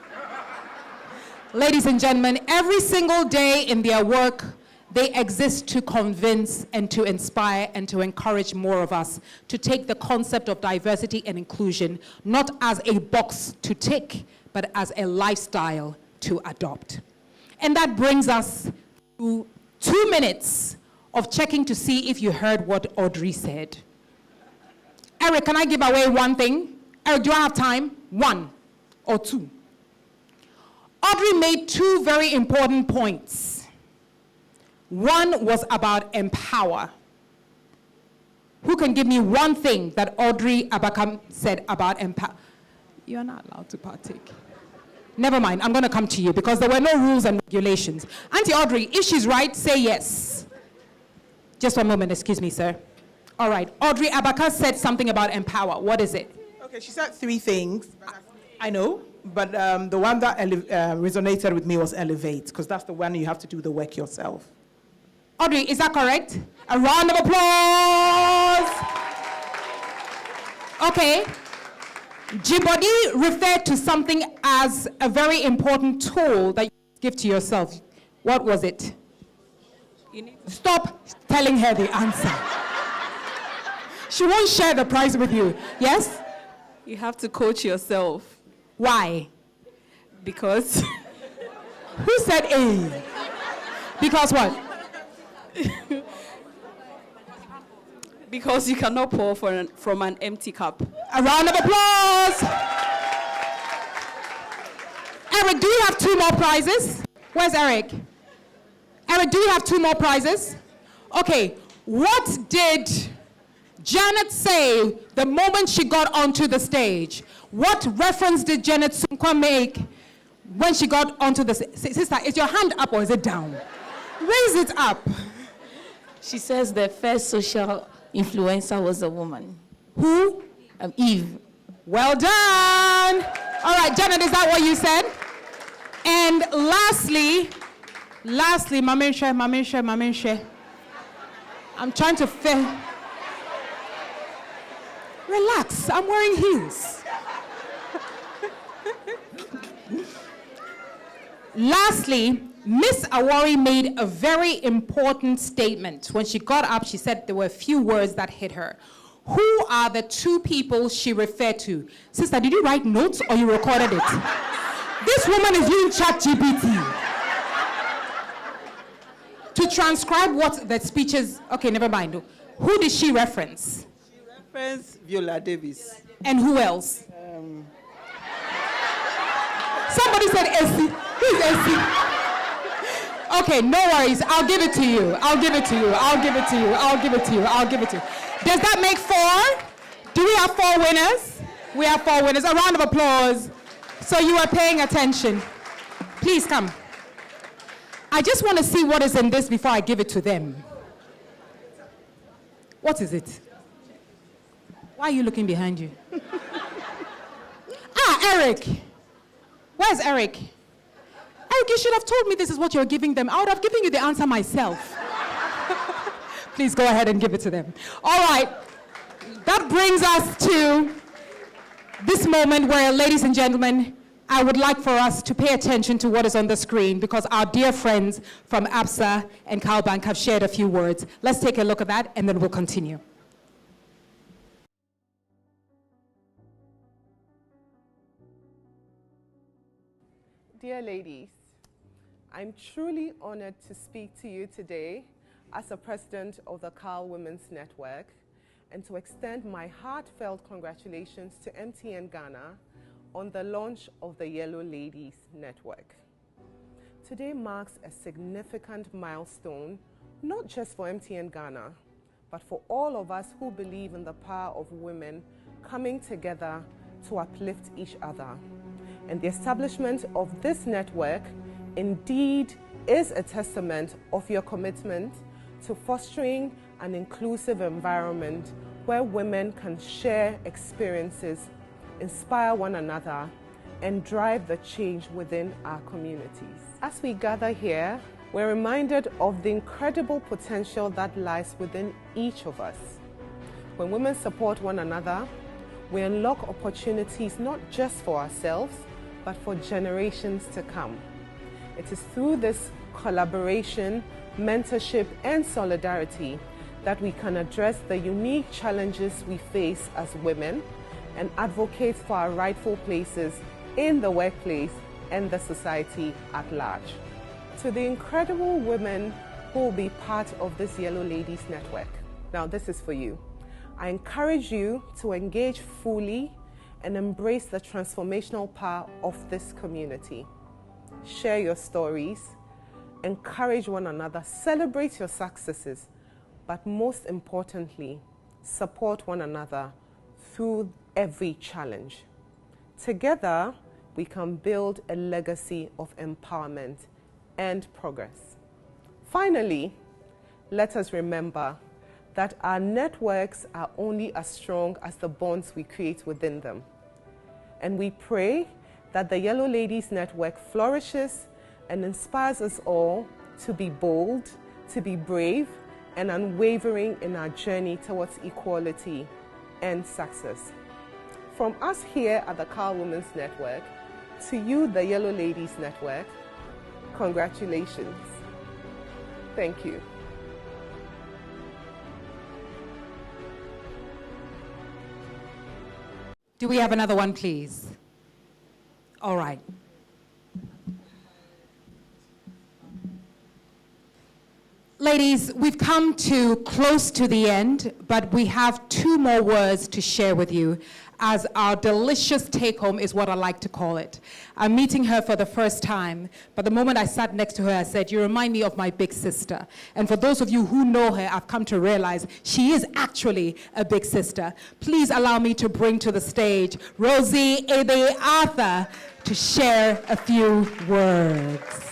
Ladies and gentlemen, every single day in their work, they exist to convince and to inspire and to encourage more of us to take the concept of diversity and inclusion not as a box to tick, but as a lifestyle to adopt. And that brings us to 2 minutes of checking to see if you heard what Audrey said. Eric, can I give away one thing? Eric, do I have time? 1 or 2. Audrey made 2 very important points. One was about empower. Who can give me one thing that Audrey Abakam said about empower? You're not allowed to partake. Never mind, I'm going to come to you because there were no rules and regulations. Auntie Audrey, if she's right, say yes. Just 1 moment, excuse me, sir. All right, Audrey Abaka said something about empower. What is it? Okay, she said 3 things. I know, but the one that resonated with me was elevate, because that's the one you have to do the work yourself. Audrey, is that correct? A round of applause. Okay. Jibodi referred to something as a very important tool that you give to yourself. What was it? You need to stop telling her the answer. She won't share the prize with you. Yes? You have to coach yourself. Why? Because. Who said A? Because what? Because you cannot pour from an empty cup. A round of applause. Eric, do you have 2 more prizes? Where's Eric? Eric, do you have 2 more prizes? Okay, what did Janet say the moment she got onto the stage? What reference did Janet Sunkwa make when she got onto the stage? Sister, is your hand up or is it down? Raise it up. She says the first social influencer was a woman. Who? Eve. Well done. All right, Janet, is that what you said? And lastly, Maminshe. I'm trying to relax, I'm wearing heels. Lastly, Miss Awari made a very important statement. When she got up, she said there were a few words that hit her. Who are the two people she referred to? Sister, did you write notes or you recorded it? This woman is using ChatGPT to transcribe what the speeches. Okay, never mind. Who did she reference? She referenced Viola Davis. And who else? Somebody said Essie. Who's Essie? Okay, no worries. I'll give it to you. Does that make 4? Do we have 4 winners? We have 4 winners. A round of applause. So you are paying attention. Please come. I just want to see what is in this before I give it to them. What is it? Why are you looking behind you? Eric. Where's Eric? Eric, you should have told me this is what you're giving them. I would have given you the answer myself. Please go ahead and give it to them. All right. That brings us to this moment where, ladies and gentlemen, I would like for us to pay attention to what is on the screen because our dear friends from ABSA and CalBank have shared a few words. Let's take a look at that and then we'll continue. Dear ladies, I'm truly honored to speak to you today as the president of the Cal Women's Network and to extend my heartfelt congratulations to MTN Ghana on the launch of the Yello Ladies Network. Today marks a significant milestone, not just for MTN Ghana, but for all of us who believe in the power of women coming together to uplift each other. And the establishment of this network indeed is a testament of your commitment to fostering an inclusive environment where women can share experiences, inspire one another, and drive the change within our communities. As we gather here, we're reminded of the incredible potential that lies within each of us. When women support one another, we unlock opportunities not just for ourselves, but for generations to come. It is through this collaboration, mentorship, and solidarity that we can address the unique challenges we face as women and advocate for our rightful places in the workplace and the society at large. To the incredible women who will be part of this Yello Ladies Network, now this is for you. I encourage you to engage fully and embrace the transformational power of this community. Share your stories, encourage one another, celebrate your successes, but most importantly, support one another through every challenge. Together, we can build a legacy of empowerment and progress. Finally, let us remember that our networks are only as strong as the bonds we create within them. And we pray that the Yello Ladies Network flourishes and inspires us all to be bold, to be brave, and unwavering in our journey towards equality and success. From us here at the Cal Women's Network, to you, the Yello Ladies Network, congratulations. Thank you. Do we have another one, please? All right. Ladies, we've come to close to the end, but we have 2 more words to share with you, as our delicious take-home is what I like to call it. I'm meeting her for the first time, but the moment I sat next to her, I said, "You remind me of my big sister." And for those of you who know her, I've come to realize she is actually a big sister. Please allow me to bring to the stage Rosie Ebe Arthur to share a few words.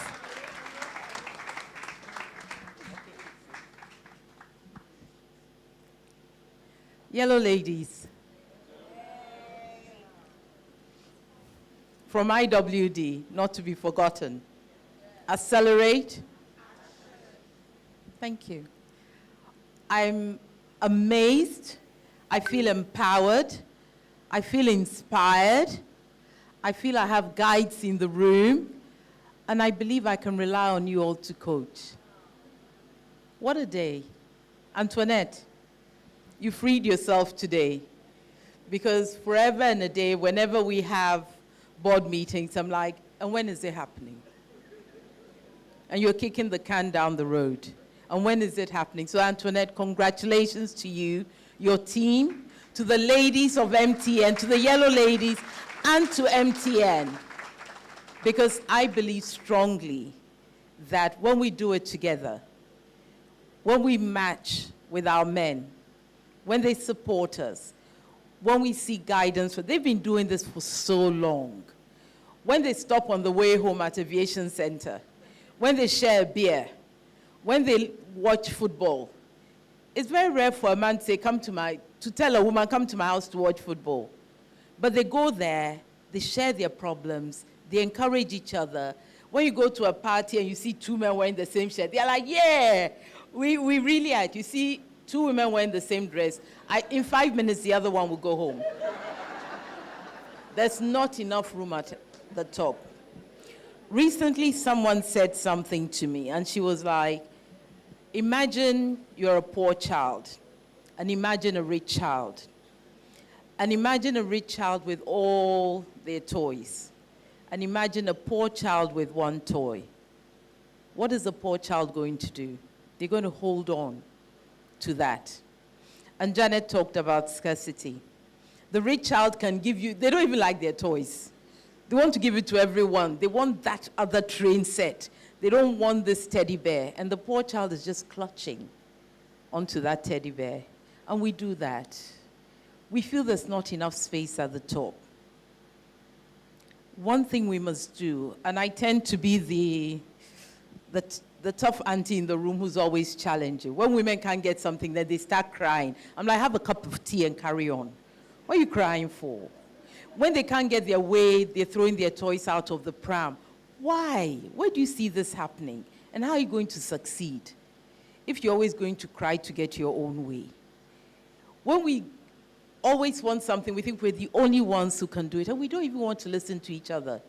Yellow ladies, from IWD, not to be forgotten. Accelerate. Thank you. I'm amazed. I feel empowered. I feel inspired. I feel I have guides in the room. And I believe I can rely on you all to coach. What a day. Antoinette, you freed yourself today, because forever and a day, whenever we have board meetings, I'm like, and when is it happening? And you're kicking the can down the road. And when is it happening? So Antoinette, congratulations to you, your team, to the ladies of MTN, to the Yellow ladies, and to MTN. Because I believe strongly that when we do it together, when we match with our men, when they support us, when we seek guidance, they've been doing this for so long. When they stop on the way home at Aviation Center, when they share a beer, when they watch football, it's very rare for a man to say, to tell a woman, come to my house to watch football. But they go there, they share their problems, they encourage each other. When you go to a party and you see 2 men wearing the same shirt, they're like, yeah, we really are. You see 2 women wearing the same dress. In 5 minutes, the other one will go home. There's not enough room at the top. Recently, someone said something to me, and she was like, imagine you're a poor child, and imagine a rich child. And imagine a rich child with all their toys. And imagine a poor child with 1 toy. What is the poor child going to do? They're going to hold on to that. And Janet talked about scarcity. The rich child can give you, they don't even like their toys. They want to give it to everyone. They want that other train set. They don't want this teddy bear. And the poor child is just clutching onto that teddy bear. And we do that. We feel there's not enough space at the top. One thing we must do, and I tend to be the tough auntie in the room who's always challenging. When women can't get something, then they start crying. I'm like, have a cup of tea and carry on. What are you crying for? When they can't get their way, they're throwing their toys out of the pram. Why? Where do you see this happening? And how are you going to succeed if you're always going to cry to get your own way? When we always want something, we think we're the only ones who can do it, and we don't even want to listen to each other.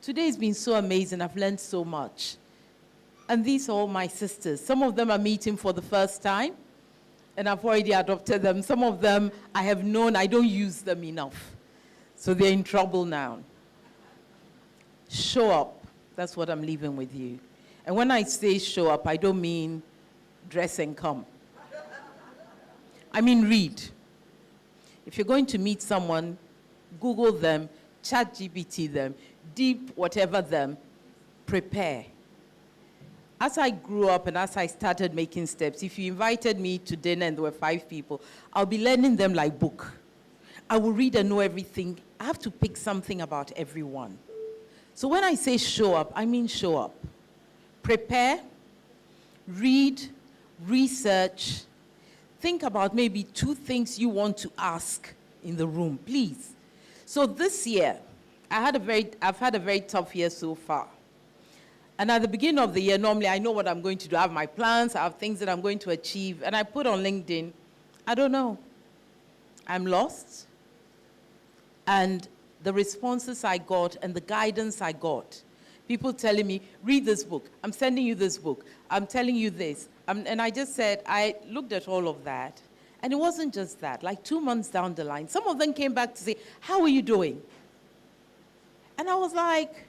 Today has been so amazing. I've learned so much. And these are all my sisters. Some of them are meeting for the first time, and I've already adopted them. Some of them I have known I don't use them enough. So they're in trouble now. Show up. That's what I'm leaving with you. And when I say show up, I don't mean dress and come. I mean read. If you're going to meet someone, Google them, ChatGPT them, deep whatever them, prepare. As I grew up and as I started making steps, if you invited me to dinner and there were 5 people, I'll be learning them like book. I will read and know everything. I have to pick something about everyone. So when I say show up, I mean show up. Prepare, read, research. Think about maybe 2 things you want to ask in the room, please. So this year, I've had a very tough year so far. And at the beginning of the year, normally I know what I'm going to do. I have my plans, I have things that I'm going to achieve. And I put on LinkedIn, I don't know. I'm lost. And the responses I got and the guidance I got, people telling me, read this book. I'm sending you this book. I'm telling you this. And I just said, I looked at all of that. And it wasn't just that. Like 2 months down the line, some of them came back to say, how are you doing? And I was like,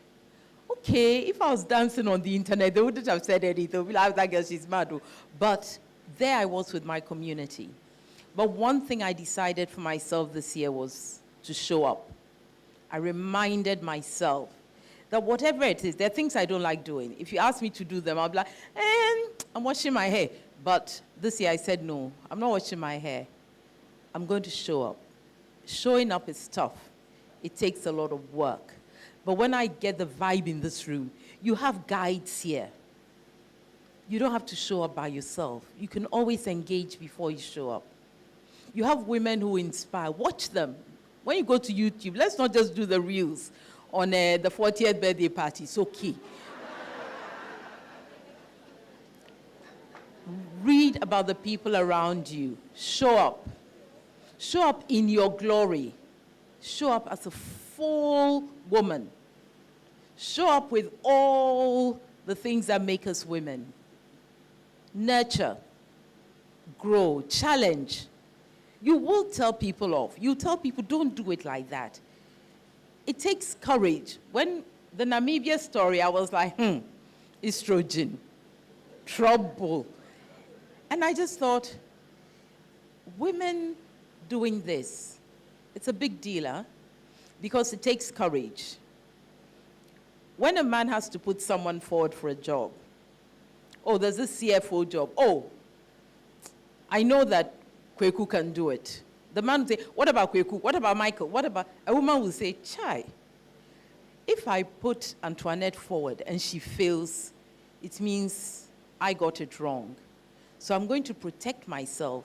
Okay, if I was dancing on the internet, they wouldn't have said anything. They'd be like, that girl, she's mad. Oh. But there I was with my community. But one thing I decided for myself this year was to show up. I reminded myself that whatever it is, there are things I don't like doing. If you ask me to do them, I'll be like, I'm washing my hair. But this year I said, no, I'm not washing my hair. I'm going to show up. Showing up is tough. It takes a lot of work. But when I get the vibe in this room, you have guides here. You don't have to show up by yourself. You can always engage before you show up. You have women who inspire. Watch them. When you go to YouTube, let's not just do the reels on the 40th birthday party. It's okay. Read about the people around you. Show up. Show up in your glory. Show up as a full woman. Show up with all the things that make us women. Nurture. Grow. Challenge. You will tell people off. You tell people, don't do it like that. It takes courage. When the Namibia story, I was like, estrogen, trouble. And I just thought, women doing this, it's a big deal, huh? Because it takes courage. When a man has to put someone forward for a job, oh, there's this CFO job. Oh, I know that Kweku can do it. The man will say, what about Kweku? What about Michael? What about... A woman will say, Chai, if I put Antoinette forward and she fails, it means I got it wrong. So I'm going to protect myself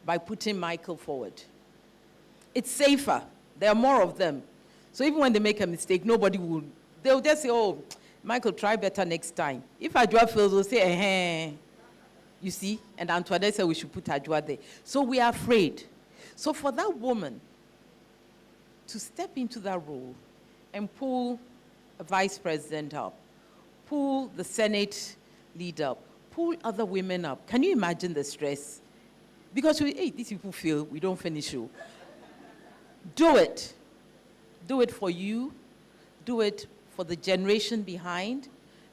by putting Michael forward. It's safer. There are more of them. So even when they make a mistake, nobody will... They'll just say, oh, Michael, try better next time. If Ajua fails, they'll say, You see? And Antoinette said we should put Ajua there. So we are afraid. So for that woman to step into that role and pull a vice president up, pull the Senate leader up, pull other women up, can you imagine the stress? Because these people feel we don't finish you. Do it. Do it for you. Do it for the generation behind.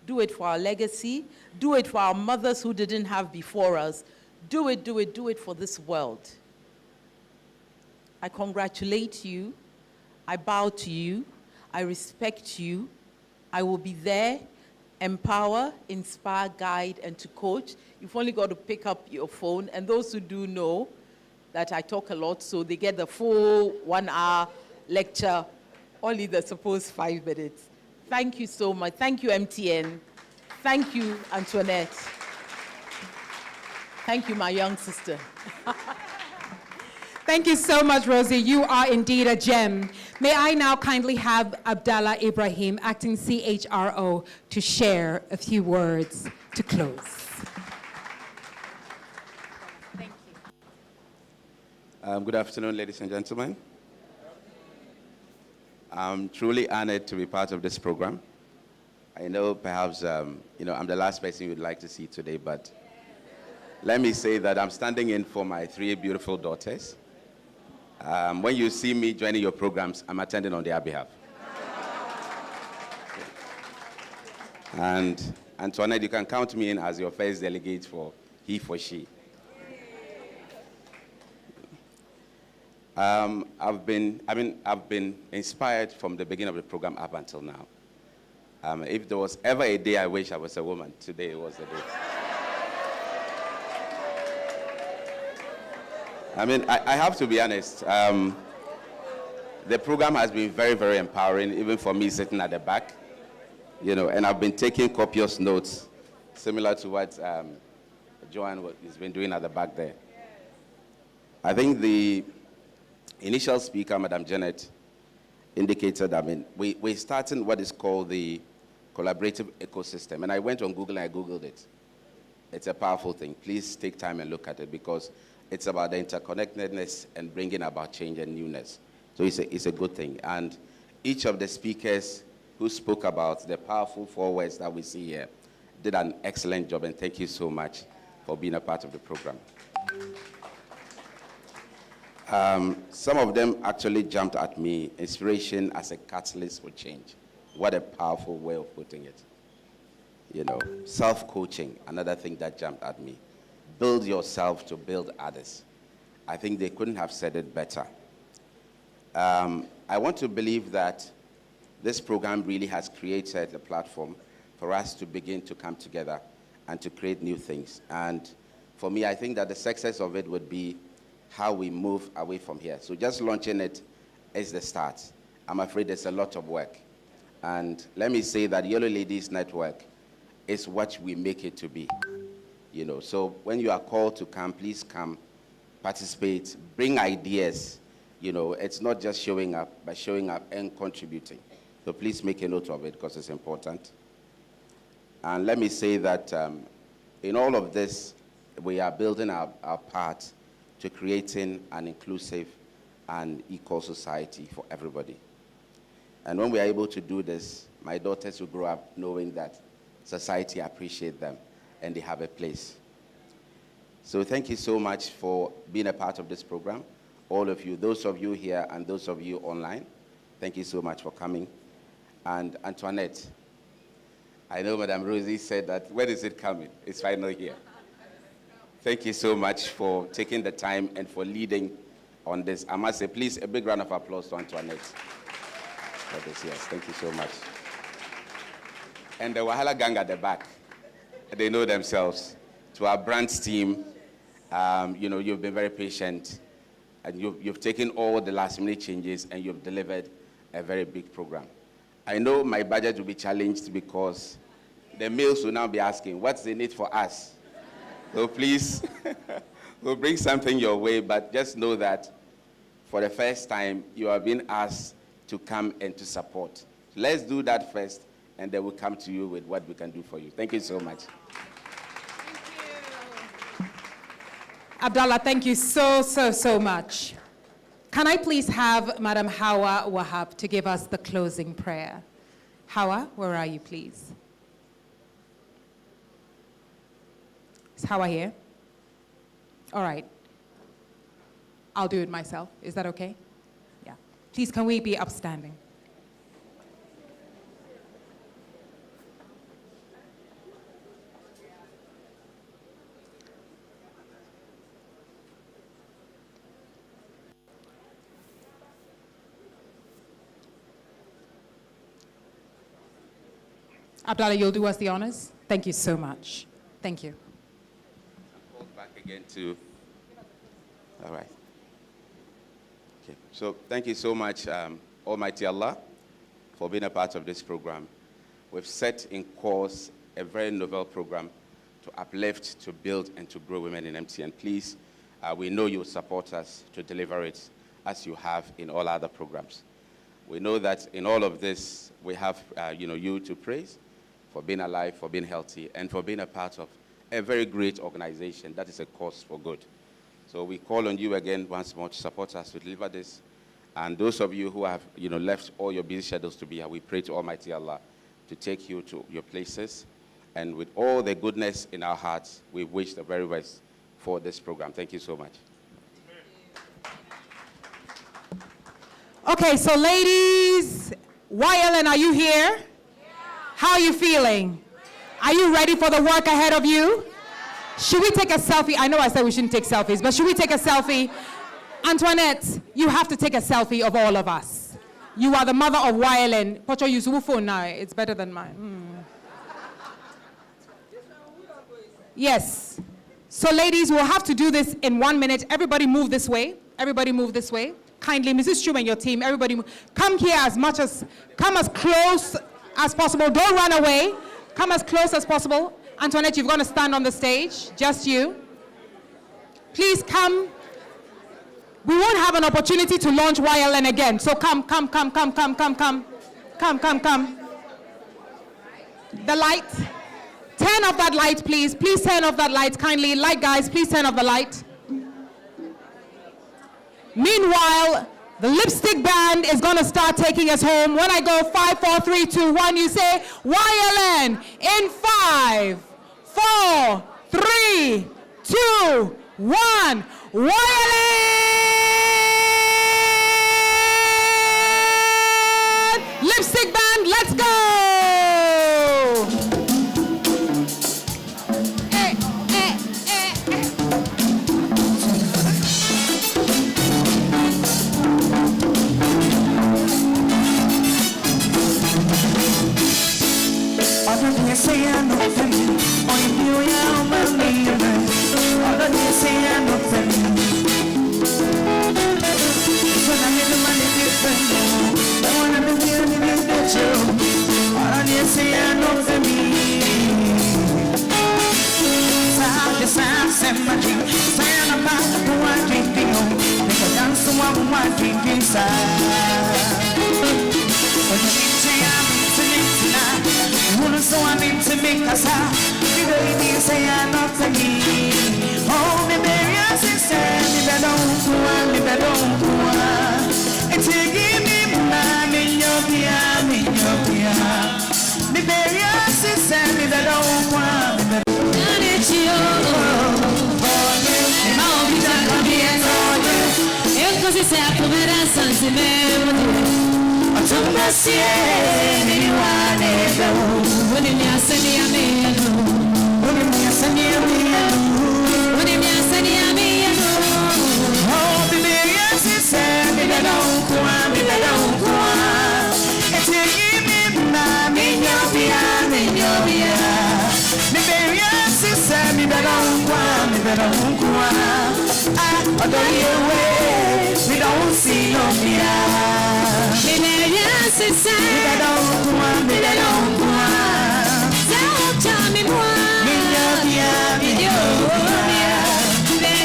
Do it for our legacy. Do it for our mothers who didn't have before us. Do it, do it, do it for this world. I congratulate you. I bow to you. I respect you. I will be there, empower, inspire, guide, and to coach. You've only got to pick up your phone. And those who do know that I talk a lot, so they get the full 1 hour lecture, only the supposed 5 minutes. Thank you so much. Thank you, MTN. Thank you, Antoinette. Thank you, my young sister. Thank you so much, Rosie. You are indeed a gem. May I now kindly have Abdallah Ibrahim, acting CHRO, to share a few words to close. Thank you. Good afternoon, ladies and gentlemen. I'm truly honored to be part of this program. I know perhaps, I'm the last person you'd like to see today, but let me say that I'm standing in for my 3 beautiful daughters. When you see me joining your programs, I'm attending on their behalf. And Antoinette, you can count me in as your first delegate for he for she. I've been inspired from the beginning of the program up until now. If there was ever a day I wish I was a woman, today was the day. I have to be honest. The program has been very, very empowering, even for me sitting at the back. And I've been taking copious notes, similar to what Joanne has been doing at the back there. I think the initial speaker, Madam Janet, indicated, we're starting what is called the collaborative ecosystem. And I went on Google and I Googled it. It's a powerful thing. Please take time and look at it because it's about the interconnectedness and bringing about change and newness. So it's a good thing. And each of the speakers who spoke about the powerful 4 words that we see here did an excellent job. And thank you so much for being a part of the program. Some of them actually jumped at me, inspiration as a catalyst for change. What a powerful way of putting it. You know, self-coaching, another thing that jumped at me. Build yourself to build others. I think they couldn't have said it better. I want to believe that this program really has created a platform for us to begin to come together and to create new things. And for me, I think that the success of it would be how we move away from here. So just launching it is the start. I'm afraid there's a lot of work. And let me say that Yellow Ladies Network is what we make it to be. You know, so when you are called to come, please come, participate, bring ideas. You know, it's not just showing up, but showing up and contributing. So please make a note of it because it's important. And let me say that in all of this, we are building our part to creating an inclusive and equal society for everybody. And when we are able to do this, my daughters will grow up knowing that society appreciates them and they have a place. So thank you so much for being a part of this program. All of you, those of you here and those of you online, thank you so much for coming. And Antoinette, I know Madame Rosie said that, when is it coming? It's finally here. Thank you so much for taking the time and for leading on this. I must say, please, a big round of applause to Antoinette for this. Yes, thank you so much. And the Wahala gang at the back, they know themselves. To our brands team, you know, you've been very patient, and you've taken all the last-minute changes, and you've delivered a very big program. I know my budget will be challenged because the males will now be asking, what's the need for us? So please, we'll bring something your way, but just know that for the first time, you are being asked to come and to support. So let's do that first, and then we'll come to you with what we can do for you. Thank you so much. Abdallah, thank you so much. Can I please have Madam Hawa Wahab to give us the closing prayer? Hawa, where are you, please? Is Hawa here? All right. I'll do it myself. Is that okay? Yeah. Please, can we be upstanding? Abdallah, you'll do us the honors. Thank you so much. Thank you. Hold back again to, all right. Okay, so thank you so much, Almighty Allah, for being a part of this program. We've set in course a very novel program to uplift, to build, and to grow women in MTN. Please, we know you'll support us to deliver it as you have in all other programs. We know that in all of this, we have you to praise for being alive, for being healthy, and for being a part of a very great organization that is a cause for good. So we call on you again once more to support us to deliver this. And those of you who have left all your busy schedules to be here, we pray to Almighty Allah to take you to your places. And with all the goodness in our hearts, we wish the very best for this program. Thank you so much. Okay, so ladies, YLN, are you here? Yeah. How are you feeling? Are you ready for the work ahead of you? Should we take a selfie? I know I said we shouldn't take selfies, but should we take a selfie? Antoinette, you have to take a selfie of all of us. You are the mother of YLN. Pocho, use your phone now. It's better than mine. Yes. So ladies, we'll have to do this in 1 minute. Everybody move this way. Everybody move this way. Kindly, Mrs. Chum and your team, everybody come here come as close as possible. Don't run away. Come as close as possible. Antoinette, you're going to stand on the stage, just you. Please come. We won't have an opportunity to launch YLN again. So come. The light. Turn off that light, please. Please turn off that light, kindly. Light guys, please turn off the light. Meanwhile, the lipstick band is going to start taking us home. When I go 5, 4, 3, 2, 1, you say YLN in 5, 4, 3, 2, 1. YLN! Lipstick band, let's go! my dream. Say I'm about to want drinking home. Make a dance to one drinking side. When you say I'm into me tonight, wanna so I'm into me cause the baby say I'm not for me. Oh, me baby, I say, me better don't go on. It's a give me money, you'll be me baby, I say, me better don't go on. Così sei a come sanzi me tu messiere mi wane bewu Woni mi asani amenu Woni mi asani amenu Woni mi asani amenu Oh baby yes it's me da don't kwa It's you me na me nyobia me baby yes it's me da don't kwa Ah adore you we don't see no fear. Me yes it's me don't kwa Tell me moi Me nyobia Me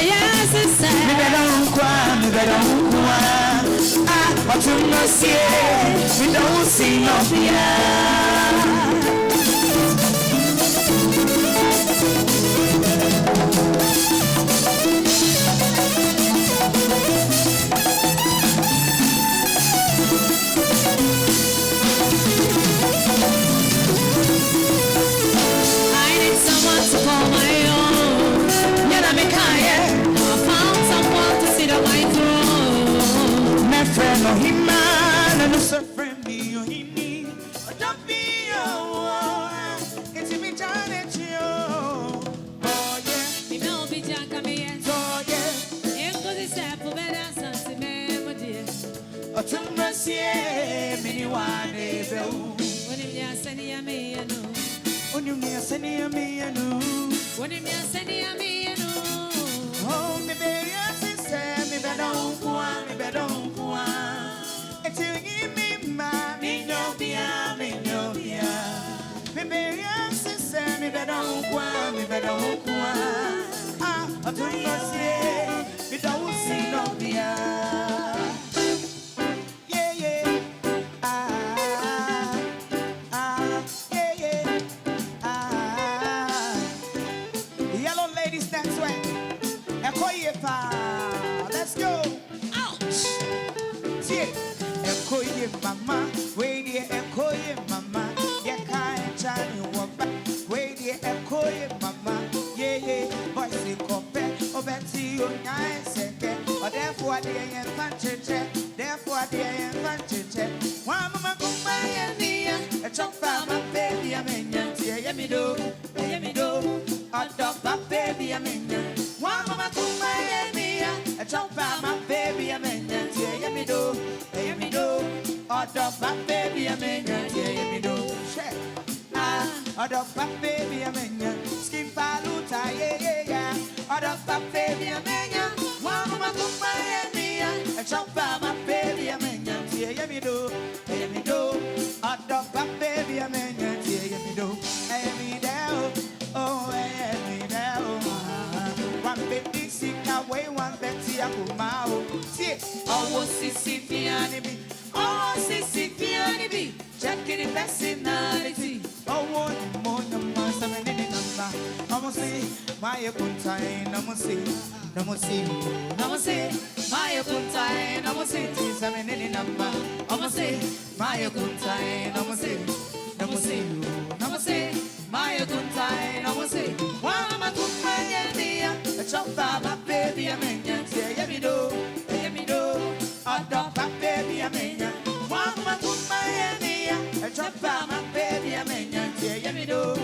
yes it's me don't kwa Ah but you must see we don't see no fear. No him man and no friend me you hini don't be it's me Janet you oh yeah Mi no bi janka mi yes oh yeah En così sei per vera sanzi me mo die o tu mercy me ni wane be Woni mi asani amenu Woni mi asani amenu Woni mi asani amenu Oh me be yes me be don't kwa It's you give me my me no bia me be yes me be don't kwa Ah I don't know say me don't see no bia yeah Yellow ladies dance way let's go ouch see Ekoye mama, wait here, ekoye mama, yeah, kind Johnny Wamba, wait here, ekoye mama, yeah, voice in compare, or Betty, you nice again, or therefore, the infantry, therefore, the infantry, one mama, go by a chop for my baby, I mean, yeah, me do, a dog, my baby, I mean, one mama, go by a chop for my baby, I mean, yeah, me do. Adopt my baby, I mean, yeah, me do. Adopt my baby, I mean, skin paluta, yeah. Adopt my baby, I mean, one of my company, a chop my baby, I mean, yeah, me do. Adopt my baby, I mean, yeah, me do. Me down, oh, me down. One baby sick away, one Betty, I put my own. See, I was Sicilian. Oh, Sicilian be checking the personality. Oh, one more number, 7 in the number. I'm say, my contain, I'm say, my contain, I'm say, 7 in the number. I'm say, my contain, I'm say, my contain, I'm say, one my companion, a chop my baby, I mean, yeah, me do. Adopt my baby, I mean, one my company, a chop my baby, I mean, yeah, me do.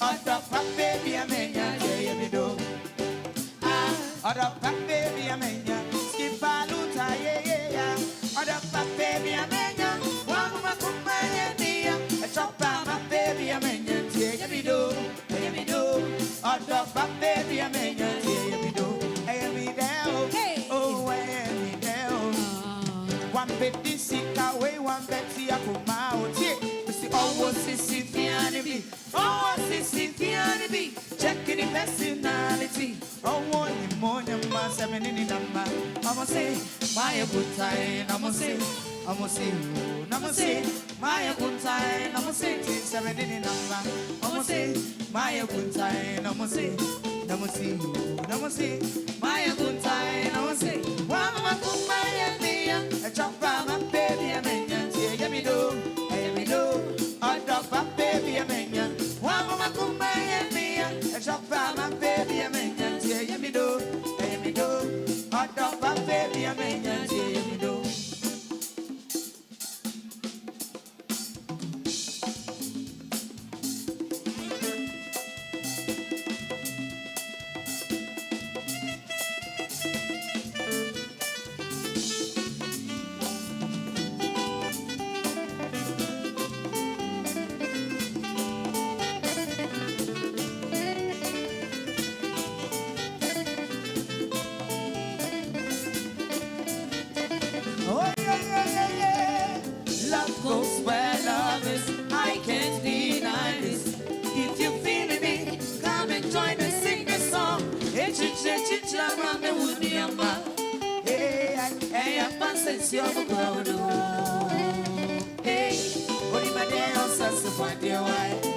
Adopt my baby, I mean, yeah, me do. Adopt my baby, I mean, skip a luta, yeah. Adopt my baby, I mean, one my company, a chop my baby, I mean, yeah, me do. Adopt my baby, I mean, yeah, me do. One Betty sick away, one Betty I come out. See, always Sicilian be. Oh, sissy, the be checking the personality. Oh, one in morning, my 7 in the number. I'ma say, my good time, I'ma say, I'ma say, I'ma say, my good time, I'ma say, 7 in the number. I'ma say, my good time, I'ma say, I'ma say, I'ma say, my good time, I'ma say, Wama put my me, a chop from a baby, a man, yeah, me do, I drop a baby, a man, Wama put my me, a chop from a baby, a man, yeah, me do, I drop a baby, a man, yeah, me do. Oh, yeah. Love goes where love is. I can't deny this. If you feel me, come and join me, sing this song. Hey, chicha, mama, would be a man. Hey, I pass your world. Hey, what am I there? I'll sassify your wife.